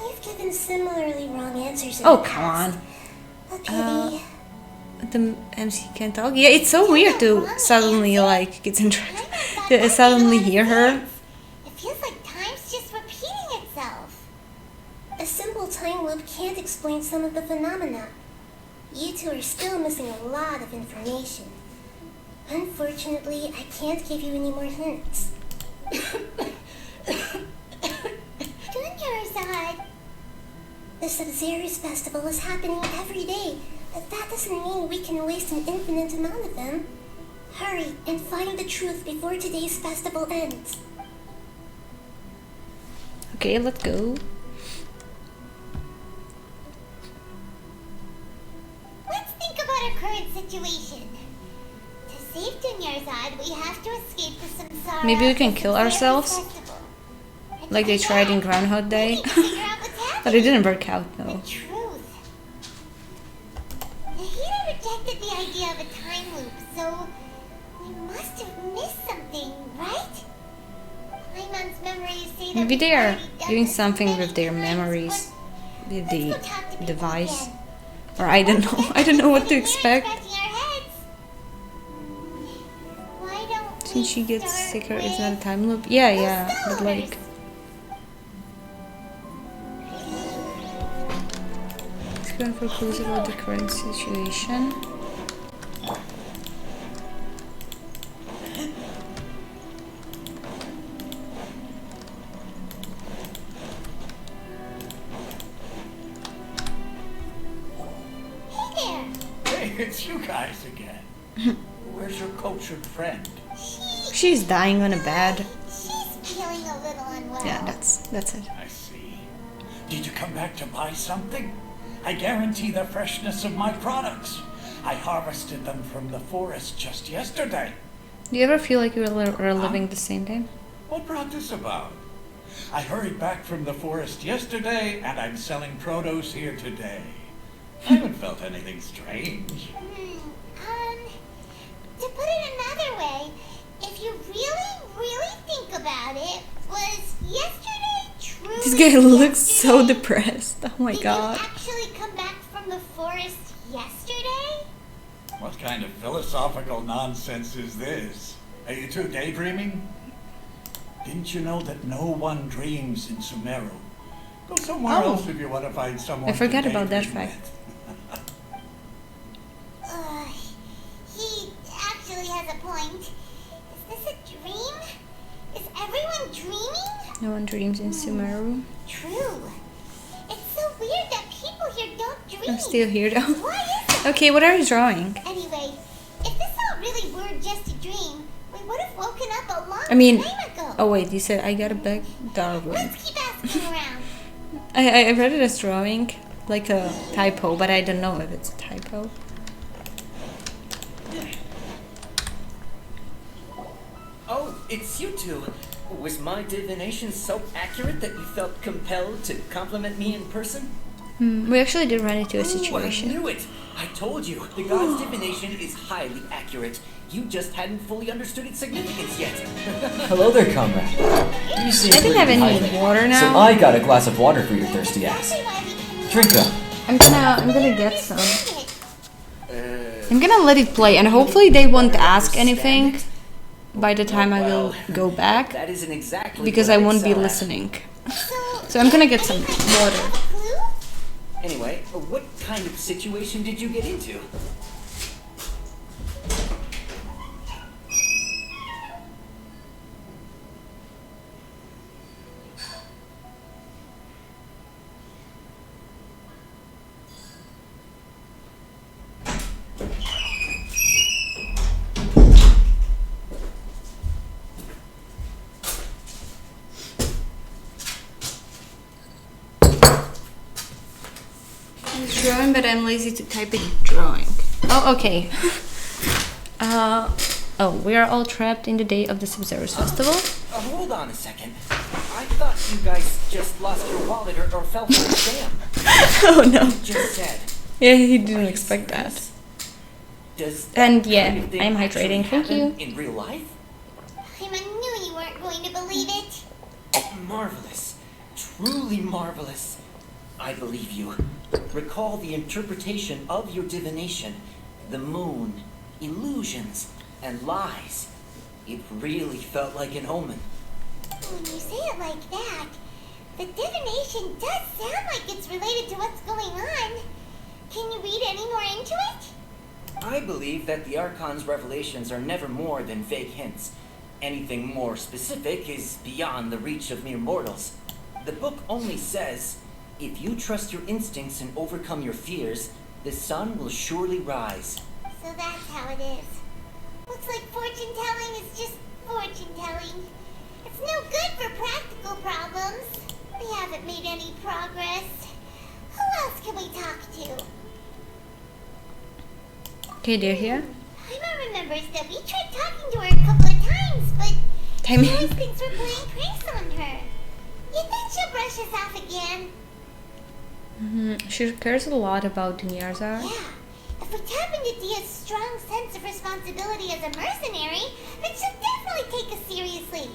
You've given similarly wrong answers in Oh, the come past. on. A pity. The MC can't talk. Yeah, it's so weird to suddenly like get interested. To suddenly hear her. It feels like time's just repeating itself. A simple time loop can't explain some of the phenomena. You two are still missing a lot of information. Unfortunately, I can't give you any more hints. Dunyarzad. The Sub-Zero's festival is happening every day, but that doesn't mean we can waste an infinite amount of them. Hurry and find the truth before today's festival ends. Okay, let's go. Let's think about our current situation. To save Dunyarzad, we have to escape the samsara. Maybe we can of the kill Sub-Zero's ourselves? festival. Like they tried in Groundhog Day. We need to figure out what's happening. But it didn't work out, The though. truth. Nahida rejected the idea of a time loop, so we must have missed something, right? Paimon's memories say that Maybe we've they are already done doing this something many with their times, memories. With let's the go talk to people device. again. Or I don't know. I don't know what to expect. Scratching our heads. Since she gets sicker, it's not a time loop. Yeah, but like... It's going for clues about the current situation. It's you guys again. Where's your cultured friend? She's dying on a bed. She's feeling a little unwell. Yeah, that's it. I see. Did you come back to buy something? I guarantee the freshness of my products. I harvested them from the forest just yesterday. Do you ever feel like you're reliving the same day? What brought this about? I hurried back from the forest yesterday, and I'm selling produce here today. I haven't felt anything strange. To put it another way, if you really think about it, was yesterday truly This guy looks so depressed. Oh my god. Did you actually come back from the forest yesterday? What kind of philosophical nonsense is this? Are you two daydreaming? Didn't you know that no one dreams in Sumeru? Go somewhere else if you want to find someone. I forgot to about that daydream fact. with. He actually has a point. Is this a dream? Is everyone dreaming? No one dreams in Sumeru. True. It's so weird that people here don't dream. I'm still here though. Why is it? Okay, what are you drawing? Anyway, if this all really were just a dream, we would have woken up a long I mean, time ago. oh wait, you said I got a big Darwin. Let's keep asking around. I read it as drawing, like a typo, but I don't know if it's a typo. Oh, it's you two. Was my divination so accurate that you felt compelled to compliment me in person? We actually did run into a Ooh, situation. I knew it! I told you, the god's divination is highly accurate. You just hadn't fully understood its significance yet. Hello there, comrade. You seem I didn't have any dehydrated, water now. so I got a glass of water for your thirsty ass. Drink up. I'm gonna get some. I'm gonna let it play, and hopefully they won't ask anything by the time I will go back, That isn't exactly because what I won't be saw. listening. So I'm gonna get some water. Anyway, what kind of situation did you get into? Drawing, but I'm lazy to type it drawing. Oh, okay. Oh, we are all trapped in the day of the Sub-Zero's festival. Hold on a second. I thought you guys just lost your wallet or fell for a scam. Oh no. You just said. Yeah, he didn't expect that. Does And that yeah, kind of thing I'm actually hydrating. Thank happen you. in real life? I knew you weren't going to believe it. Marvelous. Truly marvelous. I believe you. Recall the interpretation of your divination, the moon, illusions, and lies. It really felt like an omen. When you say it like that, the divination does sound like it's related to what's going on. Can you read any more into it? I believe that the Archon's revelations are never more than vague hints. Anything more specific is beyond the reach of mere mortals. The book only says, if you trust your instincts and overcome your fears, the sun will surely rise. So that's how it is. Looks like fortune telling is just fortune telling. It's no good for practical problems. We haven't made any progress. Who else can we talk to? Okay, they're here. Paimon remembers that we tried talking to her a couple of times, but she always thinks we're playing pranks on her. You think she'll brush us off again? She cares a lot about Dunyazar. Yeah. If we tap into Dia's strong sense of responsibility as a mercenary, then she'll definitely take us seriously.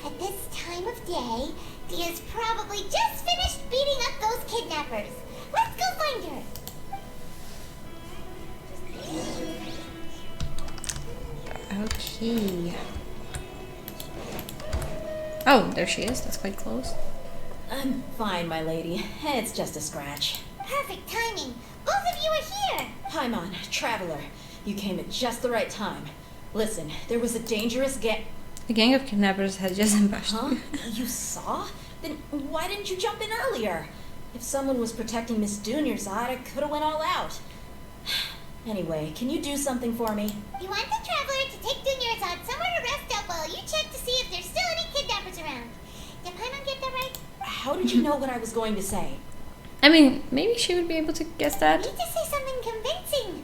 At this time of day, Dia's probably just finished beating up those kidnappers. Let's go find her. Okay. Oh, there she is. That's quite close. I'm fine, my lady. It's just a scratch. Perfect timing. Both of you are here. Paimon, Traveler. You came at just the right time. Listen, there was a dangerous A gang of kidnappers had just ambushed. Huh? You saw? Then why didn't you jump in earlier? If someone was protecting Miss Dunyarzad, I could have went all out. Anyway, can you do something for me? You want the Traveler to take Dunyarzad somewhere to rest up while you check to see if there's still any kidnappers around. Did Paimon get that right? How did you know what I was going to say? I mean, maybe she would be able to guess that. You need to say something convincing.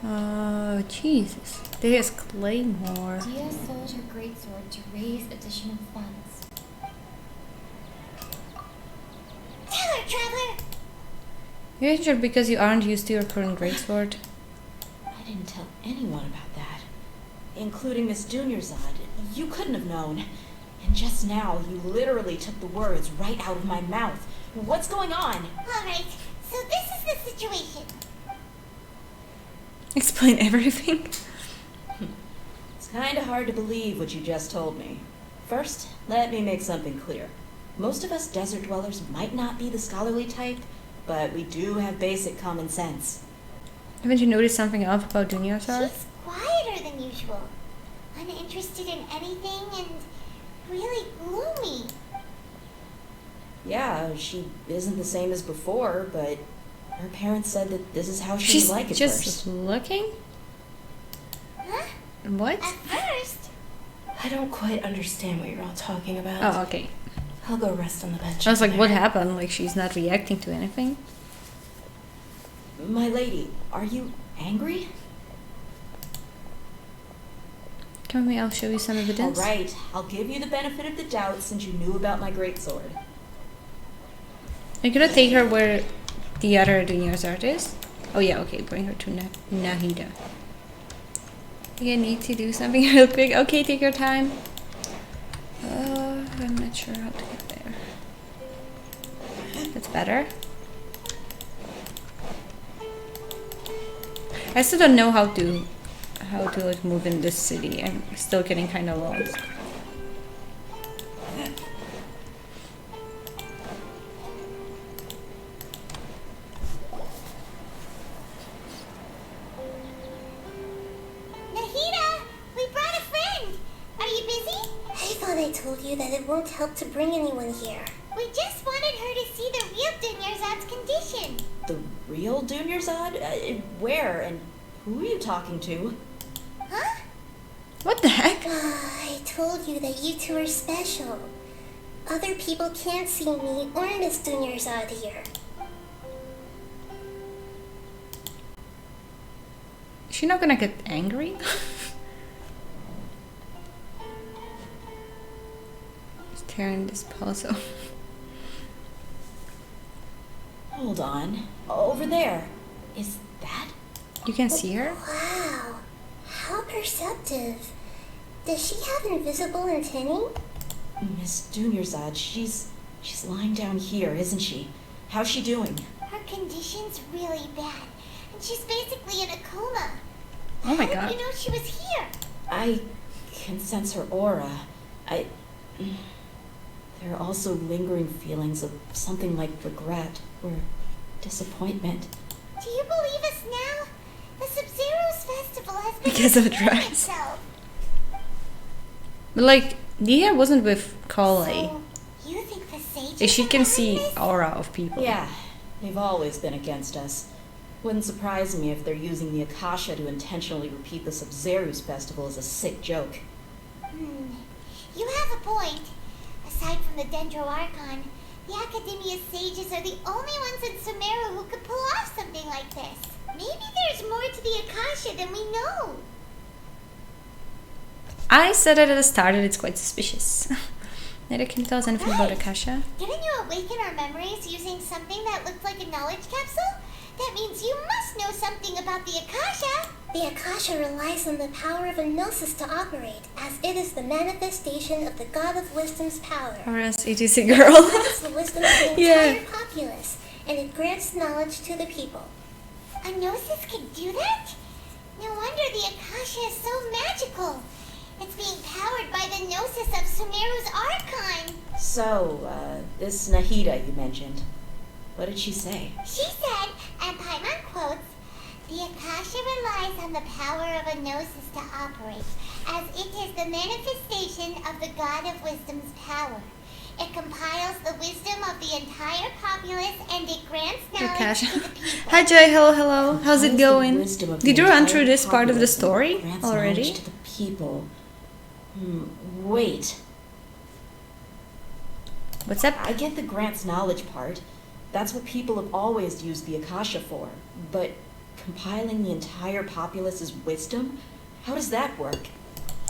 Oh, Jesus. There's Claymore. Dia sold her greatsword to raise additional funds. Tell her, Traveler! You're injured because you aren't used to your current greatsword. I didn't tell anyone about that. Including Miss Dunyarzad. You couldn't have known. And just now, you literally took the words right out of my mouth. What's going on? Alright, so this is the situation. Explain everything. It's kind of hard to believe what you just told me. First, let me make something clear. Most of us desert dwellers might not be the scholarly type, but we do have basic common sense. Haven't you noticed something else about Dunyarzad? She's quieter than usual. Uninterested in anything and really gloomy. Yeah, she isn't the same as before, but her parents said that this is how she'd like it just first. Looking? Huh? What? At first? I don't quite understand what you're all talking about. Oh, okay. I'll go rest on the bench. I was like, what happened? Like, she's not reacting to anything? My lady, are you angry? Come with me, I'll show you some evidence. Alright, I'll give you the benefit of the doubt since you knew about my greatsword. Are you gonna take her where the other Dunyarzad is? Oh yeah, okay, bring her to Nahida. You need to do something real quick. Okay, take your time. I'm not sure how to get there. That's better. I still don't know how to like move in this city. I'm still getting kind of lost. Nahida, we brought a friend. Are you busy? I thought I told you that it won't help to bring anyone here. We just wanted her to see the real Dunyarzad's condition. The real Dunyarzad? Where and who are you talking to? Huh? What the heck? I told you that you two are special. Other people can't see me or Miss Dunyarzad here. Is she not gonna get angry? Just tearing this puzzle. Hold on. Over there. Is that? You can see her? Wow, how perceptive. Does she have invisible antennae? Miss Dunyarzad, she's lying down here, isn't she? How's she doing? Her condition's really bad, and she's basically in a coma. Oh my How god. did you know she was here? I can sense her aura. There are also lingering feelings of something like regret or disappointment. Do you believe us now? The Sub-Zero's festival has been Because of repairing drugs. itself. But like, Dia wasn't with Kale. So, you think the sages If she are can behind see this? aura of people. Yeah, they've always been against us. Wouldn't surprise me if they're using the Akasha to intentionally repeat the Sub-Zero's festival as a sick joke. You have a point. Aside from the Dendro Archon, the Academia sages are the only ones in Sumeru who could pull off something like this. Maybe there's more to the Akasha than we know. I said it at the start and it's quite suspicious. Neither can you tell us anything about Akasha? Didn't you awaken our memories using something that looked like a knowledge capsule? That means you must know something about the Akasha. The Akasha relies on the power of a gnosis to operate, as it is the manifestation of the God of Wisdom's power. Or as ETC girl. It grants the wisdom of the Yeah. entire populace, and it grants knowledge to the people. A gnosis can do that? No wonder the Akasha is so magical. It's being powered by the gnosis of Sumeru's archon. So, this Nahida you mentioned, what did she say? She said, and Paimon quotes, "The Akasha relies on the power of a gnosis to operate, as it is the manifestation of the God of Wisdom's power. It compiles the wisdom of the entire populace and it grants knowledge to the people." Hi Jay, hello. How's it going? Did you run through this part of the story Grants already? knowledge to the people. Wait. What's up? I get the grants knowledge part. That's what people have always used the Akasha for. But compiling the entire populace's wisdom? How does that work?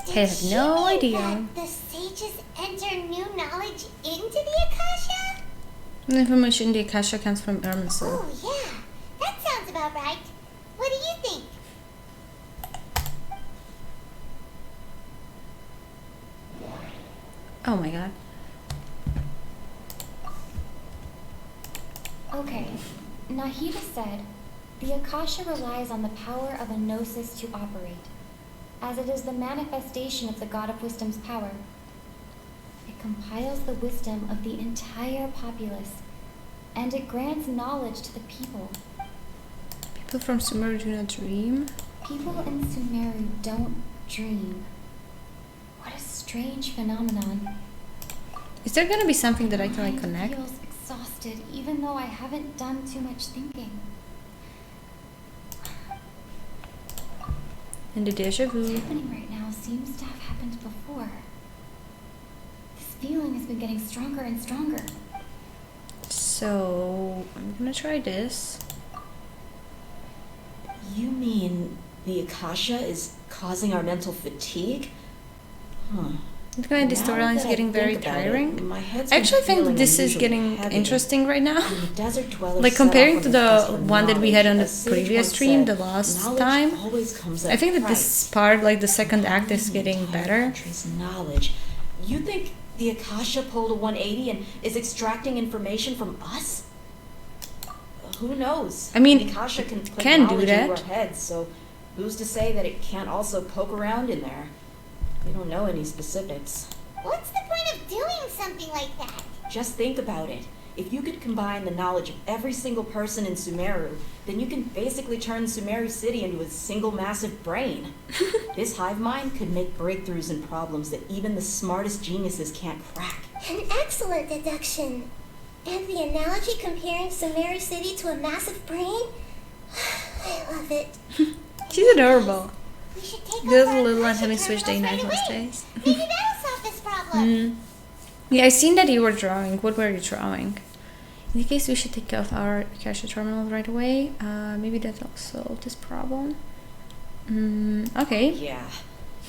I have no idea. That the sages enter new knowledge into the Akasha? The information in the Akasha comes from Irminsul. Oh yeah, that sounds about right. What do you think? Oh my god. Okay, Nahida said, the Akasha relies on the power of a gnosis to operate, as it is the manifestation of the God of Wisdom's power. It compiles the wisdom of the entire populace, and it grants knowledge to the people. People from Sumeru do not dream. People in Sumeru don't dream. What a strange phenomenon. Is there gonna be something that I can like connect? Feels exhausted, even though I haven't done too much thinking. And the deja vu. What's happening right now seems to have happened before. This feeling has been getting stronger and stronger. So I'm gonna try this. You mean the Akasha is causing our mental fatigue? Huh. The kind of Now storyline is that I getting very think about it, tiring. my head's I been actually think feeling that this is unusually getting heavy. interesting right now. When the desert dwellers Like set comparing off to on the quest for one that we had on the knowledge, a sage previous once stream, said, the last "Knowledge time. always comes at I think that price." this part, like the second act, is getting better. Country's knowledge. You think the Akasha pulled a 180 and is extracting information from us? Who knows? I mean, the Akasha can put can do knowledge into our that. heads, so who's to say that it can't also poke around in there? We don't know any specifics. What's the point of doing something like that? Just think about it. If you could combine the knowledge of every single person in Sumeru, then you can basically turn Sumeru City into a single massive brain. This hive mind could make breakthroughs in problems that even the smartest geniuses can't crack. An excellent deduction. And the analogy comparing Sumeru City to a massive brain? I love it. She's adorable. We should take There's over a little one Akasha having Switch Day terminals night right most away. days. Maybe that'll solve this problem. Yeah, I seen that you were drawing. What were you drawing? In the case, we should take off our Akasha terminal right away. Maybe that'll solve this problem. Okay. Yeah,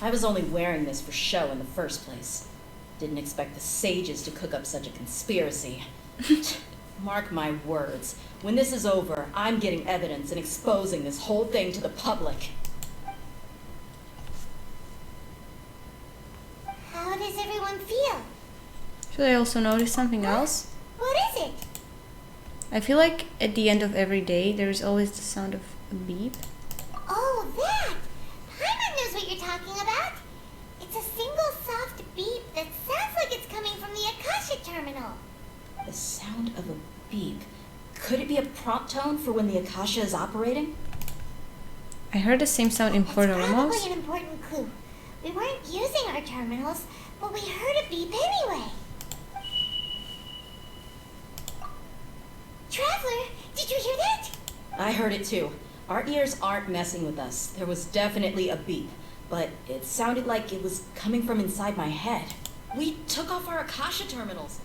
I was only wearing this for show in the first place. Didn't expect the sages to cook up such a conspiracy. Mark my words. When this is over, I'm getting evidence and exposing this whole thing to the public. How does everyone feel? Should I also notice something else? What is it? I feel like at the end of every day, there is always the sound of a beep. Oh, that! Paimon knows what you're talking about. It's a single soft beep that sounds like it's coming from the Akasha terminal. The sound of a beep. Could it be a prompt tone for when the Akasha is operating? I heard the same sound in Port Probably Alamos. an important clue. We weren't using our terminals, but we heard a beep anyway. Traveler, did you hear that? I heard it too. Our ears aren't messing with us. There was definitely a beep, but it sounded like it was coming from inside my head. We took off our Akasha terminals.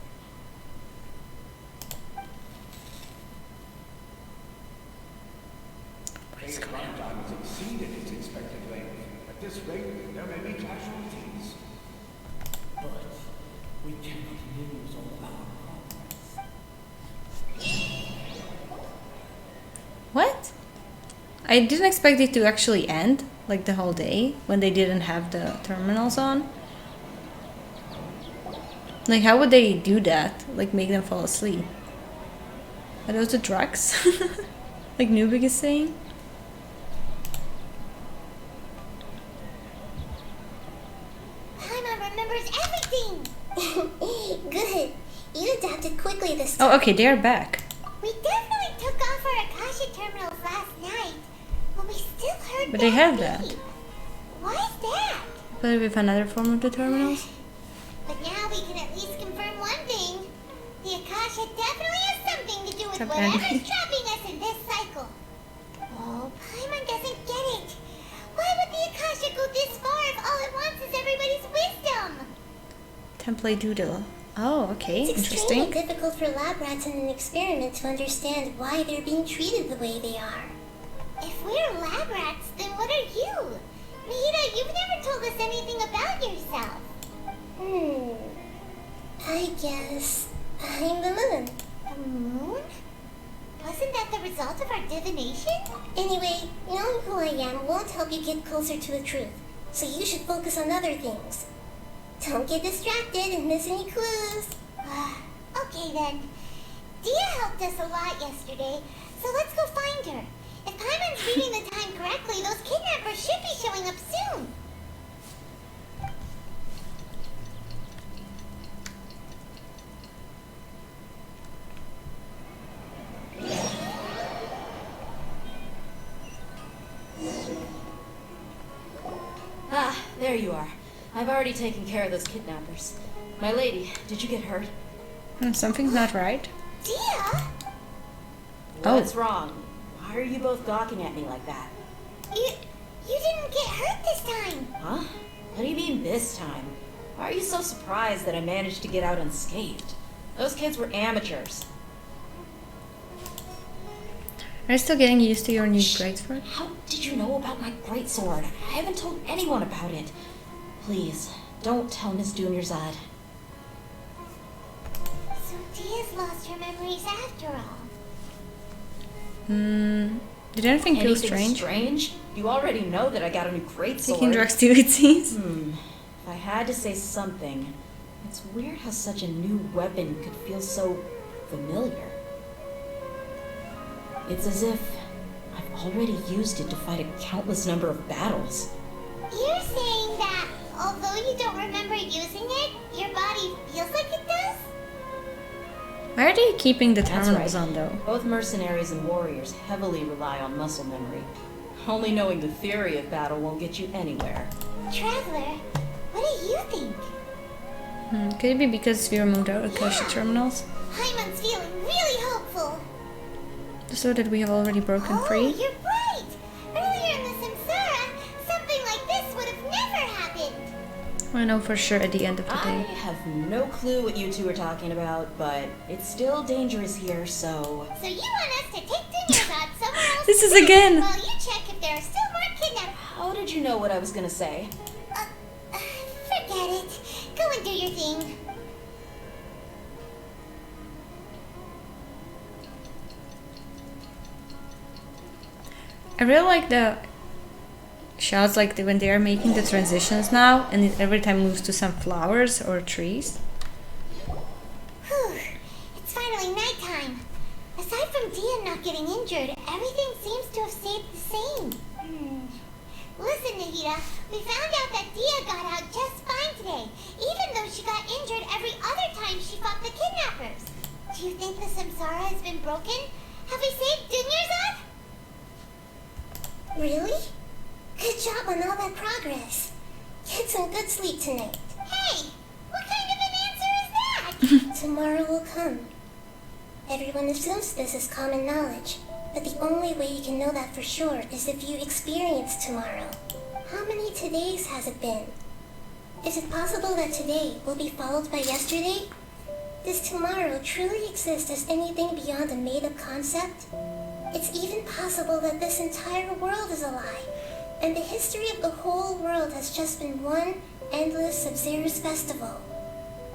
Phase runtime has exceeded its expected length. At this rate, there may be casualties. But we cannot lose all our progress. What? I didn't expect it to actually end, like the whole day, when they didn't have the terminals on. Like, how would they do that? Like, make them fall asleep? Are those the drugs? Like Nubik is saying? remembers everything! Good. You adapted quickly this time. Oh, okay, they're back. We definitely took off our Akasha terminals last night, but we still heard But they have beep. that. Why is that? But with another form of the terminals? But now we can at least confirm one thing. The Akasha definitely has something to do with Stop whatever's angry. trapping us in this cycle. Oh, Paimon doesn't get it. Why would the Akasha go this far if all it wants is everybody's wisdom? Template doodle. Oh, okay, It's interesting. extremely difficult for lab rats in an experiment to understand why they're being treated the way they are. If we're lab rats, then what are you? Nahida, you've never told us anything about yourself. I guess I'm the moon. The moon? Wasn't that the result of our divination? Anyway, knowing who I am won't help you get closer to the truth, so you should focus on other things. Don't get distracted and miss any clues. Okay then. Dia helped us a lot yesterday, so let's go find her. If Paimon's reading the time correctly, those kidnappers should be showing up soon. Ah, there you are. I've already taken care of those kidnappers. My lady, did you get hurt? Something's not right. Dia? What's wrong? Why are you both gawking at me like that? You didn't get hurt this time. Huh? What do you mean this time? Why are you so surprised that I managed to get out unscathed? Those kids were amateurs. Are you still getting used to your new greatsword? How did you know about my greatsword? I haven't told anyone about it. Please, don't tell Miss Dunyarzad. So Dia's lost her memories after all. Did anything feel strange? Strange? You already know that I got a new greatsword. Taking drugs too, it seems. If I had to say something, it's weird how such a new weapon could feel so familiar. It's as if I've already used it to fight a countless number of battles. You're saying that although you don't remember using it, your body feels like it does? Why are they keeping the That's terminals right. on though? Both mercenaries and warriors heavily rely on muscle memory. Only knowing the theory of battle won't get you anywhere. Traveler, what do you think? Could it be because we removed our Akasha terminals? Paimon's feeling really hopeful. So that we have already broken Oh, free? you're right! Earlier in the Samsara, something like this would have never happened. I know for sure at the end of the I day. have no clue what you two are talking about, but it's still dangerous here, so... So you want us to take Dunyarzad somewhere else? This is again! While you check if there are still more kidnappers. How did you know what I was gonna say? Forget it. Go and do your thing. I really like the shots like when they are making the transitions now and it every time moves to some flowers or trees. Whew. It's finally nighttime. Aside from Dia not getting injured, everything seems to have stayed the same. Listen, Nahida, we found out that Dia got out just fine today, even though she got injured every other time she fought the kidnappers. Do you think the Samsara has been broken? Have we saved Dunyarzad? Really? Good job on all that progress. Get some good sleep tonight. Hey, what kind of an answer is that? Tomorrow will come. Everyone assumes this is common knowledge, but the only way you can know that for sure is if you experience tomorrow. How many todays has it been? Is it possible that today will be followed by yesterday? Does tomorrow truly exist as anything beyond a made-up concept? It's even possible that this entire world is a lie, and the history of the whole world has just been one endless Sub-Zero's festival.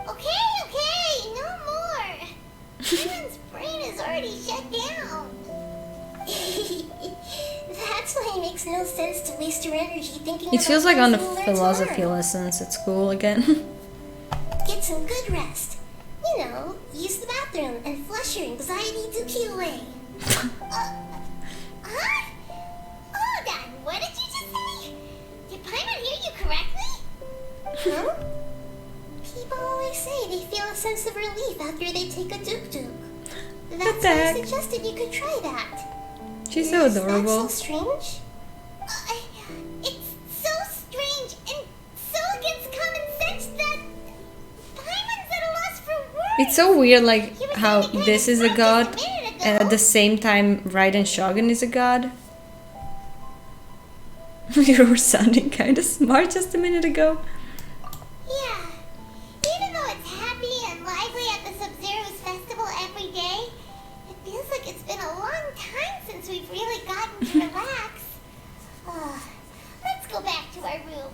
Okay, no more. Human's brain is already shut down. That's why it makes no sense to waste your energy thinking It about feels like on the things we'll learn philosophy tomorrow. lessons at school again. Get some good rest. You know, use the bathroom and flush your anxiety dookie away. Huh? Hold on, what did you just say? Did Paimon hear you correctly? Huh? sense of relief after they take a duk-duk. What That's the why I heck? suggested you could try that. She's so adorable. Is that so strange? It's so strange and so against common sense that Paimon's at a loss for words. It's so weird, like how this is a god, and at the same time, Raiden Shogun is a god. You were sounding kind of smart just a minute ago. Yeah. Even though it's happy and lively at the Sub-Zero's festival every day, it feels like it's been a long time since we've really gotten to relax. Let's go back to our room.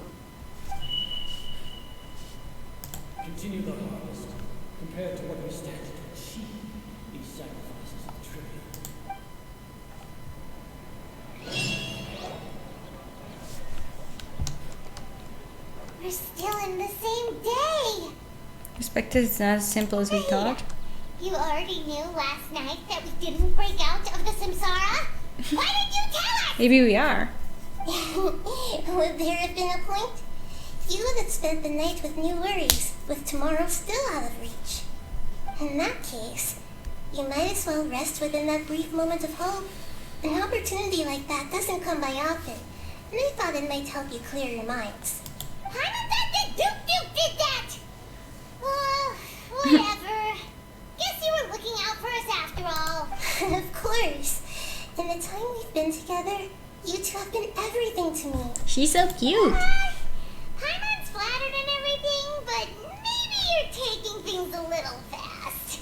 Continue the harvest. Compared to what we stand to achieve, these sacrifices are trivial. We're still in the same day. Perspective is not as simple as we thought. You already knew last night that we didn't break out of the samsara? Why did you tell us? Maybe we are. Would there have been a point? You would have spent the night with new worries, with tomorrow still out of reach. In that case, you might as well rest within that brief moment of hope. An opportunity like that doesn't come by often, and I thought it might help you clear your minds. Paimon thought that Duke did that! Whatever. Guess you were looking out for us after all. Of course. In the time we've been together, you two have been everything to me. She's so cute. Paimon's flattered and everything, but maybe you're taking things a little fast.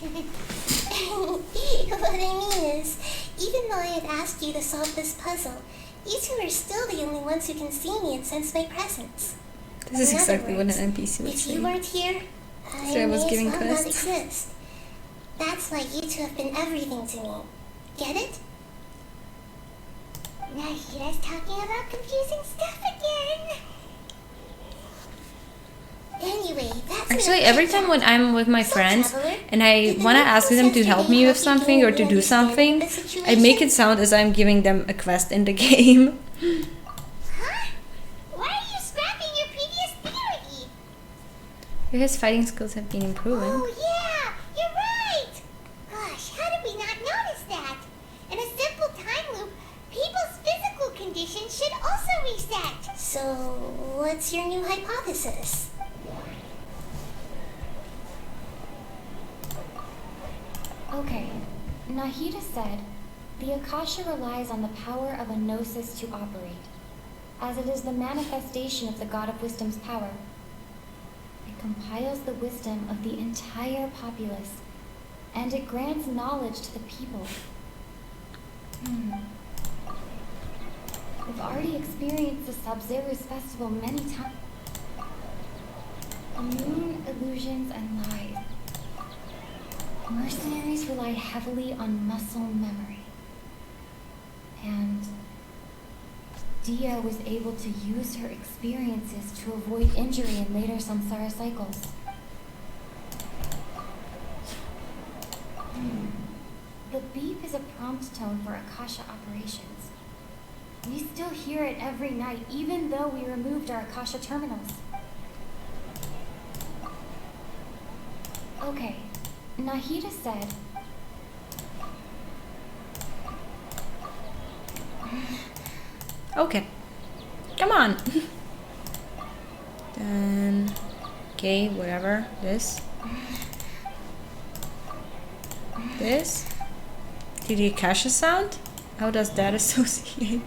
What I mean is, even though I had asked you to solve this puzzle, you two are still the only ones who can see me and sense my presence. This is In other exactly what words, an NPC would if say. you weren't here, I So I was may as giving well not quests. exist. That's why you two have been everything to me. Get it? Nahida's talking about confusing stuff again. Anyway, that's Actually, enough every chit time chat. when I'm with my So, friends traveler, and I want to ask them to help me with something or to do something, I make it sound as I'm giving them a quest in the game. Huh? Why are you scrapping your previous theory? His fighting skills have been improving. Oh yeah, you're right. Gosh, how did we not notice that? In a simple time loop, people's physical condition should also reset. So, what's your new hypothesis? Okay, Nahida said, the Akasha relies on the power of a gnosis to operate, as it is the manifestation of the God of Wisdom's power. It compiles the wisdom of the entire populace, and it grants knowledge to the people. We've already experienced the Sub-Zero's festival many times. The moon, illusions, and lies. Mercenaries rely heavily on muscle memory. And Dia was able to use her experiences to avoid injury in later samsara cycles. The beep is a prompt tone for Akasha operations. We still hear it every night, even though we removed our Akasha terminals. Okay, Nahida said... Okay. Come on. Then... Okay, whatever. This. This. Did the Akasha sound? How does that associate?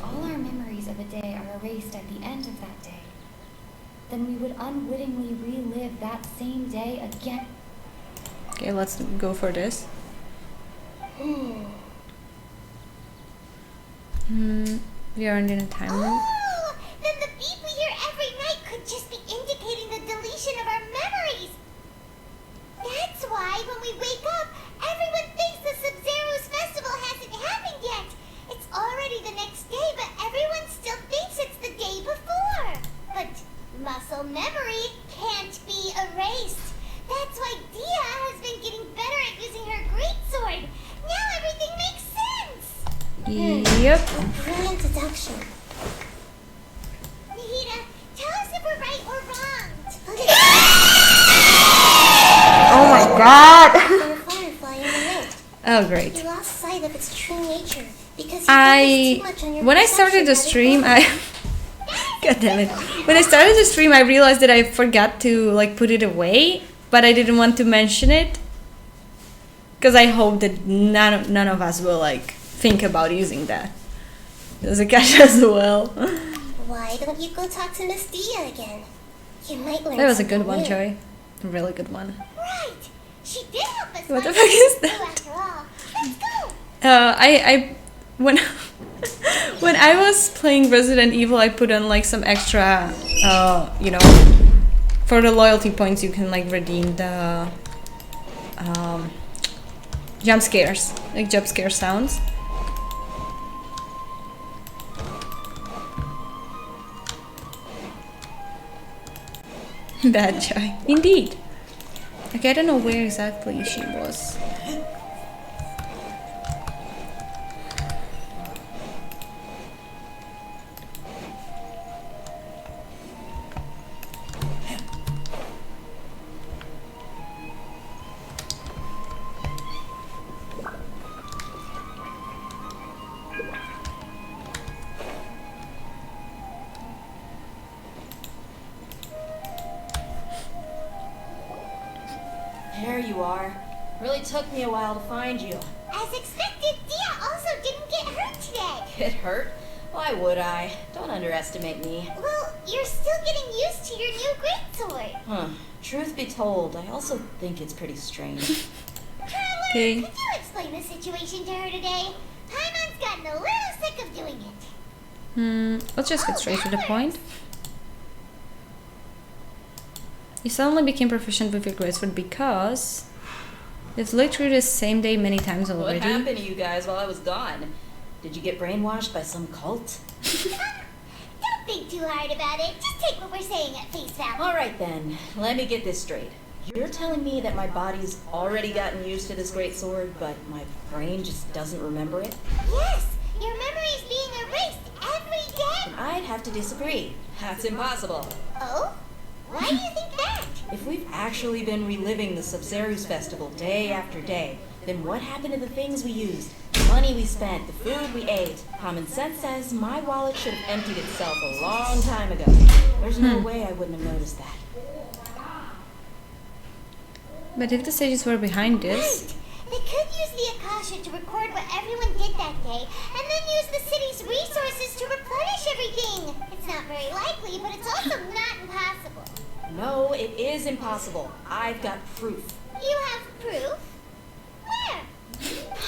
All our memories of a day are erased at the end of that day. Then we would unwittingly relive that same day again. Okay, let's go for this. We aren't in a time loop. Oh, then the beep we hear every night could just be indicating the deletion of our memories. That's why when we wake up, everyone thinks the Sub-Zero's festival hasn't happened yet. It's already the next day, but everyone still thinks it's the day before. But muscle memory can't be erased. That's why Dia has been getting better at using her greatsword. Now everything makes sense. Yep. Brilliant deduction. Nahida, tell us if we're right or wrong. God! The firefly in the night. Oh, great. You lost sight of its true nature because you focused too much on your When I started the perception stream, God damn it. When I started the stream, I realized that I forgot to like put it away, but I didn't want to mention it because I hope that none of us will like think about using that. There's a catch as well. Why don't you go talk to Miss Dia again? You might learn That was a good something one, new. Joey. A really good one. Right. She did help us. What the find fuck is something that? new after all. Let's go. I when when I was playing Resident Evil, I put on like some extra, you know, for the loyalty points you can like redeem the jump scares, like jump scare sounds. Bad Joy, indeed. Okay, I don't know where exactly she was. There you are. Really took me a while to find you. As expected, Dia also didn't get hurt today. Get hurt? Why would I? Don't underestimate me. Well, you're still getting used to your new greatsword. Huh. Truth be told, I also think it's pretty strange. Traveler, Okay. could you explain the situation to her today? Paimon's gotten a little sick of doing it. Let's just get straight to the point. You suddenly became proficient with your greatsword because you've lived through the same day many times already. What happened to you guys while I was gone? Did you get brainwashed by some cult? Don't think too hard about it. Just take what we're saying at face value. Alright then, let me get this straight. You're telling me that my body's already gotten used to this great sword, but my brain just doesn't remember it? Yes, your memory's being erased every day. I'd have to disagree. That's impossible. Oh? Why do you think that? If we've actually been reliving the Subzerus festival day after day, then what happened to the things we used? The money we spent, the food we ate? Common sense says my wallet should have emptied itself a long time ago. There's no way I wouldn't have noticed that. But if the sages were behind this, They could use the Akasha to record what everyone did that day, and then use the city's resources to replenish everything. It's not very likely, but it's also not impossible. No, it is impossible. I've got proof. You have proof? Where?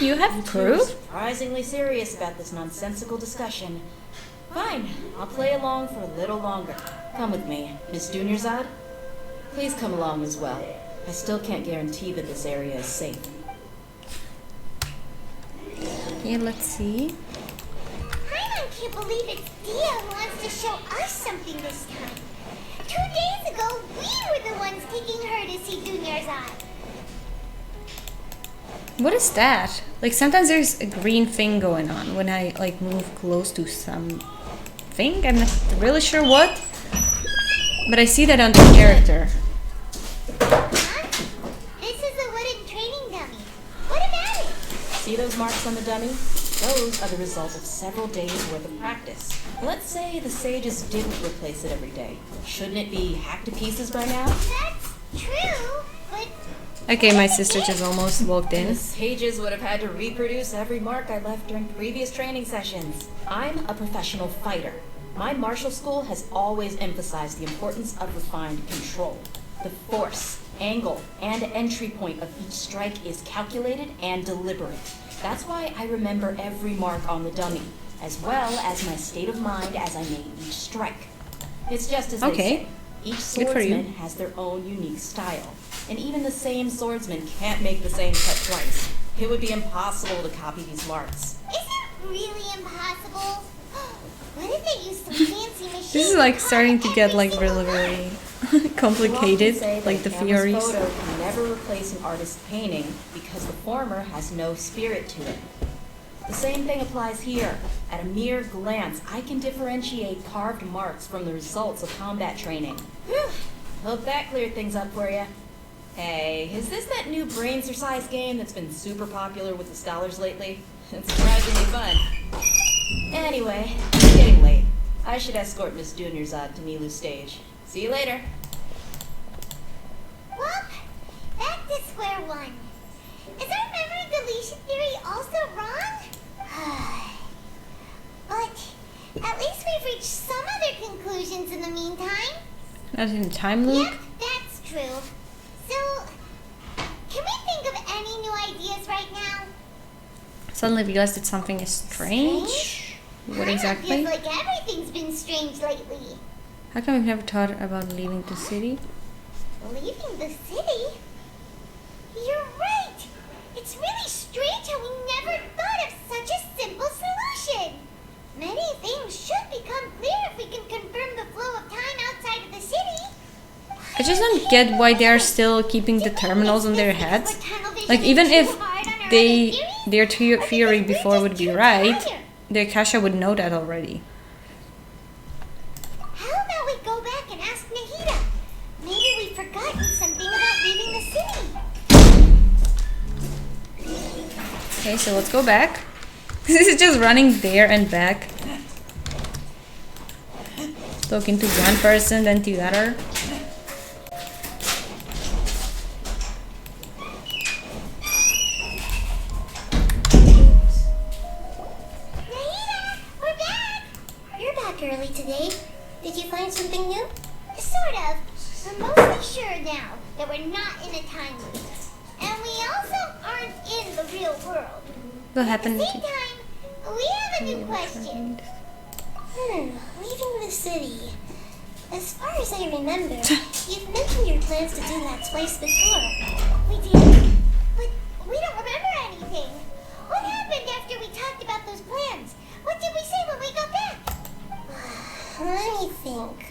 you have You two are proof? surprisingly serious about this nonsensical discussion. Fine, I'll play along for a little longer. Come with me, Miss Dunyarzad. Please come along as well. I still can't guarantee that this area is safe. Okay, let's see. Paimon can't believe it's Dia who wants to show us something this time. 2 days ago, we were the ones taking her to see Dunyarzad. What is that? Like sometimes there's a green thing going on when I like move close to something. I'm not really sure what, but I see that on the character. This is a wooden training dummy. What about it? See those marks on the dummy? Those are the result of several days' worth of practice. Let's say the sages didn't replace it every day. Shouldn't it be hacked to pieces by now? That's true, but Okay, my sister just almost walked in. The sages would have had to reproduce every mark I left during previous training sessions. I'm a professional fighter. My martial school has always emphasized the importance of refined control. The force, angle, and entry point of each strike is calculated and deliberate. That's why I remember every mark on the dummy, as well as my state of mind as I made each strike. It's just as they say. Each Good for you. swordsman has their own unique style, and even the same swordsman can't make the same cut twice. It would be impossible to copy these marks. is it really impossible? What if they use some fancy machine? This is like starting to get like really, really complicated, You often say like the that a camera's theories. photo can never replace an artist's painting because the former has no spirit to it. The same thing applies here. At a mere glance, I can differentiate carved marks from the results of combat training. Whew. Hope that cleared things up for you. Hey, is this that new brain exercise game that's been super popular with the scholars lately? It's surprisingly fun. Anyway, it's getting late. I should escort Miss Dunyarzad to Nilu's stage. See you later. Well, back to square one. Is our memory deletion theory also wrong? But at least we've reached some other conclusions in the meantime. Not in a time loop? Yep, that's true. So, can we think of any new ideas right now? Suddenly realized that something is strange. What exactly? Feels like everything's been strange lately. How come we've never thought about leaving the city? Leaving the city? You're right! It's really strange how we never thought of such a simple solution! Many things should become clear if we can confirm the flow of time outside of the city. I just don't get why they are still keeping the terminals on their heads. Like, even if their theory before would be right, the Akasha would know that already. How about we go back and ask Nahida? Maybe we've forgotten something about leaving the city. Okay, so let's go back. This is just running there and back. Talking to one person, then to the other. Early today. Did you find something new? Sort of. We're mostly sure now that we're not in a time loop. And we also aren't in the real world. What happened? At the same time, we have a new question. Leaving the city. As far as I remember, you've mentioned your plans to do that twice before. We did. But we don't remember anything. What happened after we talked about those plans? What did we say when we got back? Let me think.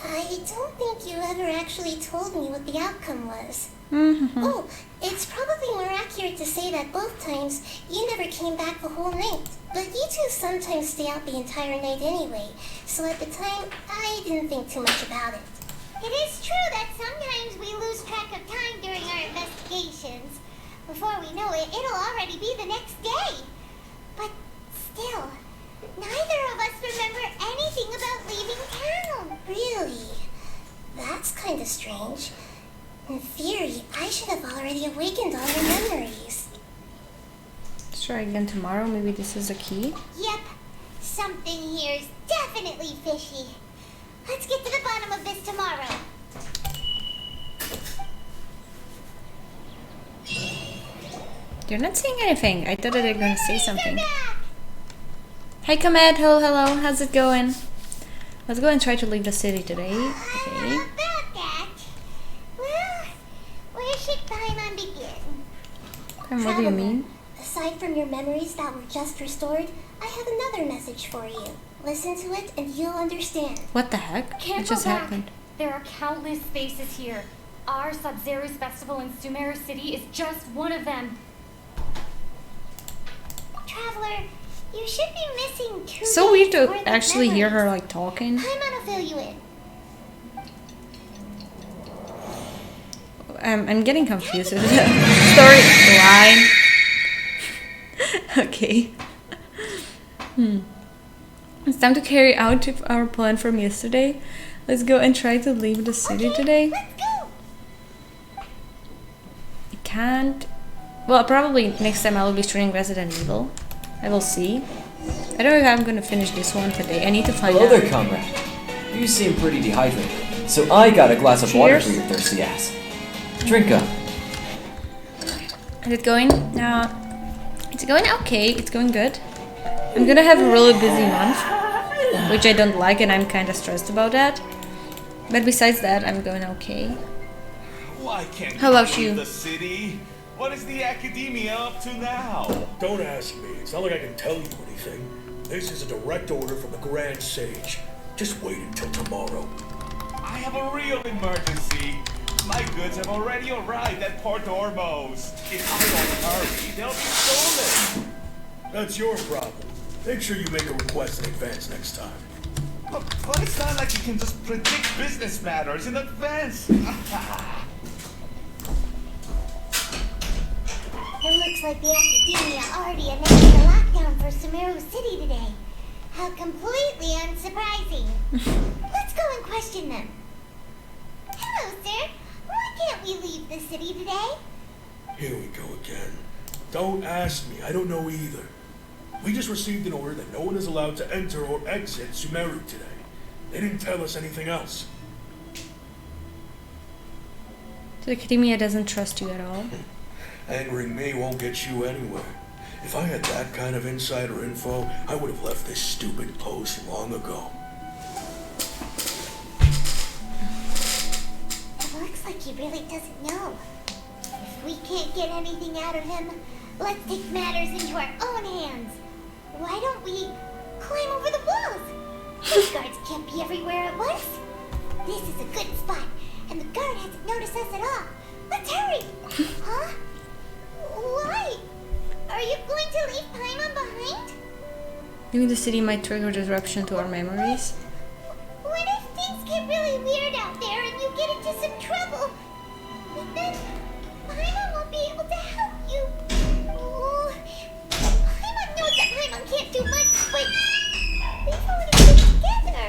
I don't think you ever actually told me what the outcome was. Oh, it's probably more accurate to say that both times you never came back the whole night. But you two sometimes stay out the entire night anyway, so at the time, I didn't think too much about it. It is true that sometimes we lose track of time during our investigations. Before we know it, it'll already be the next day. But still, neither of us remember anything about leaving town. Really? That's kind of strange. In theory, I should have already awakened all your memories. Let's try again tomorrow. Maybe this is the key. Yep. Something here is definitely fishy. Let's get to the bottom of this tomorrow. They're not saying anything. I thought that they're gonna say something. Hi, Komet. Hello, hello. How's it going? Let's go and try to leave the city today. Okay. About that. Well, where should Paimon begin? What do you mean? Aside from your memories that were just restored, I have another message for you. Listen to it and you'll understand. What the heck? Can't What just go back. happened? There are countless spaces here. Our Sub-Zero's festival in Sumeru City is just one of them. Traveler, you should be missing 2 So weird days to worth of actually hear her memories. like talking. Paimon will fill you in. I'm getting confused with the storyline. Okay. It's time to carry out our plan from yesterday. Let's go and try to leave the city today. Let's go. I can't. Well, probably next time I will be streaming Resident Evil. I will see. I don't know if I'm gonna finish this one today. I need to find Hello out. there, comrade. You seem pretty dehydrated, so I got a glass of water for your thirsty ass. Drink up. Is it going? It's going okay. It's going good. I'm gonna have a really busy month, which I don't like, and I'm kind of stressed about that. But besides that, I'm going okay. Why can't How about you? leave the city? What is the academia up to now? Don't ask me. It's not like I can tell you anything. This is a direct order from the Grand Sage. Just wait until tomorrow. I have a real emergency. My goods have already arrived at Port Ormos. If I don't hurry, they'll be stolen. That's your problem. Make sure you make a request in advance next time. But it's not like you can just predict business matters in advance. Looks like the Academia already announced a lockdown for Sumeru City today. How completely unsurprising. Let's go and question them. Hello, sir. Why can't we leave the city today? Here we go again. Don't ask me, I don't know either. We just received an order that no one is allowed to enter or exit Sumeru today. They didn't tell us anything else. The Academia doesn't trust you at all. Angering me won't get you anywhere. If I had that kind of insider info, I would have left this stupid post long ago. It looks like he really doesn't know. If we can't get anything out of him, let's take matters into our own hands. Why don't we climb over the walls? These guards can't be everywhere at once. This is a good spot, and the guard hasn't noticed us at all. Let's hurry! Huh? Why? Are you going to leave Paimon behind? Leaving the city might trigger disruption to our memories. What if things get really weird out there and you get into some trouble? But then Paimon won't be able to help you. Oh, Paimon knows that Paimon can't do much, but we've already been together,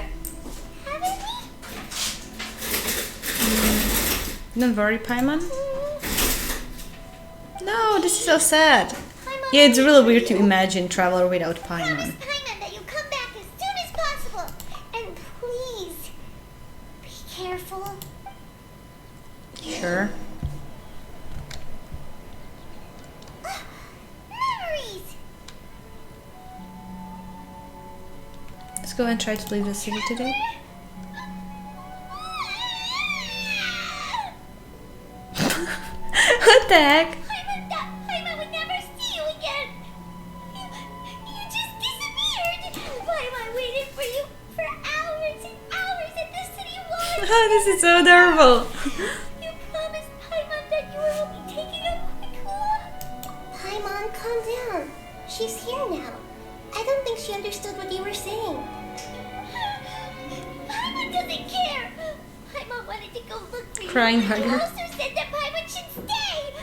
haven't we? Don't worry, Paimon. No, this is so sad. Yeah, it's really weird to imagine Traveler without Paimon. Paimon that you come back as soon as possible. And please, be careful. Sure. Memories! Let's go and try to leave the city today. What the heck? Paimon would never see you again. You just disappeared. Paimon waited for you for hours and hours at the city wall. This is so adorable. You promised Paimon that you would be taking a quick walk. Paimon, calm down. She's here now. I don't think she understood what you were saying. Paimon doesn't care. Paimon wanted to go look for you. Crying but you harder. also said that Paimon should stay.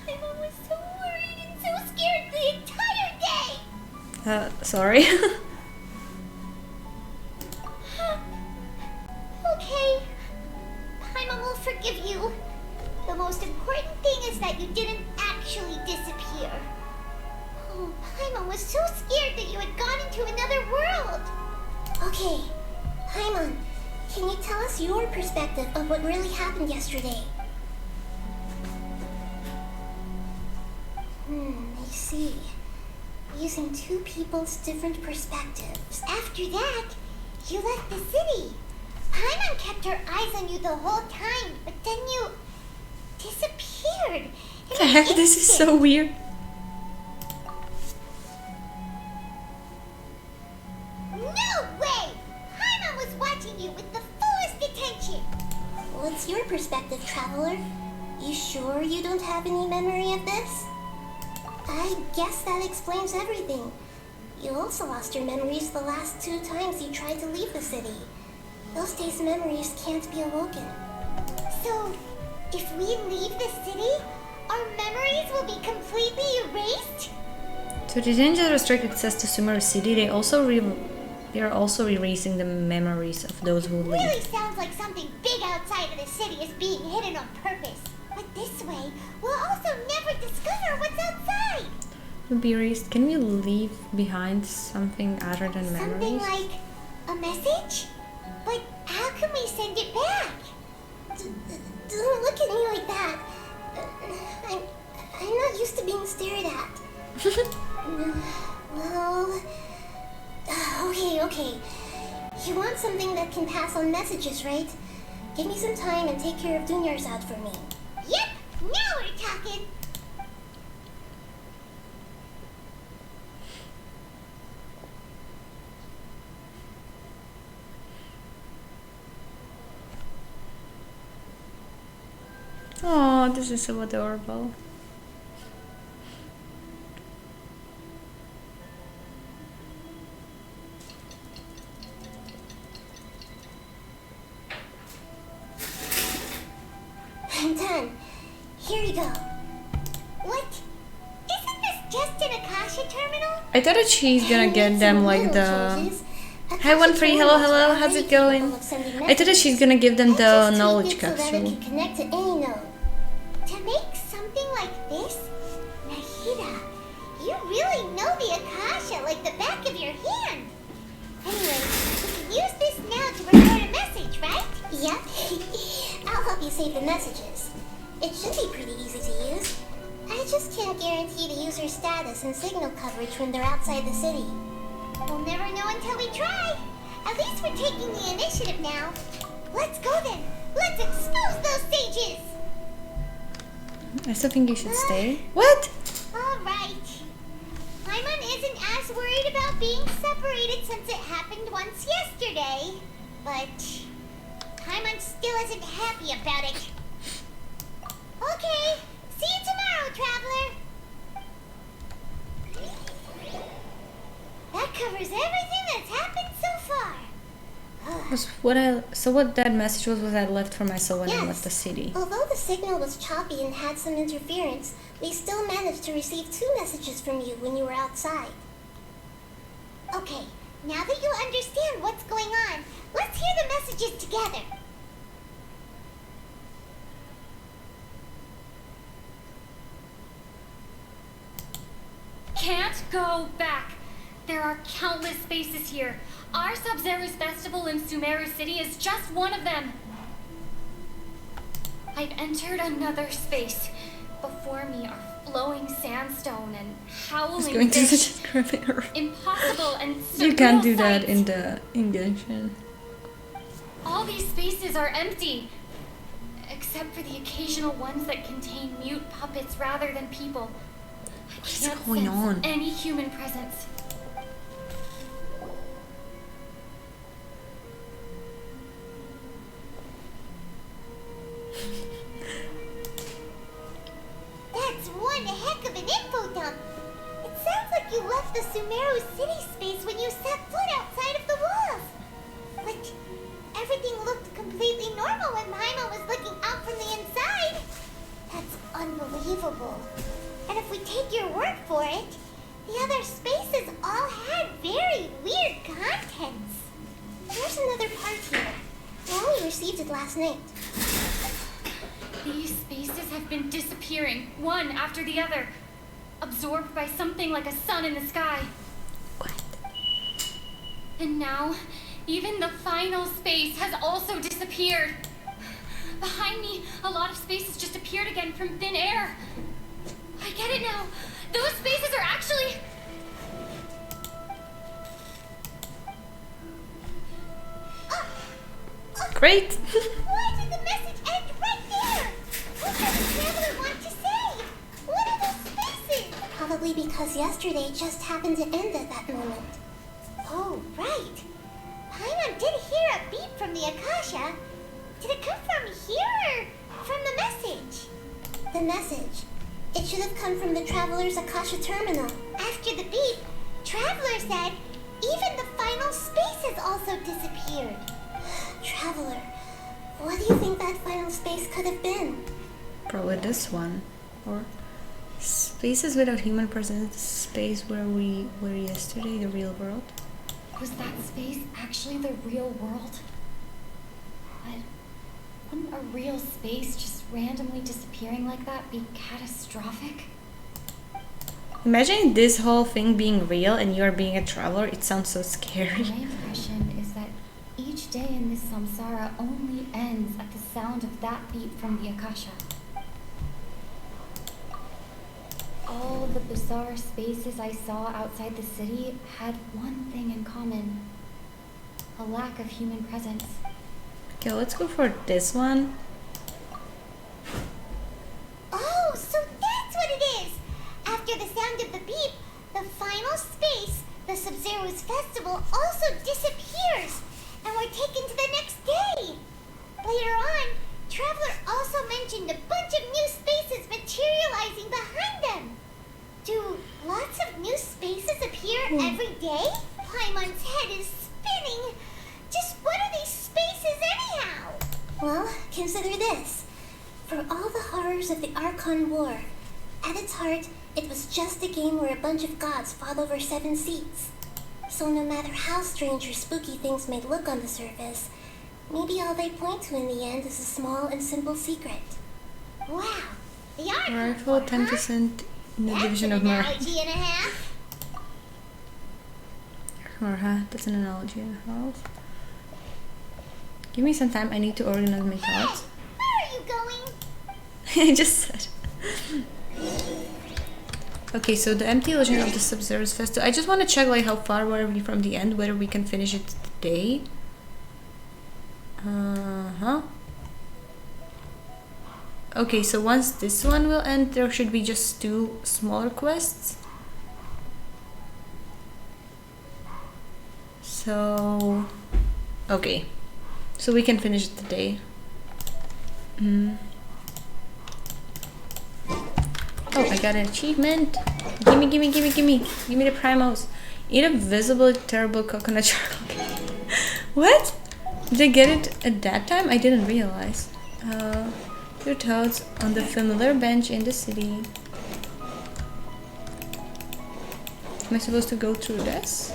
Paimon was so worried and so scared the entire day. Sorry. Okay. Paimon will forgive you. The most important thing is that you didn't actually disappear. Oh, Paimon was so scared that you had gone into another world. Okay, Paimon, can you tell us your perspective of what really happened yesterday? I see. Using two people's different perspectives. After that, you left the city. Paimon kept her eyes on you the whole time, but then you disappeared. What the heck? This is so weird. No way! Paimon was watching you with the fullest attention. What's your perspective, Traveler? You sure you don't have any memory of this? I guess that explains everything. You also lost your memories the last 2 times you tried to leave the city. Those days' memories can't be awoken. So, if we leave the city, our memories will be completely erased? So the danger restricted access to Sumeru City. They are also erasing the memories of those who leave. Really sounds like something big outside of the city is being hidden on purpose. But this way, we'll also never discover what's outside. Will be erased. Can we leave behind something other than memories? Something like a message? But how can we send it back? Don't look at me like that. I'm not used to being stared at. Well, okay. You want something that can pass on messages, right? Give me some time and take care of Dunyar's out for me. Yep, now we're talking. Oh, this is so adorable. I'm done. Here you go. What? I thought that she's gonna get them like the... Hi, One Free, hello, how's it going? I thought that she's gonna give them the knowledge capsule. Connect to any node. To make something like this? Nahida, you really know the Akasha like the back of your hand. Anyway, we can use this now to record a message, right? Yep. I'll help you save the messages. It should be pretty easy to use. I just can't guarantee the user's status and signal coverage when they're outside the city. We'll never know until we try. At least we're taking the initiative now. Let's go then. Let's expose those sages. I still think you should stay. What? All right. Paimon isn't as worried about being separated since it happened once yesterday. But Paimon still isn't happy about it. Okay. See you tomorrow, Traveler. That covers everything that's happened so far. So what that message was I left for myself when I left the city. Although the signal was choppy and had some interference, we still managed to receive 2 messages from you when you were outside. Okay, now that you understand what's going on, let's hear the messages together. Can't go back. There are countless spaces here. Our Sub-Zero's festival in Sumeru City is just one of them. I've entered another space. Before me are flowing sandstone and howling going to fish. such a grammar. Impossible and You can't surreal do that sights. in Genshin. All these spaces are empty, except for the occasional ones that contain mute puppets rather than people. I What's can't going sense on? any human presence. That's one heck of an info dump. It sounds like you left the Sumeru city space when you set foot outside of the walls. But everything looked completely normal when Paimon was looking out from the inside. That's unbelievable. And if we take your word for it, the other spaces all had very weird contents. There's another part here. We only received it last night. These spaces have been disappearing, one after the other, absorbed by something like a sun in the sky. What? And now, even the final space has also disappeared. Behind me, a lot of spaces just appeared again from thin air. I get it now. Those spaces are actually... Great. Why did the message end right there? What does the traveler want to say? What are those spaces? Probably because yesterday just happened to end at that moment. Oh, right. Paimon did hear a beep from the Akasha. Did it come from here or from the message? The message. It should have come from the Traveler's Akasha terminal. After the beep, Traveler said even the final spaces also disappeared. Traveler, what do you think that final space could have been? Probably this one. Or spaces without human presence, space where we were yesterday, the real world. Was that space actually the real world? But wouldn't a real space just randomly disappearing like that be catastrophic? Imagine this whole thing being real and you are being a traveler. It sounds so scary. My impression is that each day in this samsara only ends at the sound of that beat from the Akasha. All the bizarre spaces I saw outside the city had one thing in common: a lack of human presence. Okay, let's go for this one. Oh, so that's what it is! After the sound of the beep, the final space, the Sub-Zero's festival, also disappears, and we're taken to the next day. Later on, Traveler also mentioned a bunch of new spaces materializing behind them. Do lots of new spaces appear every day? Paimon's head is spinning. Just what are these spaces anyhow? Well, consider this. For all the horrors of the Archon War, at its heart, It was just a game where a bunch of gods fought over 7 seats. So no matter how strange or spooky things may look on the surface, maybe all they point to in the end is a small and simple secret. Wow, the art Rifle 10% in the division of Murray. analogy and a half. That's an analogy and a half. Give me some time, I need to organize my thoughts. Where are you going? I just said. Okay, so the empty illusion of the Sub-Zero's Festival. I just want to check like how far were we from the end, whether we can finish it today. Okay, so once this one will end, there should be just 2 smaller quests. So, okay, so we can finish it today. Oh, I got an achievement. Gimme the primos. Eat a visible terrible coconut chocolate. What? Did I get it at that time? I didn't realize. Your toads on the familiar bench in the city. Am I supposed to go through this?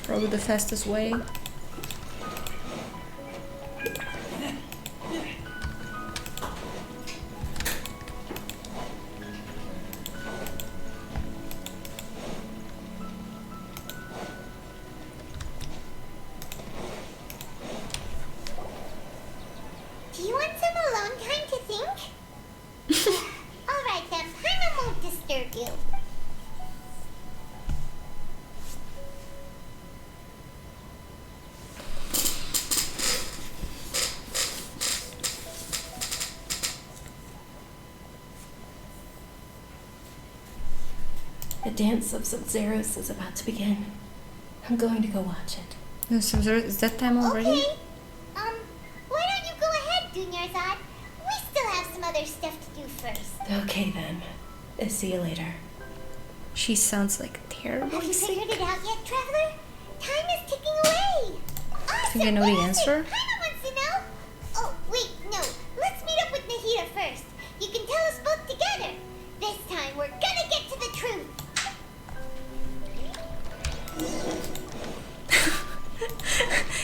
Probably the fastest way. Do you want some alone time to think? Alright then, Paimon won't disturb you. The dance of Sub-Zeros is about to begin. I'm going to go watch it. No, Sub-Zero, is that time already? Okay. Why don't you go ahead, Dunyarzad? We still have some other stuff to do first. Okay then. See you later. She sounds like terrible. Have you figured it out yet, Traveler? Time is ticking away. I think I know the answer. Paimon wants to know. Oh, wait, no. Let's meet up with Nahida first. You can tell us both together. This time, we're gonna get to the truth.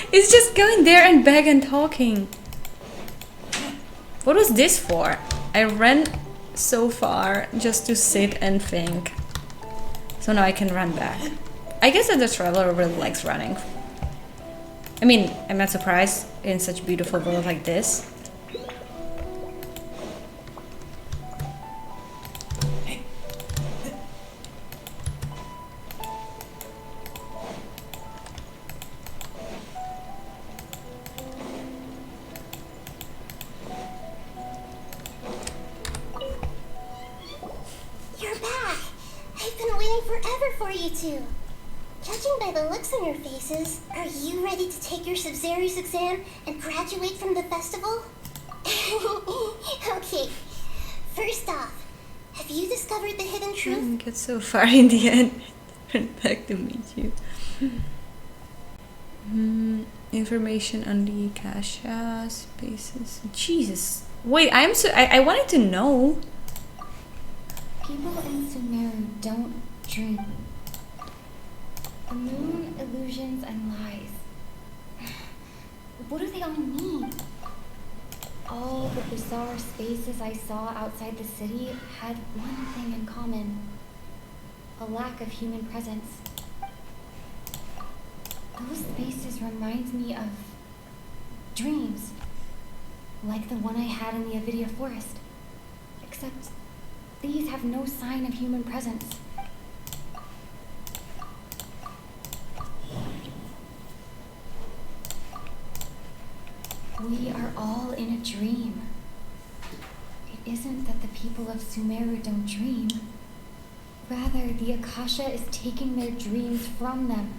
It's just going there and back and talking. What was this for? I ran so far just to sit and think. So now I can run back. I guess that the Traveler really likes running. I mean, I'm not surprised in such a beautiful world like this. You're back! I've been waiting forever for you two. Judging by the looks on your faces, are you ready to take your Sub-Zero's exam and graduate from the festival? Okay, first off, have you discovered the hidden I truth? didn't get so far in the end. Back to meet you. Information on the Akasha spaces. Jesus. Wait, I wanted to know. People in Sumeru don't dream. The moon, illusions, and lies. What do they all mean? All the bizarre spaces I saw outside the city had one thing in common: a lack of human presence. Those spaces remind me of dreams, like the one I had in the Avidia forest. Except these have no sign of human presence. We are all in a dream. It isn't that the people of Sumeru don't dream. Rather, the Akasha is taking their dreams from them.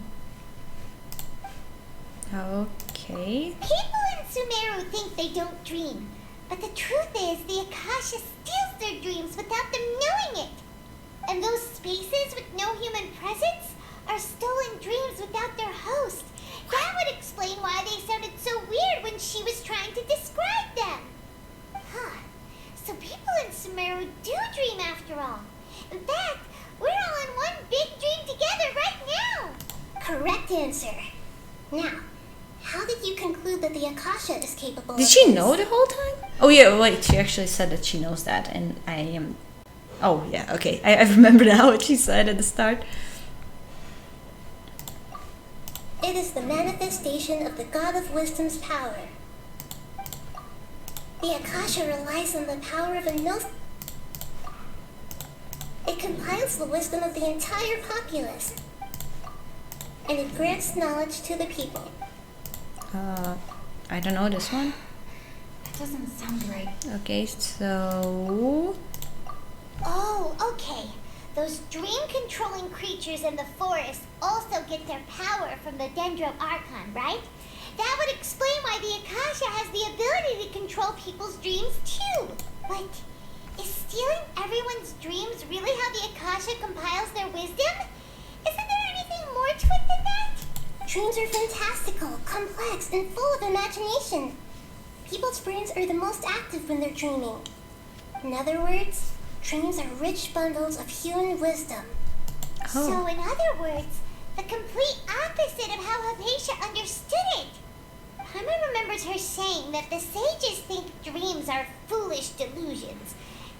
Okay. People in Sumeru think they don't dream, but the truth is the Akasha steals their dreams without them knowing it. And those spaces with no human presence are stolen dreams without their host. That would explain why they sounded so weird when she was trying to describe them. Huh. So people in Sumeru do dream after all. In fact, we're all in one big dream together right now. Correct answer. Now, how did you conclude that the Akasha is capable Did of she this? know the whole time? Oh yeah, wait, she actually said that she knows that, and I am... Oh yeah, okay, I remember now what she said at the start. It is the manifestation of the God of Wisdom's power. The Akasha relies on the power of a gnosis. It compiles the wisdom of the entire populace, and it grants knowledge to the people. I don't know this one. That doesn't sound right. Okay, so... Oh, okay. Those dream-controlling creatures in the forest also get their power from the Dendro Archon, right? That would explain why the Akasha has the ability to control people's dreams too. But is stealing everyone's dreams really how the Akasha compiles their wisdom? Isn't there anything more to it than that? Dreams are fantastical, complex, and full of imagination. People's brains are the most active when they're dreaming. In other words, dreams are rich bundles of human wisdom. Oh. So in other words, the complete opposite of how Hypatia understood it. Paimon remembers her saying that the sages think dreams are foolish delusions,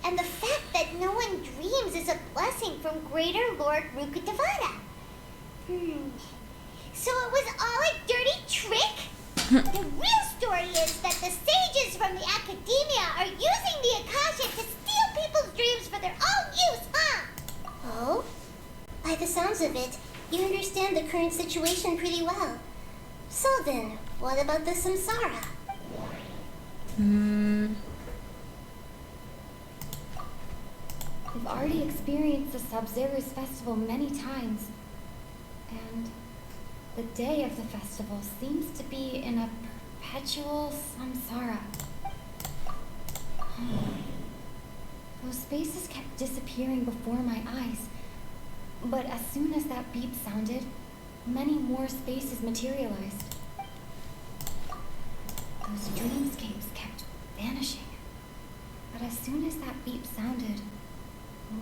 and the fact that no one dreams is a blessing from Greater Lord Rukkhadevata. So it was all a dirty trick? The real story is that the sages from the academia are using the Akasha to steal people's dreams for their own use, huh? Oh? By the sounds of it, you understand the current situation pretty well. So then, what about the samsara? We've already experienced the Sub-Zero's festival many times, and the day of the festival seems to be in a perpetual samsara. Those spaces kept disappearing before my eyes, but as soon as that beep sounded, many more spaces materialized. Those dreamscapes kept vanishing, but as soon as that beep sounded,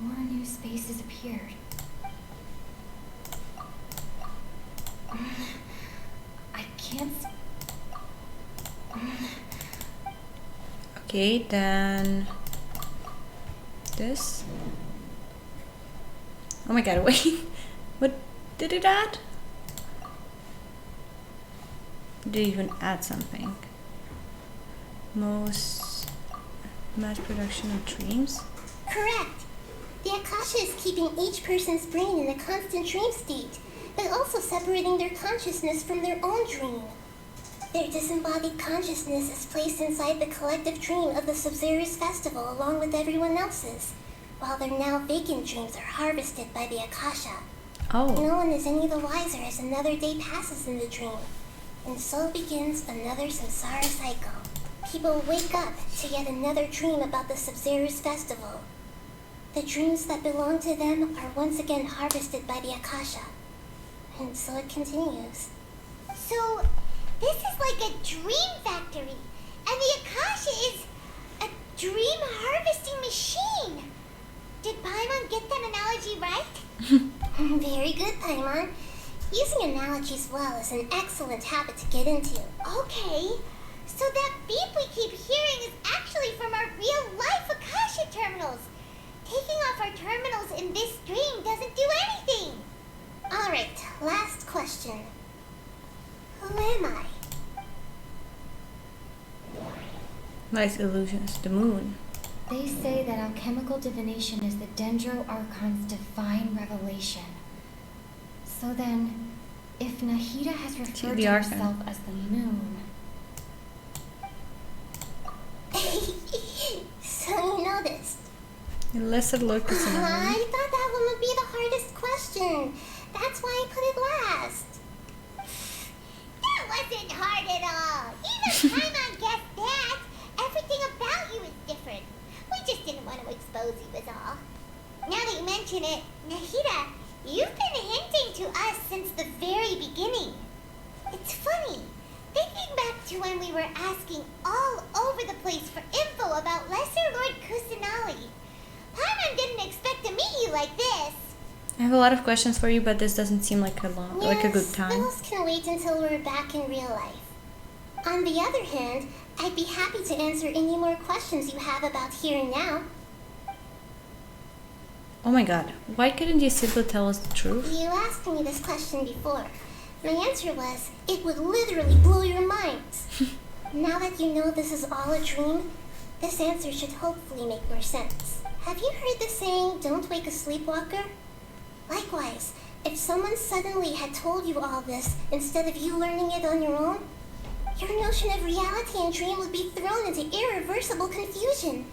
more new spaces appeared. I can't... Okay, then... This? Oh my god, wait. What did it add? Did it even add something? Most mass production of dreams? Correct. The Akasha is keeping each person's brain in a constant dream state, but also separating their consciousness from their own dream. Their disembodied consciousness is placed inside the collective dream of the Sub-Zero's festival along with everyone else's, while their now vacant dreams are harvested by the Akasha. Oh. No one is any the wiser as another day passes in the dream, and so begins another samsara cycle. People wake up to yet another dream about the Sub-Zero's festival. The dreams that belong to them are once again harvested by the Akasha, and so it continues. So, this is like a dream factory, and the Akasha is a dream harvesting machine. Did Paimon get that analogy right? Very good, Paimon. Using analogies well is an excellent habit to get into. Okay, so that beep we keep hearing is actually from our real-life Akasha terminals. Taking off our terminals in this dream doesn't do anything. Alright, last question. Who am I? Light illusions, the moon. They say that alchemical divination is the Dendro Archon's divine revelation. So then, if Nahida has referred to herself as the moon... So you noticed. Lesser Locus in the I thought that one would be the hardest question. That's why I put it last. That wasn't hard at all. Even Paimon guessed that. Everything about you is different. We just didn't want to expose you was all. Now that you mention it, Nahida, you've been hinting to us since the very beginning. It's funny. Thinking back to when we were asking all over the place for info about Lesser Lord Kusanali, Paimon didn't expect to meet you like this. I have a lot of questions for you, but this doesn't seem like a good time. Those can wait until we're back in real life. On the other hand, I'd be happy to answer any more questions you have about here and now. Oh my god, why couldn't you simply tell us the truth? You asked me this question before. My answer was, it would literally blow your minds. Now that you know this is all a dream, this answer should hopefully make more sense. Have you heard the saying, don't wake a sleepwalker? Likewise, if someone suddenly had told you all this instead of you learning it on your own, your notion of reality and dream would be thrown into irreversible confusion.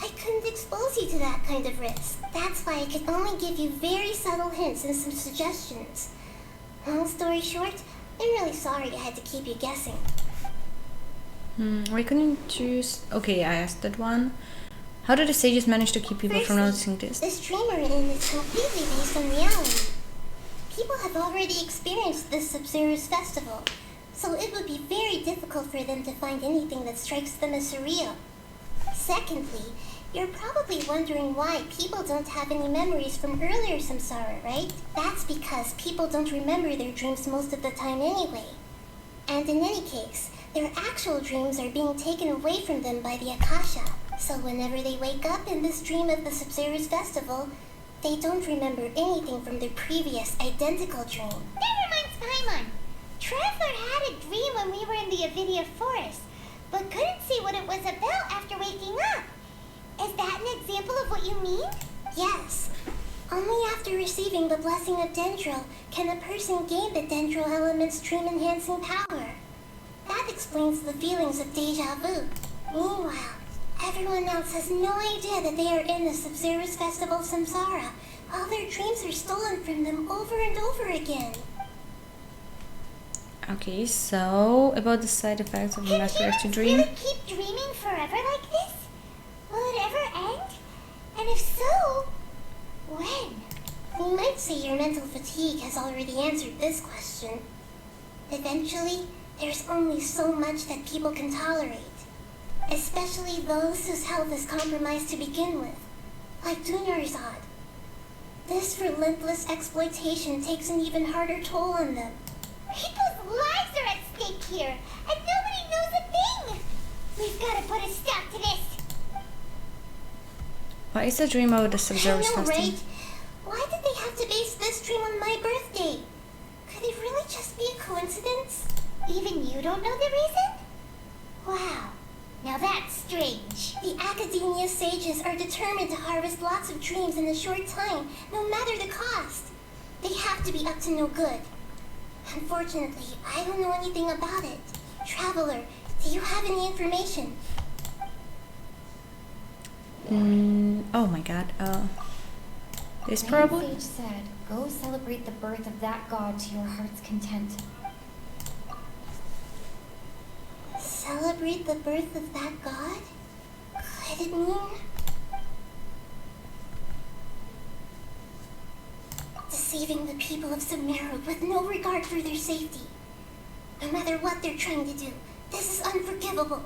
I couldn't expose you to that kind of risk. That's why I could only give you very subtle hints and some suggestions. Long story short, I'm really sorry I had to keep you guessing. Why couldn't you choose... Okay, I asked that one. How did the sages manage to keep people from noticing this? This dream we're in is completely based on reality. People have already experienced this Sub-Zero's festival, so it would be very difficult for them to find anything that strikes them as surreal. Secondly, you're probably wondering why people don't have any memories from earlier samsara, right? That's because people don't remember their dreams most of the time anyway. And in any case, their actual dreams are being taken away from them by the Akasha. So whenever they wake up in this dream of the Sub-Zero's festival, they don't remember anything from their previous identical dream. That reminds Paimon. Traveler had a dream when we were in the Avidia forest, but couldn't see what it was about after waking up. Is that an example of what you mean? Yes. Only after receiving the blessing of Dendro can a person gain the Dendro element's dream-enhancing power. That explains the feelings of deja vu. Meanwhile, everyone else has no idea that they are in the Sub-Zero's Festival Samsara. All their dreams are stolen from them over and over again. Okay, so about the side effects of the master extra dream. Really keep dreaming forever like this? Will it ever end? And if so, when? We might say your mental fatigue has already answered this question. Eventually, there's only so much that people can tolerate. Especially those whose health is compromised to begin with, like Dunyarzad. This relentless exploitation takes an even harder toll on them. People's lives are at stake here, and nobody knows a thing! We've got to put a stop to this! Why is the dream about the Sub-Zero's I know, festival? right? Why did they have to base this dream on my birthday? Could it really just be a coincidence? Even you don't know the reason? Wow. Now that's strange. The Academia sages are determined to harvest lots of dreams in a short time, no matter the cost. They have to be up to no good. Unfortunately, I don't know anything about it. Traveler, do you have any information? Oh my god, this Main probably? Sage said, go celebrate the birth of that god to your heart's content. Celebrate the birth of that god? Could it mean... deceiving the people of Sumeru with no regard for their safety? No matter what they're trying to do, this is unforgivable.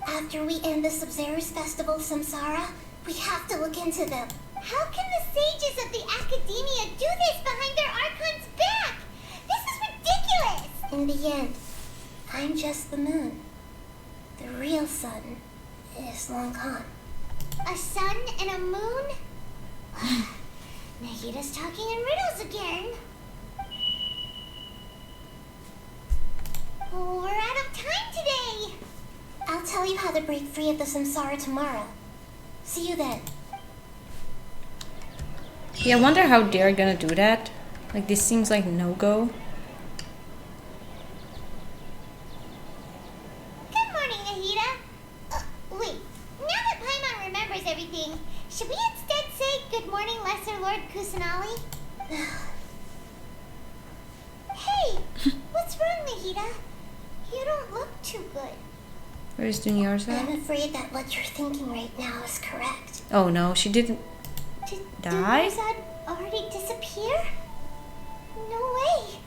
After we end the Sub-Zero's Festival Samsara, we have to look into them. How can the sages of the Academia do this behind their Archon's back? This is ridiculous! In the end, I'm just the moon. The real sun is long gone. A sun and a moon? Nahida's talking in riddles again. We're out of time today. I'll tell you how to break free of the samsara tomorrow. See you then. Yeah, I wonder how they're gonna do that. Like, this seems like no-go. Good morning, Nahida. Wait, now that Paimon remembers everything, should we instead say good morning, Lesser Lord Kusanali? Hey, what's wrong, Nahida? You don't look too good. Where's Dunyarzad? I'm afraid that what you're thinking right now is correct. Oh no, she didn't die? Did Dunyarzad already disappear? No way.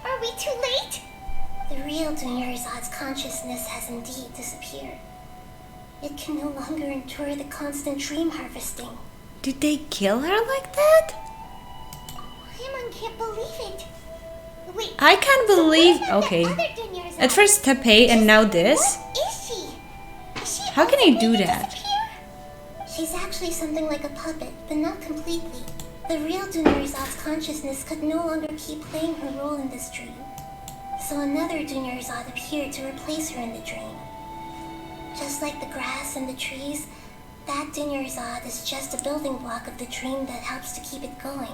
Are we too late? real Dunyarzad's consciousnus has indeed disappeared. It can no longer endure the constant dream harvesting. Did they kill her like that? Paimon can't believe it. Wait, I can't believe. Okay. At first Tepe and now this. What is she? Is she How can he do that? She's actually something like a puppet, but not completely. The real Dunyarzad's consciousness could no longer keep playing her role in this dream. So another Dunyarzad appeared to replace her in the dream. Just like the grass and the trees, that Dunyarzad is just a building block of the dream that helps to keep it going.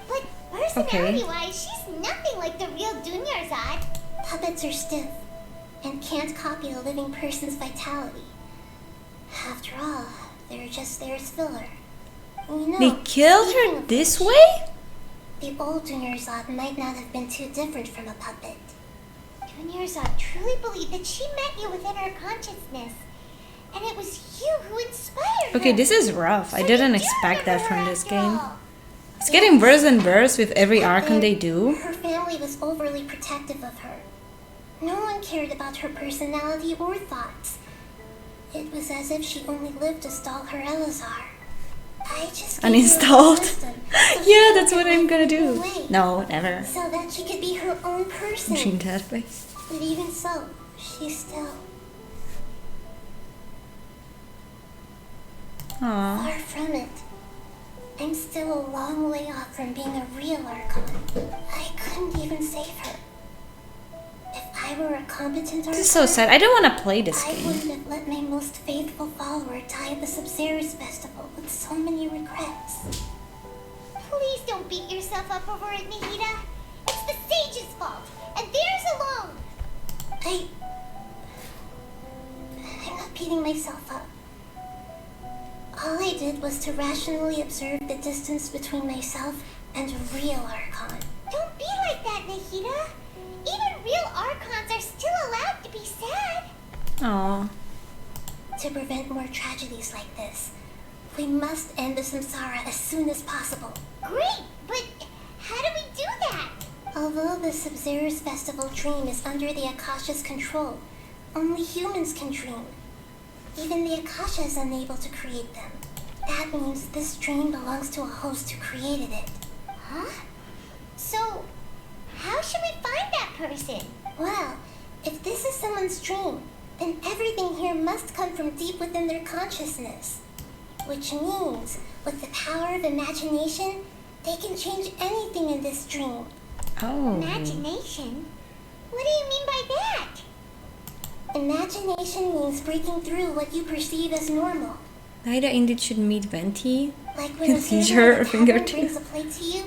But personality-wise, she's nothing like the real Dunyarzad. Puppets are stiff and can't copy a living person's vitality. After all, they're just there as filler. You know, They killed her this way? The old Dunyarzad might not have been too different from a puppet. Dunyarzad truly believed that she met you within her consciousness. And it was you who inspired her. Okay, this is rough. I didn't expect that from this game. It's getting worse and worse with every Archon they do. Her family was overly protective of her. No one cared about her personality or thoughts. It was as if she only lived to stall her Elazar. I just Uninstalled. Yeah, that's what I'm gonna do. No, never. So that she could be her own person. Machine Tepe. But even so, she's still Aww. far from it. I'm still a long way off from being a real Archon. I couldn't even save her. If I were a competent Archon, This is so sad. I don't want to play this I game. wouldn't have let my most faithful follower die at the Sub-Zerus Festival with so many regrets. Please don't beat yourself up over it, Nahida. It's the sage's fault, and theirs alone. I'm not beating myself up. All I did was to rationally observe the distance between myself and a real Archon. Don't be like that, Nahida. Even real Archons are still allowed to be sad. Aww. To prevent more tragedies like this, we must end the samsara as soon as possible. Great, but how do we do that? Although the Sub-Zerus Festival dream is under the Akasha's control, only humans can dream. Even the Akasha is unable to create them. That means this dream belongs to a host who created it. Huh? So, how should we find that person? Well, if this is someone's dream, then everything here must come from deep within their consciousness. Which means, with the power of imagination, they can change anything in this dream. Oh. Imagination? What do you mean by that? Imagination means breaking through what you perceive as normal. Nahida indeed should meet Venti Like when a and teach server her at a the thing or tavern two. brings a plate to you,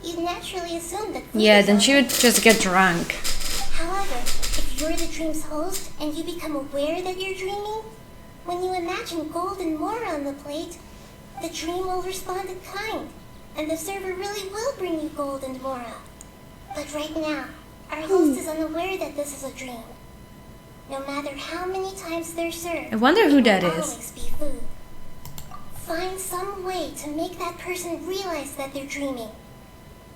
you'd naturally assume that food Yeah, is then on she it. would just get drunk. However, if you're the dream's host and you become aware that you're dreaming, when you imagine gold and more on the plate, the dream will respond in kind, and the server really will bring you gold and mora. But right now, our host is unaware that this is a dream. No matter how many times they're served, I wonder who it that will is. always be food. Find some way to make that person realize that they're dreaming.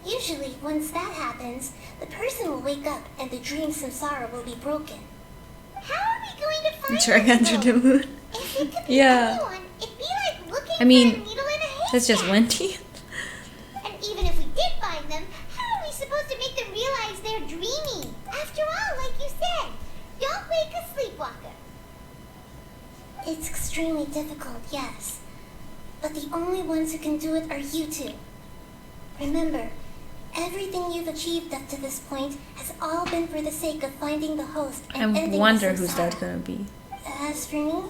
Usually, once that happens, the person will wake up and the dream samsara will be broken. How are we going to find Drag them, under though? the moon. If it could be Yeah. anyone, it'd be like looking I mean, for a needle in a haystack. that's just Venti. And even if we did find them, how are we supposed to make them realize they're dreaming? After all, like you said, don't wake a sleepwalker. It's extremely difficult, yes. But the only ones who can do it are you two. Remember, everything you've achieved up to this point has all been for the sake of finding the host I and ending wonder the who's samsara. that gonna be. As for me,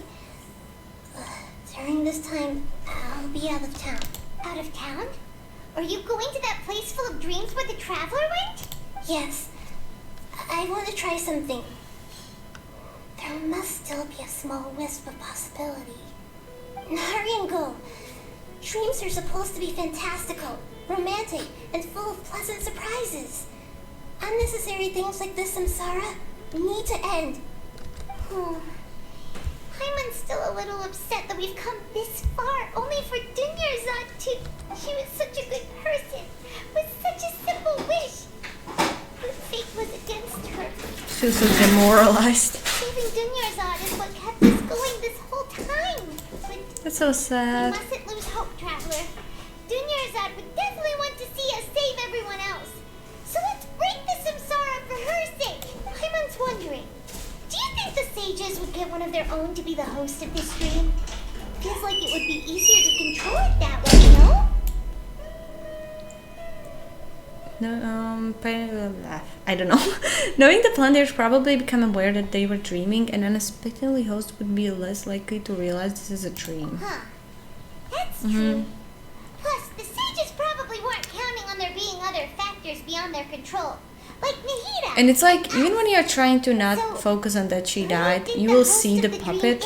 during this time, I'll be out of town. Out of town? Are you going to that place full of dreams where the traveler went? Yes, I want to try something. There must still be a small wisp of possibility. Hurry and go. Dreams are supposed to be fantastical, romantic, and full of pleasant surprises. Unnecessary things like this samsara need to end. I'm still a little upset that we've come this far, only for Dunyarzad to... She was such a good person, with such a simple wish. But fate was against her. feel so demoralized. Saving Dunyarzad is what kept us going this whole time. But That's so we sad. mustn't lose hope, Traveler. Dunyarzad would definitely want to see us save everyone else. So let's break the samsara for her sake. Paimon's wondering, do you think the sages would get one of their own to be the host of this stream? Feels like it would be easier to control it that way, no? No, I don't know. Knowing the plan, they'd probably become aware that they were dreaming, and unexpectedly host would be less likely to realize this is a dream. Huh. That's true. Plus, the sages probably weren't counting on there being other factors beyond their control. Like Nahida. And it's like, even when you're trying to not focus on that she died, you will see the puppet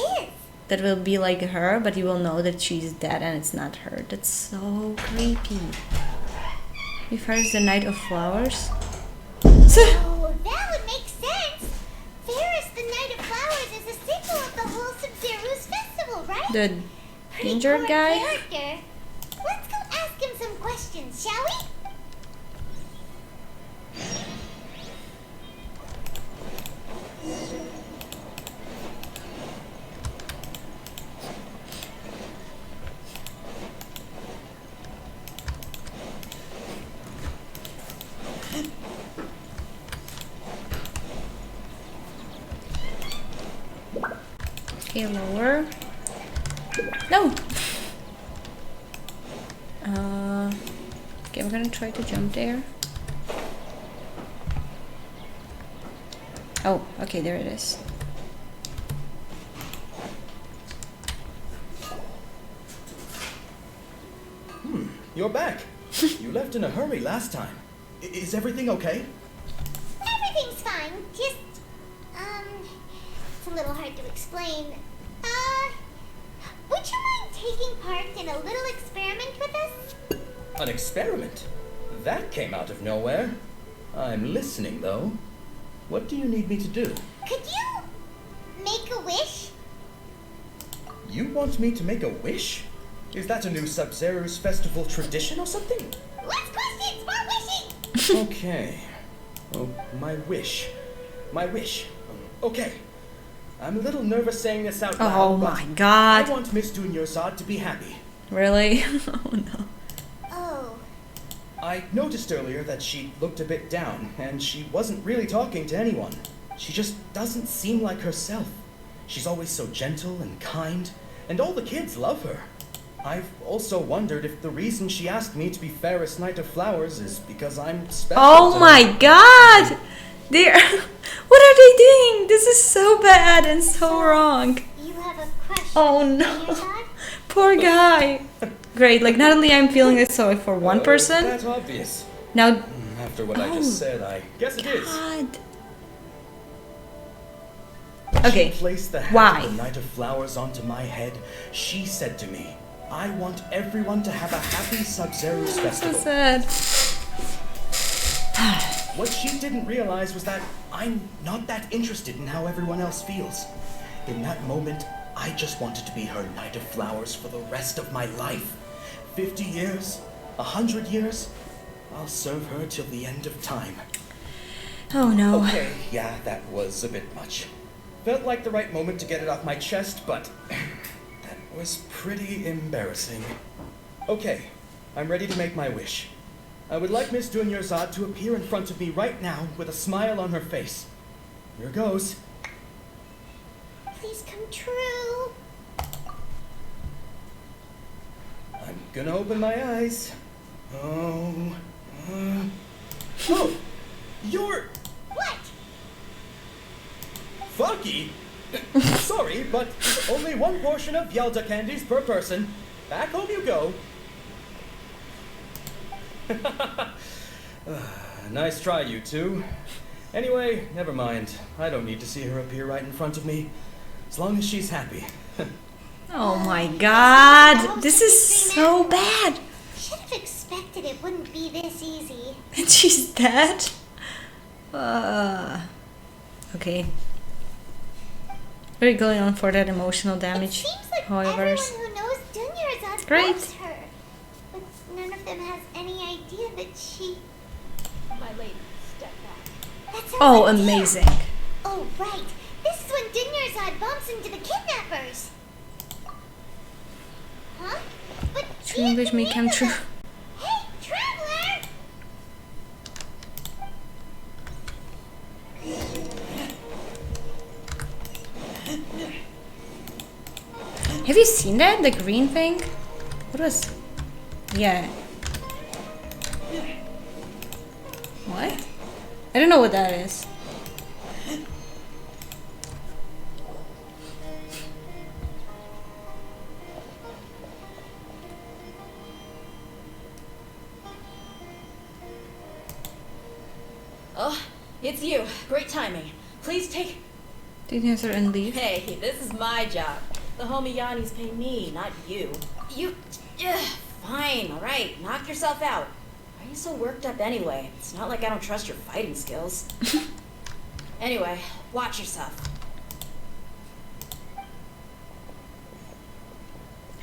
that will be like her, but you will know that she's dead and it's not her. That's so creepy. First, the Night of Flowers. Oh, that would make sense. Ferris, the Night of Flowers, is a symbol of the whole Sub-Zero's festival, right? The injured guy? Character. Let's go ask him some questions, shall we? Okay, lower. No! Okay, I'm gonna try to jump there. Oh, okay, there it is. You're back. You left in a hurry last time. Is everything okay? Everything's fine. Just, it's a little hard to explain. Would you mind taking part in a little experiment with us? An experiment? That came out of nowhere. I'm listening, though. What do you need me to do? Could you make a wish? You want me to make a wish? Is that a new Sub-Zero's festival tradition or something? Less questions, more wishing! Okay. Oh, my wish. My wish. Okay. I'm a little nervous saying this out loud. Oh my god. I want Miss Dunyarzad to be happy. Really? Oh no. Oh. I noticed earlier that she looked a bit down, and she wasn't really talking to anyone. She just doesn't seem like herself. She's always so gentle and kind, and all the kids love her. I've also wondered if the reason she asked me to be Ferris Knight of Flowers is because I'm special. Oh my god! They're... What are they doing? This is so bad and so wrong. You have a crush. Oh no. Poor guy. Great, like not only I'm feeling this sorry for one person. That's obvious. Now... After what I just said, I guess it is. God. When okay, she placed the hat of the Knight of Flowers onto my head, she said to me, I want everyone to have a happy Sub-Zero's festival. So sad. What she didn't realize was that I'm not that interested in how everyone else feels. In that moment, I just wanted to be her Knight of Flowers for the rest of my life. 50 years, 100 years, I'll serve her till the end of time. Oh no. Okay, yeah, that was a bit much. Felt like the right moment to get it off my chest, but that was pretty embarrassing. Okay, I'm ready to make my wish. I would like Miss Dunyarzad to appear in front of me right now with a smile on her face. Here goes. Please come true. I'm gonna open my eyes. Oh, oh, you're... What? Funky? Sorry, but only one portion of Yelda candies per person. Back home you go. Nice try, you two. Anyway, never mind. I don't need to see her appear right in front of me. As long as she's happy. Oh my god. This is so bad. Should have expected it wouldn't be this easy. And she's dead? Okay. We're going on for that emotional damage. It seems like however. everyone who knows Dunyarzad Great. loves her. But none of them has any idea that she... My lady, step back. That's our Oh, idea. amazing. Oh, right. This is when Dunyarzad bumps into the kidnappers. Huh? But Dream wish may come true. hey, traveler! Have you seen that? The green thing? What was... Yeah. What? I don't know what that is. Oh, it's you. Great timing. Please take... Did you answer and leave? Hey, this is my job. The homie Yanni's pay me, not you. You... Fine, alright. Knock yourself out. Why are you so worked up anyway? It's not like I don't trust your fighting skills. Anyway, watch yourself.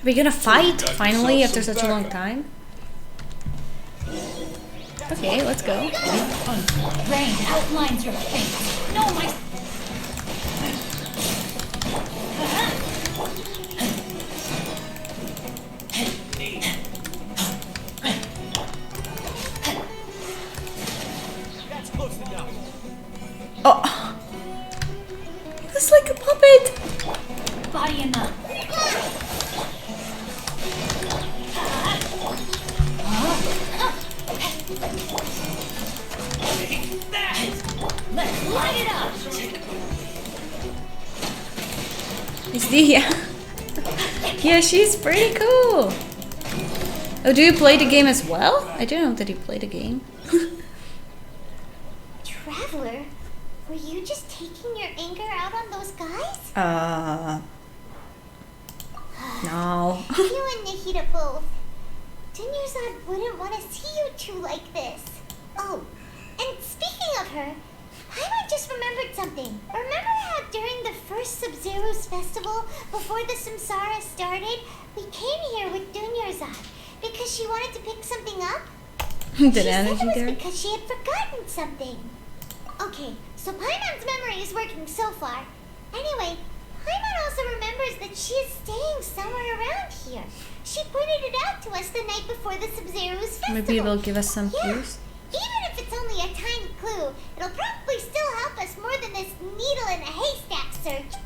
Are we gonna fight finally after such a long time? Okay, let's go. Rain outlines your fate. No, my... That's close enough. Oh! It's like a puppet! Body in the... Let's light it up! It's Dia. Yeah, she's pretty cool. Oh, do you play the game as well? I didn't know that you played the game. Traveler, were you just taking your anger out on those guys? No. You and Nahida both. Dunyarzad wouldn't want to see you two like this. Oh, and speaking of her, I just remembered something. Remember how during the first Sub-Zero's festival, before the Samsara started, we came here with Dunyarzad because she wanted to pick something up? The She said energy it was there. because she had forgotten something. Okay, so Paimon's memory is working so far. Anyway, Paimon also remembers that she is staying somewhere around here. She pointed it out to us the night before the Sub-Zero's festival. Maybe it'll give us some Yeah. clues. Even if it's only a tiny clue, it'll probably still help us more than this needle in a haystack search.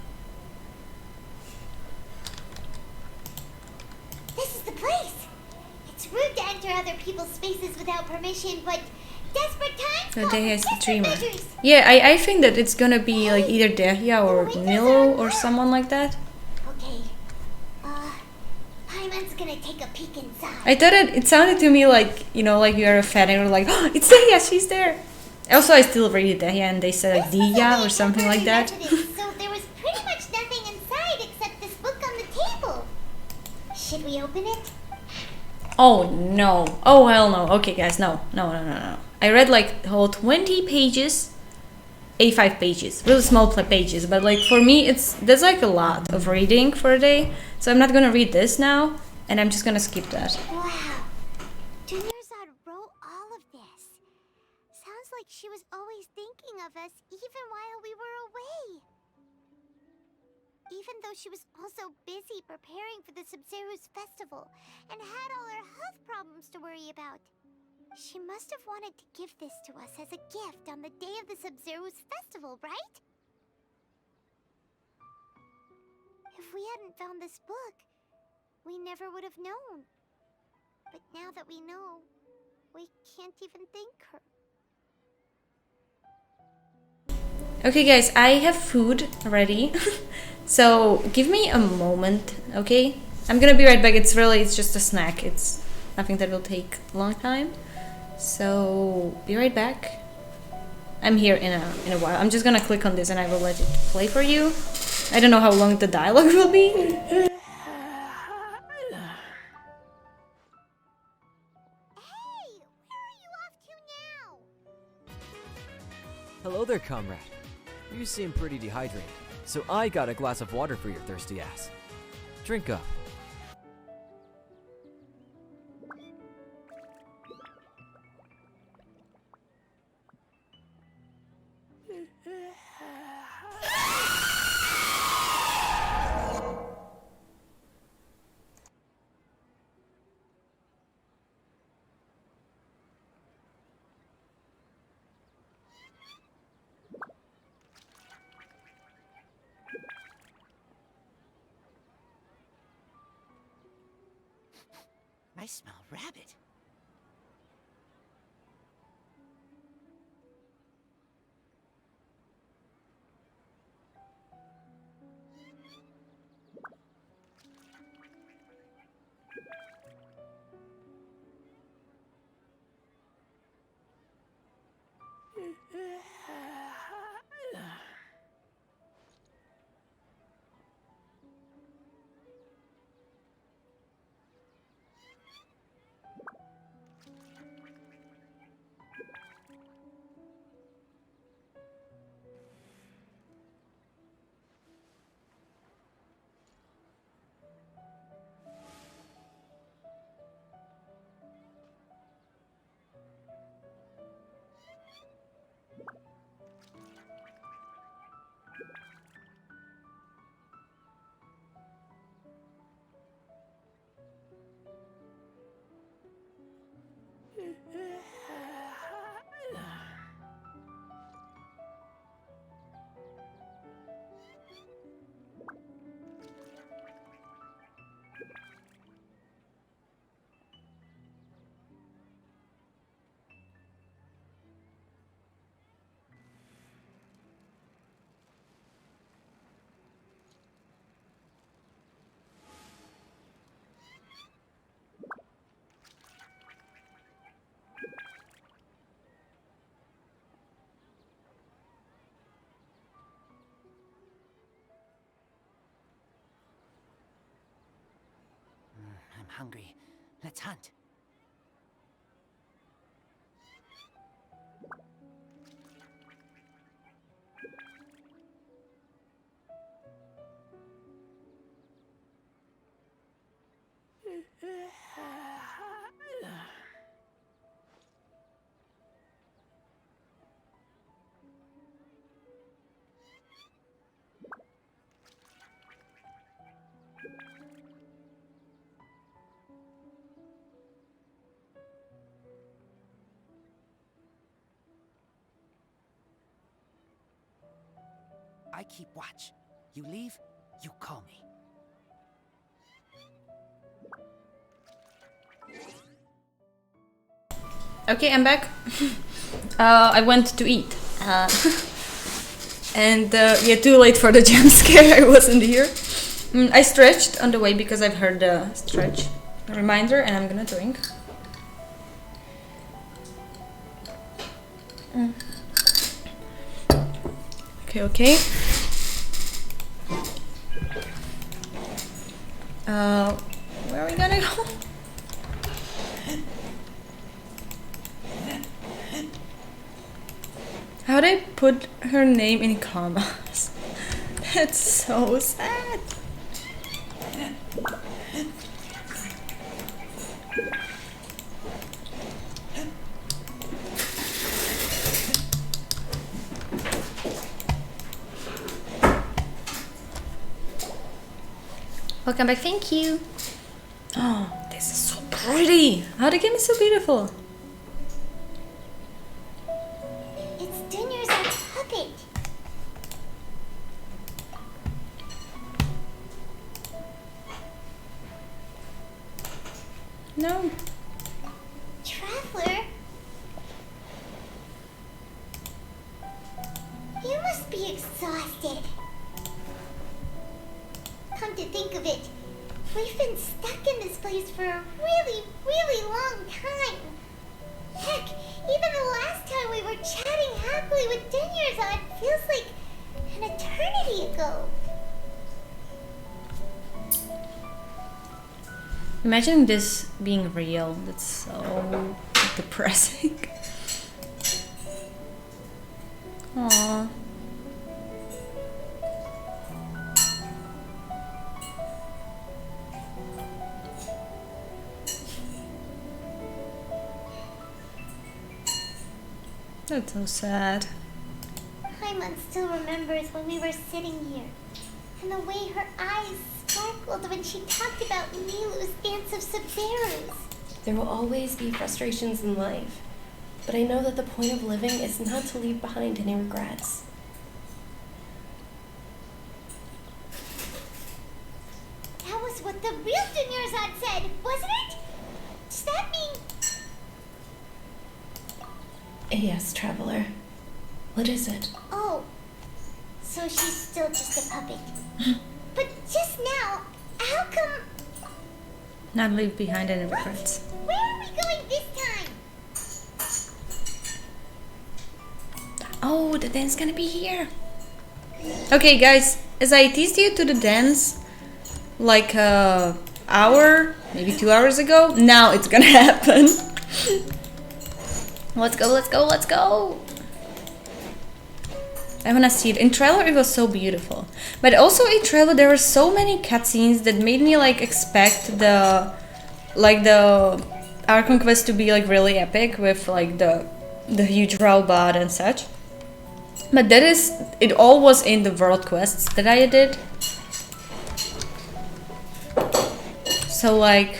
This is the place. It's rude to enter other people's spaces without permission, but desperate times No, call for Dehya is the desperate dreamer. measures. Yeah, I think that it's gonna be like either Dehya or Nilo or someone like that. Okay. Paimon's gonna take a peek inside. I thought it sounded to me like, you know, like you're a fan and you're like, oh, it's Dehya, she's there. Also, I still read Dehya and they said like Dia or something like that. So there was pretty much nothing inside except this book on the table. Should we open it? Oh no. Oh hell no. Okay guys, no. I read like the whole 20 pages, 85 pages, really small pages, but like for me that's like a lot of reading for a day. So I'm not gonna read this now and I'm just gonna skip that. Wow. Dunyarzad wrote all of this. Sounds like she was always thinking of us even while we were away. Even though she was also busy preparing for the Sub-Zero's festival and had all her health problems to worry about. She must have wanted to give this to us as a gift on the day of the Sub-Zero's festival, right? If we hadn't found this book, we never would have known. But now that we know, we can't even thank her. Okay guys, I have food ready. So give me a moment, okay? I'm gonna be right back. It's just a snack. It's nothing that will take a long time. So be right back. I'm here in a while. I'm just gonna click on this and I will let it play for you. I don't know how long the dialogue will be. Hello there, comrade. You seem pretty dehydrated, so I got a glass of water for your thirsty ass. Drink up. I smell rabbit. I'm hungry. Let's hunt. I keep watch. You leave, you call me. Okay, I'm back. I went to eat. And yeah, too late for the jump scare. I wasn't here. I stretched on the way because I've heard the stretch reminder, and I'm gonna drink. Okay. Where are we gonna go? How'd I put her name in commas? That's so sad. Welcome back, thank you. Oh, this is so pretty. Oh, the game is so beautiful. It's Dinner's our puppet. No. Traveler? You must be exhausted. Come to think of it, we've been stuck in this place for a really, really long time. Heck, even the last time we were chatting happily with Dinyerzad feels like an eternity ago. Imagine this being real. That's so depressing. Aww. That's so sad. Paimon still remembers when we were sitting here, and the way her eyes sparkled when she talked about Milu's dance of Subarus. There will always be frustrations in life, but I know that the point of living is not to leave behind any regrets. That was what the real Dinyerzad said, wasn't it? Yes, Traveler. What is it? Oh, so she's still just a puppet. But just now, how come... Not leave behind any regrets. Where are we going this time? Oh, the dance gonna be here. Okay, guys, as I teased you to the dance like a hour, maybe 2 hours ago, now it's gonna happen. Let's go, let's go, let's go. I wanna see it. In trailer it was so beautiful. But also in trailer there were so many cutscenes that made me like expect the Archon quest to be like really epic with like the huge robot and such. But it all was in the world quests that I did. So like...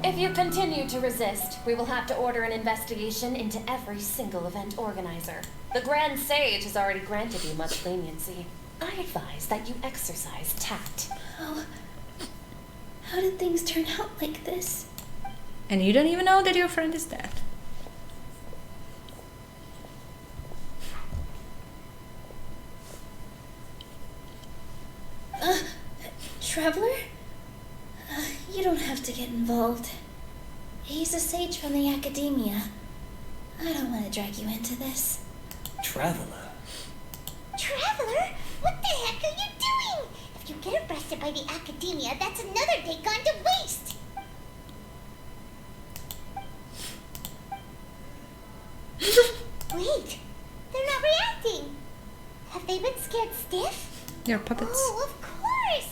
If you continue to resist, we will have to order an investigation into every single event organizer. The Grand Sage has already granted you much leniency. I advise that you exercise tact. How did things turn out like this? And you don't even know that your friend is dead. Traveler? You don't have to get involved. He's a sage from the academia. I don't want to drag you into this. Traveler? Traveler? What the heck are you doing? If you get arrested by the academia, that's another day gone to waste. Wait, they're not reacting. Have they been scared stiff? They're puppets. Oh, of course.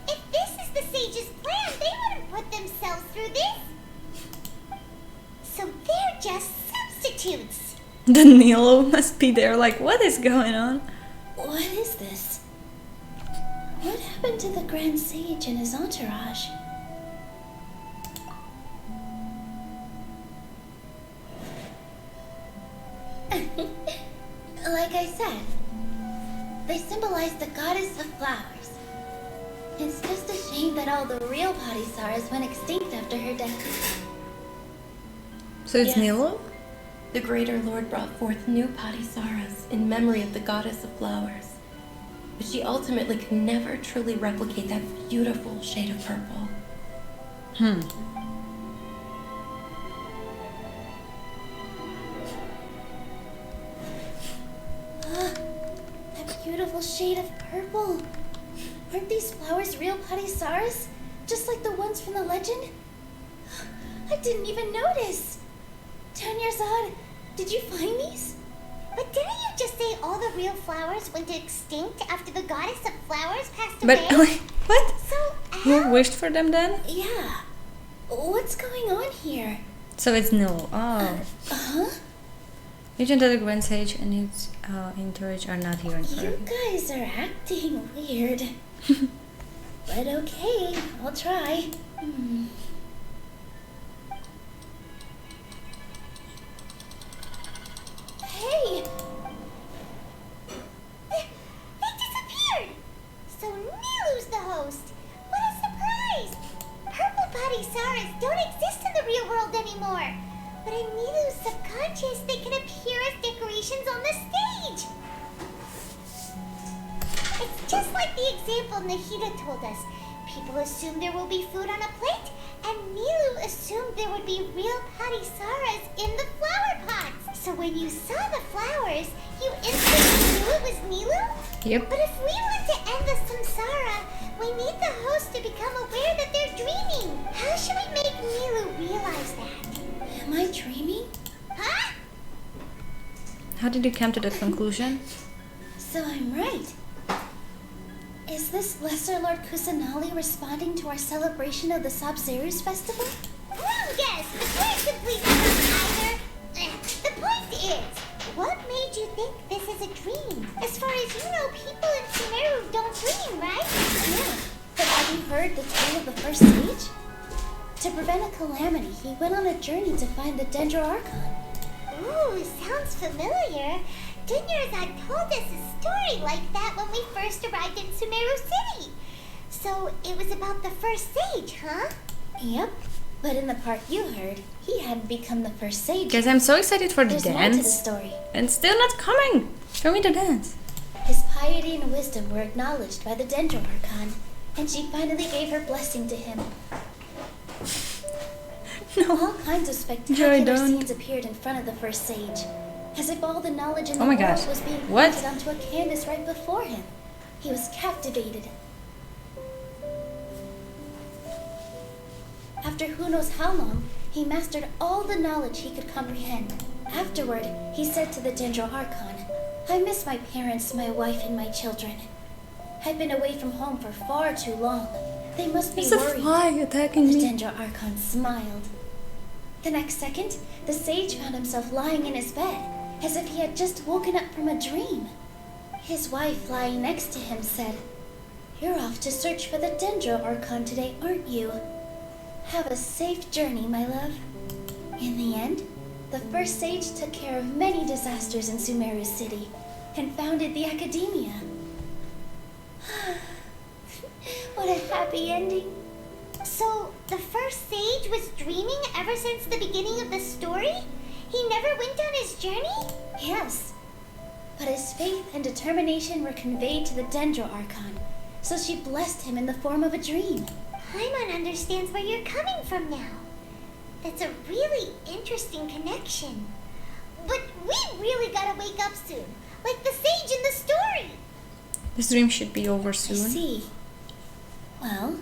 If this is the sage's plan, they wouldn't put themselves through this. So they're just substitutes. The Nilo must be there like, what is going on? What is this? What happened to the Grand Sage and his entourage? Like I said, they symbolize the goddess of flowers. It's just a shame that all the real Padisaras went extinct after her death. So it's Yes. Nilo? The Greater Lord brought forth new Padisaras in memory of the goddess of flowers. But she ultimately could never truly replicate that beautiful shade of purple. That beautiful shade of purple. Aren't these flowers real Padisaras? Just like the ones from the legend? I didn't even notice. Tanyarzad, did you find these? But didn't you just say all the real flowers went extinct after the goddess of flowers passed But away? wait, what? So You wished for them then? Yeah. What's going on here? So it's Nilo. Oh. Huh? Agent of the Grand Sage and his entourage are not here in You Peru. guys are acting weird. But okay, I'll try. Hey! They disappeared! So Nilu's the host. What a surprise! Purple Padisaras don't exist in the real world anymore. But in Nilu's subconscious, they can appear as decorations on the stage. It's just like the example Nahida told us. People assume there will be food on a plate, and Nilu assumed there would be real Padisaras in the flower pots. So when you saw the flowers, you instantly knew it was Nilu? Yep. But if we want to end the samsara, we need the host to become aware that they're dreaming. How should we make Nilu realize that? Am I dreaming? Huh? How did you come to that conclusion? So I'm right. Is this Lesser Lord Kusanali responding to our celebration of the Sabzerus festival? Wrong guess, but we're completely wrong either. The point is, what made you think this is a dream? As far as you know, people in Sumeru don't dream, right? Yeah, but have you heard the tale of the first sage? To prevent a calamity, he went on a journey to find the Dendro Archon. Ooh, sounds familiar. Tanyarzad told us a story like that when we first arrived in Sumeru City. So it was about the first sage, huh? Yep. But in the part you heard, he hadn't become the first sage. Guys, I'm so excited for the There's more to the dance. story. And still not coming. Show me the dance. His piety and wisdom were acknowledged by the Dendro Archon, and she finally gave her blessing to him. All kinds of spectacular scenes appeared in front of the first sage, as if all the knowledge in the world was being painted onto a canvas right before him. He was captivated. After who knows how long, he mastered all the knowledge he could comprehend. Afterward, he said to the Dendro Archon, "I miss my parents, my wife, and my children. I've been away from home for far too long. They must be worried." There's a fly attacking me. The Dendro Archon smiled. The next second, the sage found himself lying in his bed, as if he had just woken up from a dream. His wife, lying next to him, said, "You're off to search for the Dendro Archon today, aren't you? Have a safe journey, my love." In the end, the first sage took care of many disasters in Sumeru City and founded the Academia. What a happy ending. So, the first sage was dreaming ever since the beginning of the story? He never went on his journey? Yes. But his faith and determination were conveyed to the Dendro Archon, so she blessed him in the form of a dream. Paimon understands where you're coming from now. That's a really interesting connection. But we really gotta wake up soon, like the sage in the story. This dream should be over soon. I see. Well,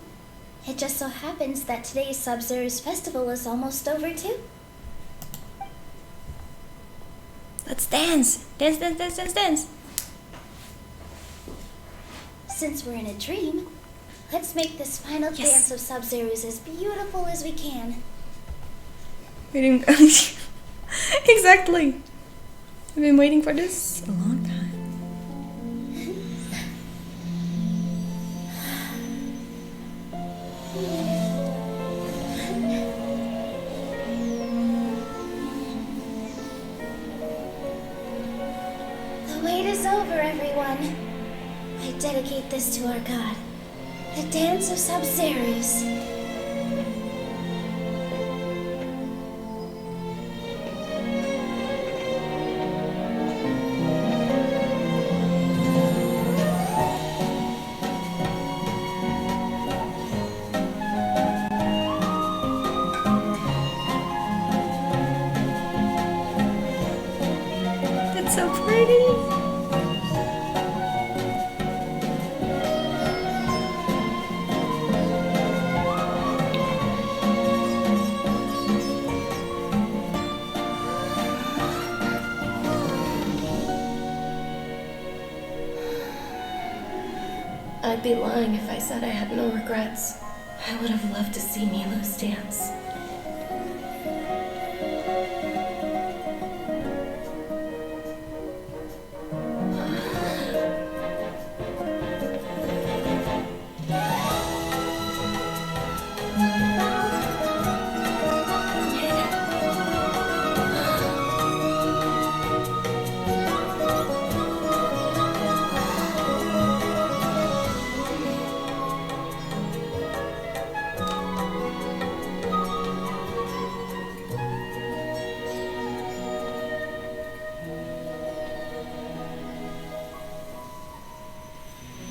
it just so happens that today's Sub-Zero's festival is almost over too. Let's dance! Dance, dance, dance, dance, dance! Since we're in a dream, let's make this final dance of Sub-Zero's as beautiful as we can. Waiting. Exactly! I've been waiting for this a long time. The wait is over, everyone. I dedicate this to our god, the dance of Sub-Zero's. It's so pretty! I'd be lying if I said I had no regrets. I would have loved to see Milu's dance.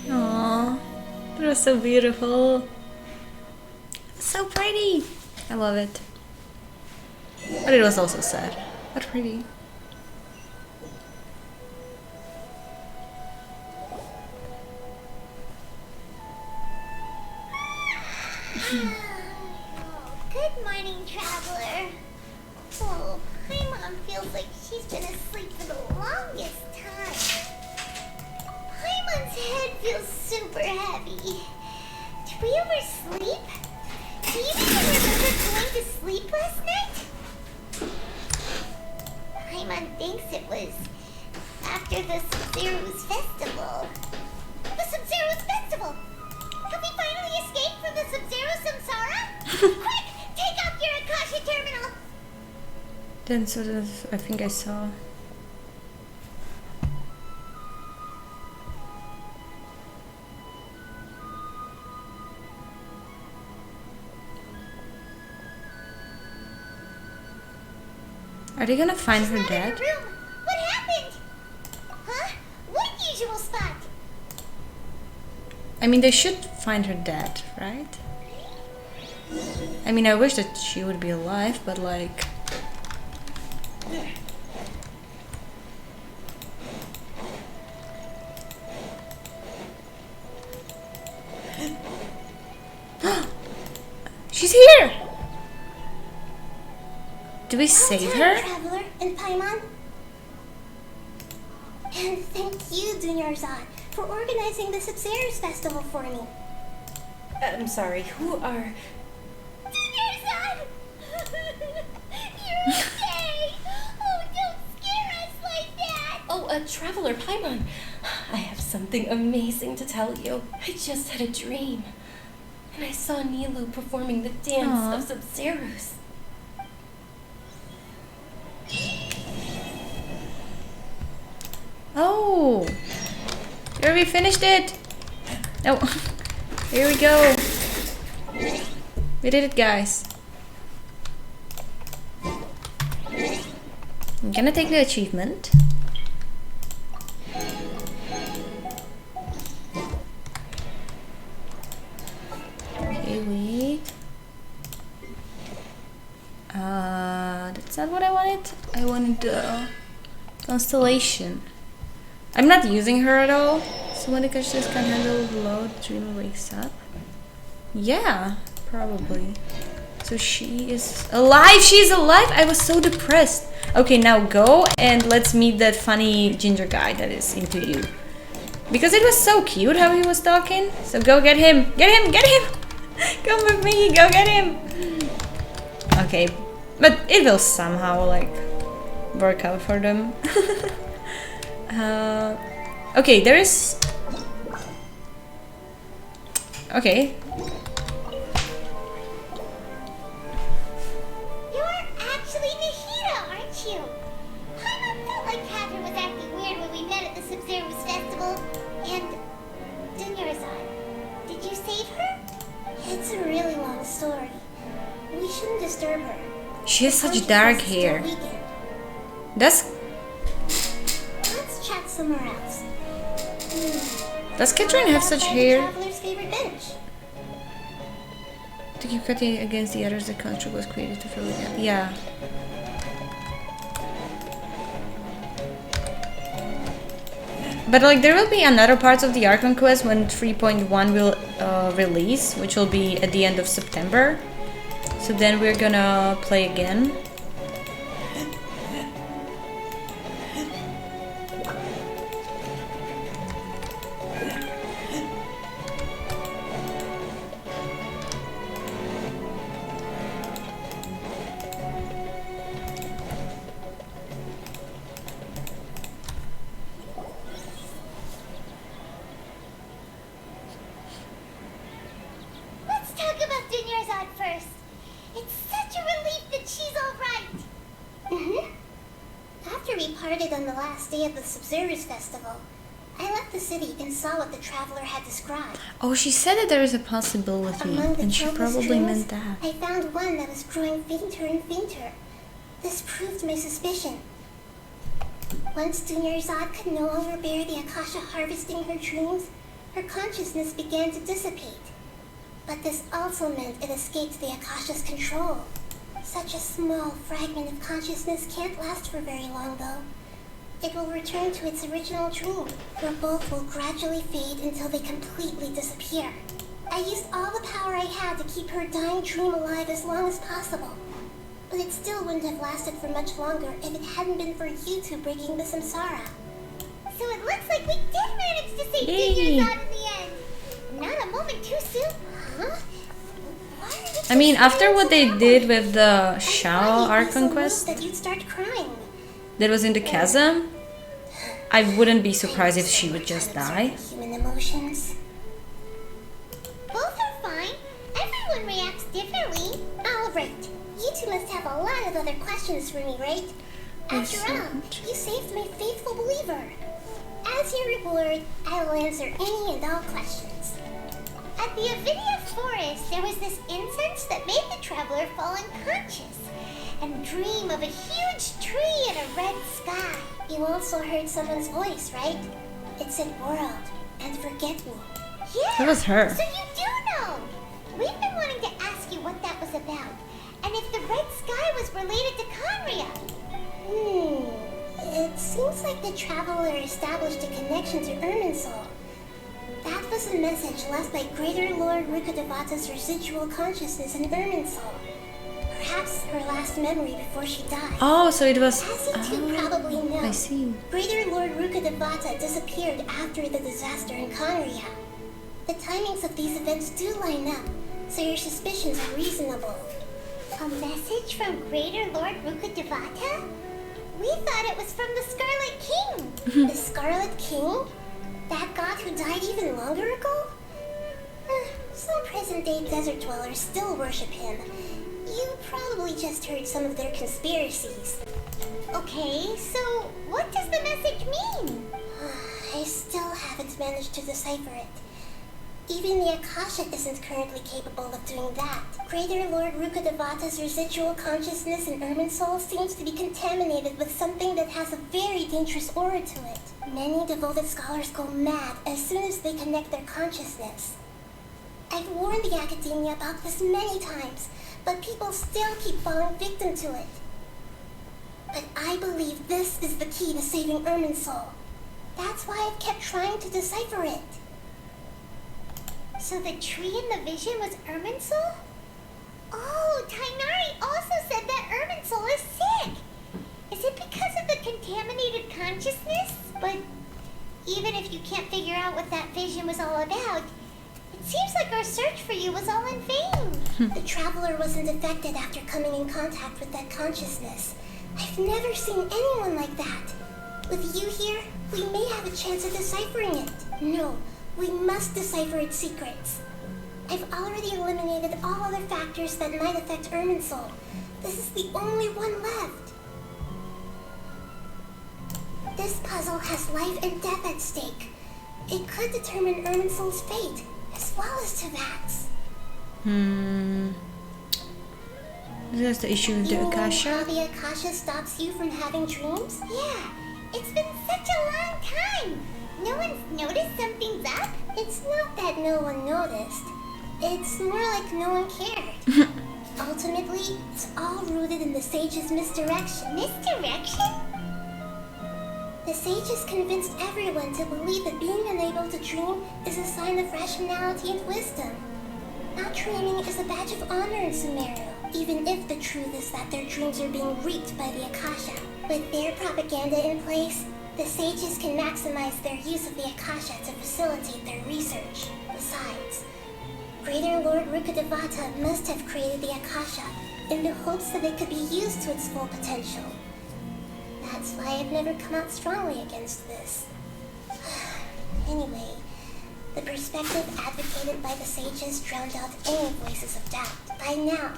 Aww, that was so beautiful. So pretty. I love it. But it was also sad, but pretty. Good morning, traveler. Oh, Paimon feels like she's been asleep for the longest time. Paimon's head feels super heavy. Did we oversleep? Do you even remember going to sleep last night? Paimon thinks it was after the Sub-Zero's festival. The Sub-Zero's festival! Have we finally escaped from the Sub-Zero samsara? Quick! Take off your Akasha terminal! Then sort of, I think I saw. Are they gonna find her She's not in dead? her room. What happened? Huh? What usual spot? I mean, they should find her dead, right? I mean, I wish that she would be alive, but like... She's here! Do we save her? Traveler and Paimon. And thank you, Dunyarzad, for organizing the Sub-Zero's festival for me. I'm sorry, who are... Dunyarzad! You're okay! Oh, don't scare us like that! Oh, a traveler, Paimon. I have something amazing to tell you. I just had a dream. And I saw Nilou performing the dance of Sub-Zeros. Oh! Here we finished it! Oh, here we go! We did it, guys. I'm gonna take the achievement. Okay, wait. That's not what I wanted. I wanted the constellation. I'm not using her at all. So when the consciousness can handle the load, the dreamer wakes up. Yeah, probably. So she is alive! She's alive! I was so depressed. Okay, now go and let's meet that funny ginger guy that is into you. Because it was so cute how he was talking. So go get him! Get him! Get him! Come with me! Go get him! Okay, but it will somehow like work out for them. Okay, there is... Okay. You're actually Nahida, aren't you? Paimon felt like Catherine was acting weird when we met at the Sub-Zero's festival. And... Dunyarzad, did you save her? It's a really long story. We shouldn't disturb her. She has such dark hair. Does Let's chat somewhere else. Catherine have such hair? Traveler's favorite bench. To keep cutting against the others, the construct was created to fill the gap. Yeah. But like there will be another parts of the Archon quest when 3.1 will release, which will be at the end of September. So then we're gonna play again. Let's talk about Dunyarzad first. It's such a relief that she's alright. After we parted on the last day of the Sub-Zero's festival, I left the city and saw what the traveler had described. Oh, she said that there is a possibility, Among the and she countless probably dreams, meant that. I found one that was growing fainter and fainter. This proved my suspicion. Once Dunyarzad could no longer bear the Akasha harvesting her dreams, her consciousness began to dissipate. But this also meant it escaped the Akasha's control. Such a small fragment of consciousness can't last for very long, though. It will return to its original dream, where both will gradually fade until they completely disappear. I used all the power I had to keep her dying dream alive as long as possible. But it still wouldn't have lasted for much longer if it hadn't been for you two breaking the samsara. So it looks like we did manage to save Yay. Dunyarzad in the end. Not a moment too soon, huh? I mean, after what they did with the Shao Archon quest That you'd start crying. that was in the chasm, I wouldn't be surprised if she would just die. Human emotions. Both are fine. Everyone reacts differently. Alright, you two must have a lot of other questions for me, right? After all, you saved my faithful believer. As your reward, I will answer any and all questions. At the Avidia forest, there was this incense that made the traveler fall unconscious and dream of a huge tree and a red sky. You also heard someone's voice, right? It said world and forget me. Yeah, That was her. So you do know. We've been wanting to ask you what that was about, and if the red sky was related to Conria. It seems like the traveler established a connection to Irminsul. That was a message left by Greater Lord Rukkhadevata's residual consciousness in Irminsul. Perhaps her last memory before she died. Oh, so it was. As you two probably know, I see. Greater Lord Rukkhadevata disappeared after the disaster in Conria. The timings of these events do line up, so your suspicions are reasonable. A message from Greater Lord Rukkhadevata? We thought it was from the Scarlet King. The Scarlet King? That god who died even longer ago? Some present-day desert dwellers still worship him. You probably just heard some of their conspiracies. Okay, so what does the message mean? I still haven't managed to decipher it. Even the Akasha isn't currently capable of doing that. Greater Lord Rukkhadevata's residual consciousness in Irminsul seems to be contaminated with something that has a very dangerous aura to it. Many devoted scholars go mad as soon as they connect their consciousness. I've warned the academia about this many times, but people still keep falling victim to it. But I believe this is the key to saving Irminsul. That's why I've kept trying to decipher it. So the tree in the vision was Irminsul? Oh, Tainari also said that Irminsul is sick. Is it because of the contaminated consciousness? But even if you can't figure out what that vision was all about, it seems like our search for you was all in vain. The traveler wasn't affected after coming in contact with that consciousness. I've never seen anyone like that. With you here, we may have a chance of deciphering it. No, we must decipher its secrets. I've already eliminated all other factors that might affect Irminsul. This is the only one left. This puzzle has life and death at stake. It could determine Irminsul's fate, as well as Tevat's. That's the issue with the Akasha. You mean how the Akasha stops you from having dreams? Yeah, it's been such a long time. No one's noticed something's up? It's not that no one noticed. It's more like no one cared. Ultimately, it's all rooted in the sage's misdirection. Misdirection? The sages convinced everyone to believe that being unable to dream is a sign of rationality and wisdom. Not dreaming is a badge of honor in Sumeru, even if the truth is that their dreams are being reaped by the Akasha. With their propaganda in place, the sages can maximize their use of the Akasha to facilitate their research. Besides, Greater Lord Rukkhadevata must have created the Akasha in the hopes that it could be used to its full potential. That's why I've never come out strongly against this. Anyway, the perspective advocated by the sages drowned out any voices of doubt. By now,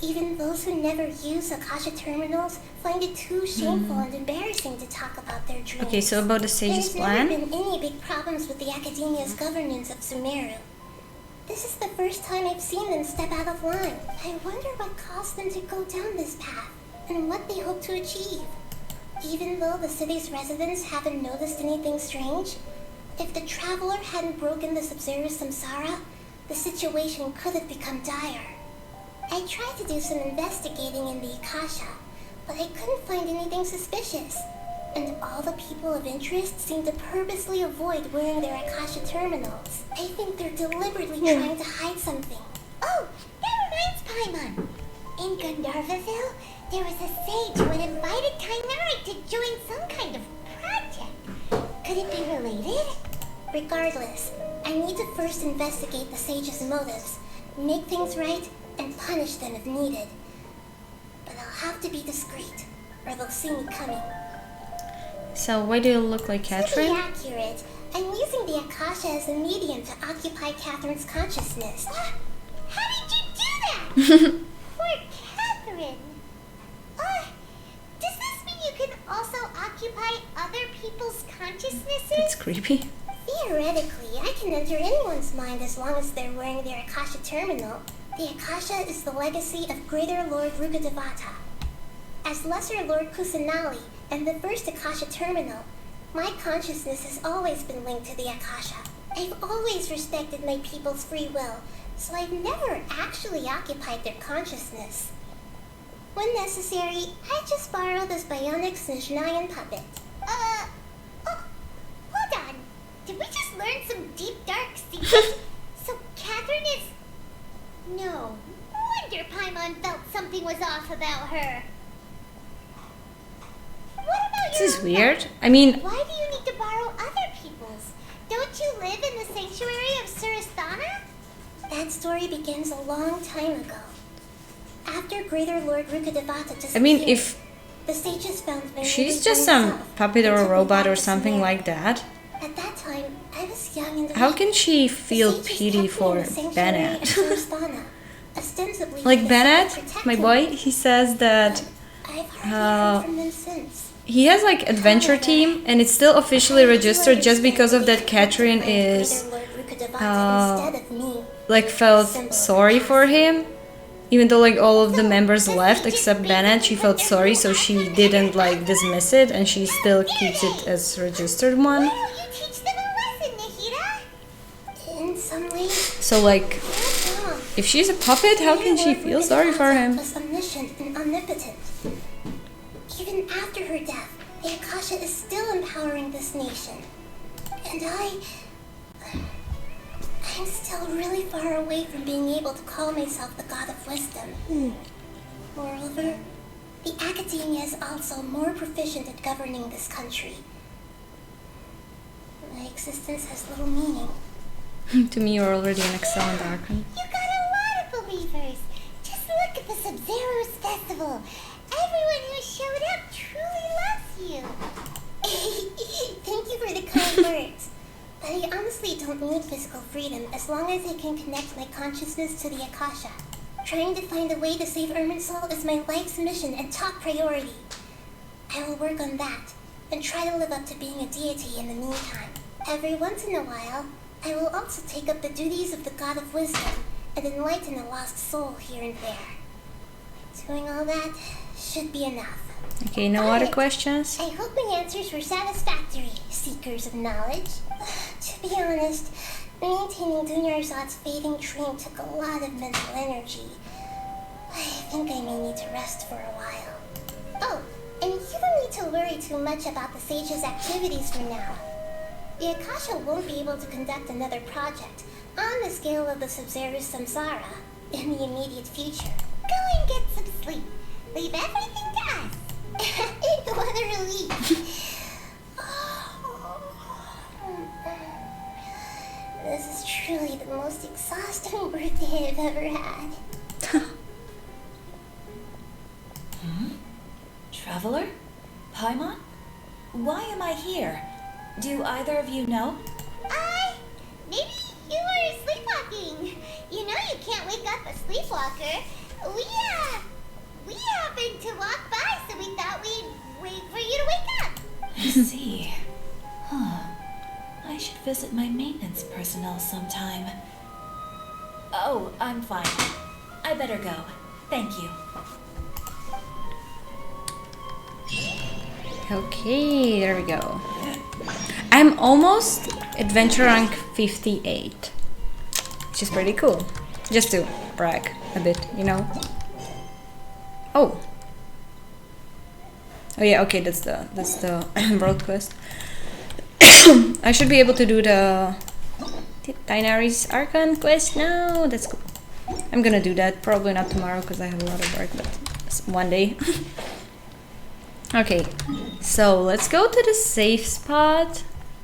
even those who never use Akasha terminals find it too shameful and embarrassing to talk about their dreams. Okay, so about the sage's plan? There's never been any big problems with the academia's governance of Sumeru. This is the first time I've seen them step out of line. I wonder what caused them to go down this path, and what they hope to achieve. Even though the city's residents haven't noticed anything strange, if the traveler hadn't broken the Sub-Zero's samsara, the situation could have become dire. I tried to do some investigating in the Akasha, but I couldn't find anything suspicious. And all the people of interest seem to purposely avoid wearing their Akasha terminals. I think they're deliberately trying to hide something. Oh, that reminds Paimon. In Gandharvaville, there was a sage who had invited Tainari to join some kind of project. Could it be related? Regardless, I need to first investigate the sage's motives, make things right, and punish them if needed. But I'll have to be discreet, or they'll see me coming. So why do you look like Catherine? To be accurate, I'm using the Akasha as a medium to occupy Catherine's consciousness. How did you do that? Poor Catherine. Does this mean you can also occupy other people's consciousnesses? It's creepy. Theoretically, I can enter anyone's mind as long as they're wearing their Akasha terminal. The Akasha is the legacy of Greater Lord Rukkhadevata. As Lesser Lord Kusanali and the first Akasha terminal, my consciousness has always been linked to the Akasha. I've always respected my people's free will, so I've never actually occupied their consciousness. When necessary, I just borrow this bionic Snezhnayan puppet. Hold on. Did we just learn some deep, dark secret? So Catherine is... No wonder Paimon felt something was off about her. What about This your is own weird. puppet? I mean, Why do you need to borrow other people's? Don't you live in the sanctuary of Surasthana? That story begins a long time ago. After Greater Lord Rukkhadevata disappeared, I mean, if the sages found my she's just some puppet or a robot or something like that, At that time, I was young and how weak. can she feel The sages pity kept me in for the sanctuary Bennett? of Surasthana, ostensibly Like because Bennett, they protected my me. boy, he says that I've hardly heard from them since. he has like adventure team and it's still officially registered just because of that Catherine is Instead of me, like felt sorry for him, even though like all of the members left except Bennett. She felt sorry, so she didn't like dismiss it and she still keeps it as registered one. in some ways, So like if she's a puppet, how can she feel sorry for him? was omniscient and omnipotent. Even after her death, the Akasha is still empowering this nation. And I'm still really far away from being able to call myself the God of Wisdom. Moreover, the Academia is also more proficient at governing this country. My existence has little meaning. To me, you're already an excellent Archon. You got a lot of believers. Just look at the Sub-Zero's festival. Everyone who showed up truly loves you. Thank you for the kind words. But I honestly don't need physical freedom as long as I can connect my consciousness to the Akasha. Trying to find a way to save Irminsul is my life's mission and top priority. I will work on that and try to live up to being a deity in the meantime. Every once in a while, I will also take up the duties of the God of Wisdom and enlighten a lost soul here and there. Doing all that should be enough. Okay, no other questions? I hope my answers were satisfactory, seekers of knowledge. To be honest, maintaining Dunyarzad's fading dream took a lot of mental energy. I think I may need to rest for a while. Oh, and you don't need to worry too much about the sage's activities for now. The Akasha won't be able to conduct another project on the scale of the Sub-Zero Samsara in the immediate future. Go and get some sleep. Leave everything to us. What a relief. This is truly the most exhausting birthday I've ever had. Traveler? Paimon? Why am I here? Do either of you know? Maybe you were sleepwalking. You know you can't wake up a sleepwalker. We happened to walk by, so we thought we'd wait for you to wake up. I see. I should visit my maintenance personnel sometime. Oh, I'm fine. I better go. Thank you. Okay, there we go. I'm almost adventure rank 58, which is pretty cool. Just to brag a bit, you know. Oh yeah, okay, that's the world quest. I should be able to do the Daenerys Archon quest now. That's cool. I'm gonna do that, probably not tomorrow because I have a lot of work, but one day. Okay, so let's go to the safe spot.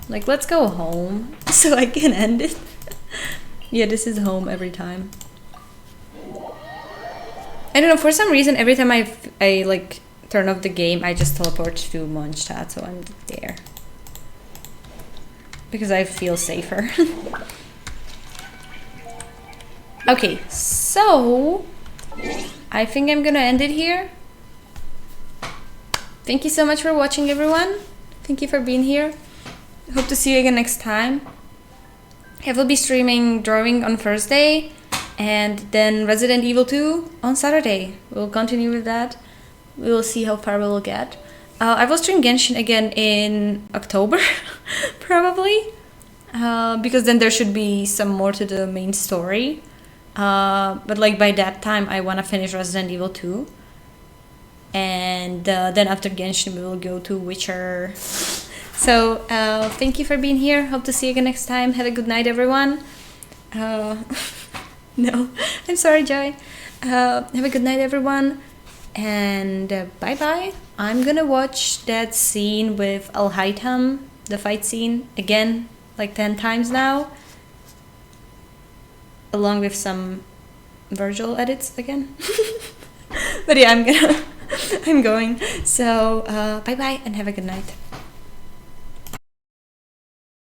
Like, let's go home so I can end it. Yeah, this is home every time. I don't know, for some reason, every time I like turn off the game, I just teleport to Mondstadt, so I'm there. Because I feel safer. Okay, so I think I'm gonna end it here. Thank you so much for watching, everyone. Thank you for being here. Hope to see you again next time. I will be streaming drawing on Thursday, and then Resident Evil 2 on Saturday. We'll continue with that. We will see how far we'll get. I will stream Genshin again in October, probably, because then there should be some more to the main story. But like by that time, I want to finish Resident Evil 2. And then after Genshin, we will go to Witcher. So thank you for being here. Hope to see you again next time. Have a good night, everyone. No, I'm sorry, Joy. Have a good night, everyone. And bye-bye. I'm gonna watch that scene with Al-Haytham, the fight scene, again, like 10 times now. Along with some Virgil edits again. But yeah, I'm going. So bye-bye and have a good night.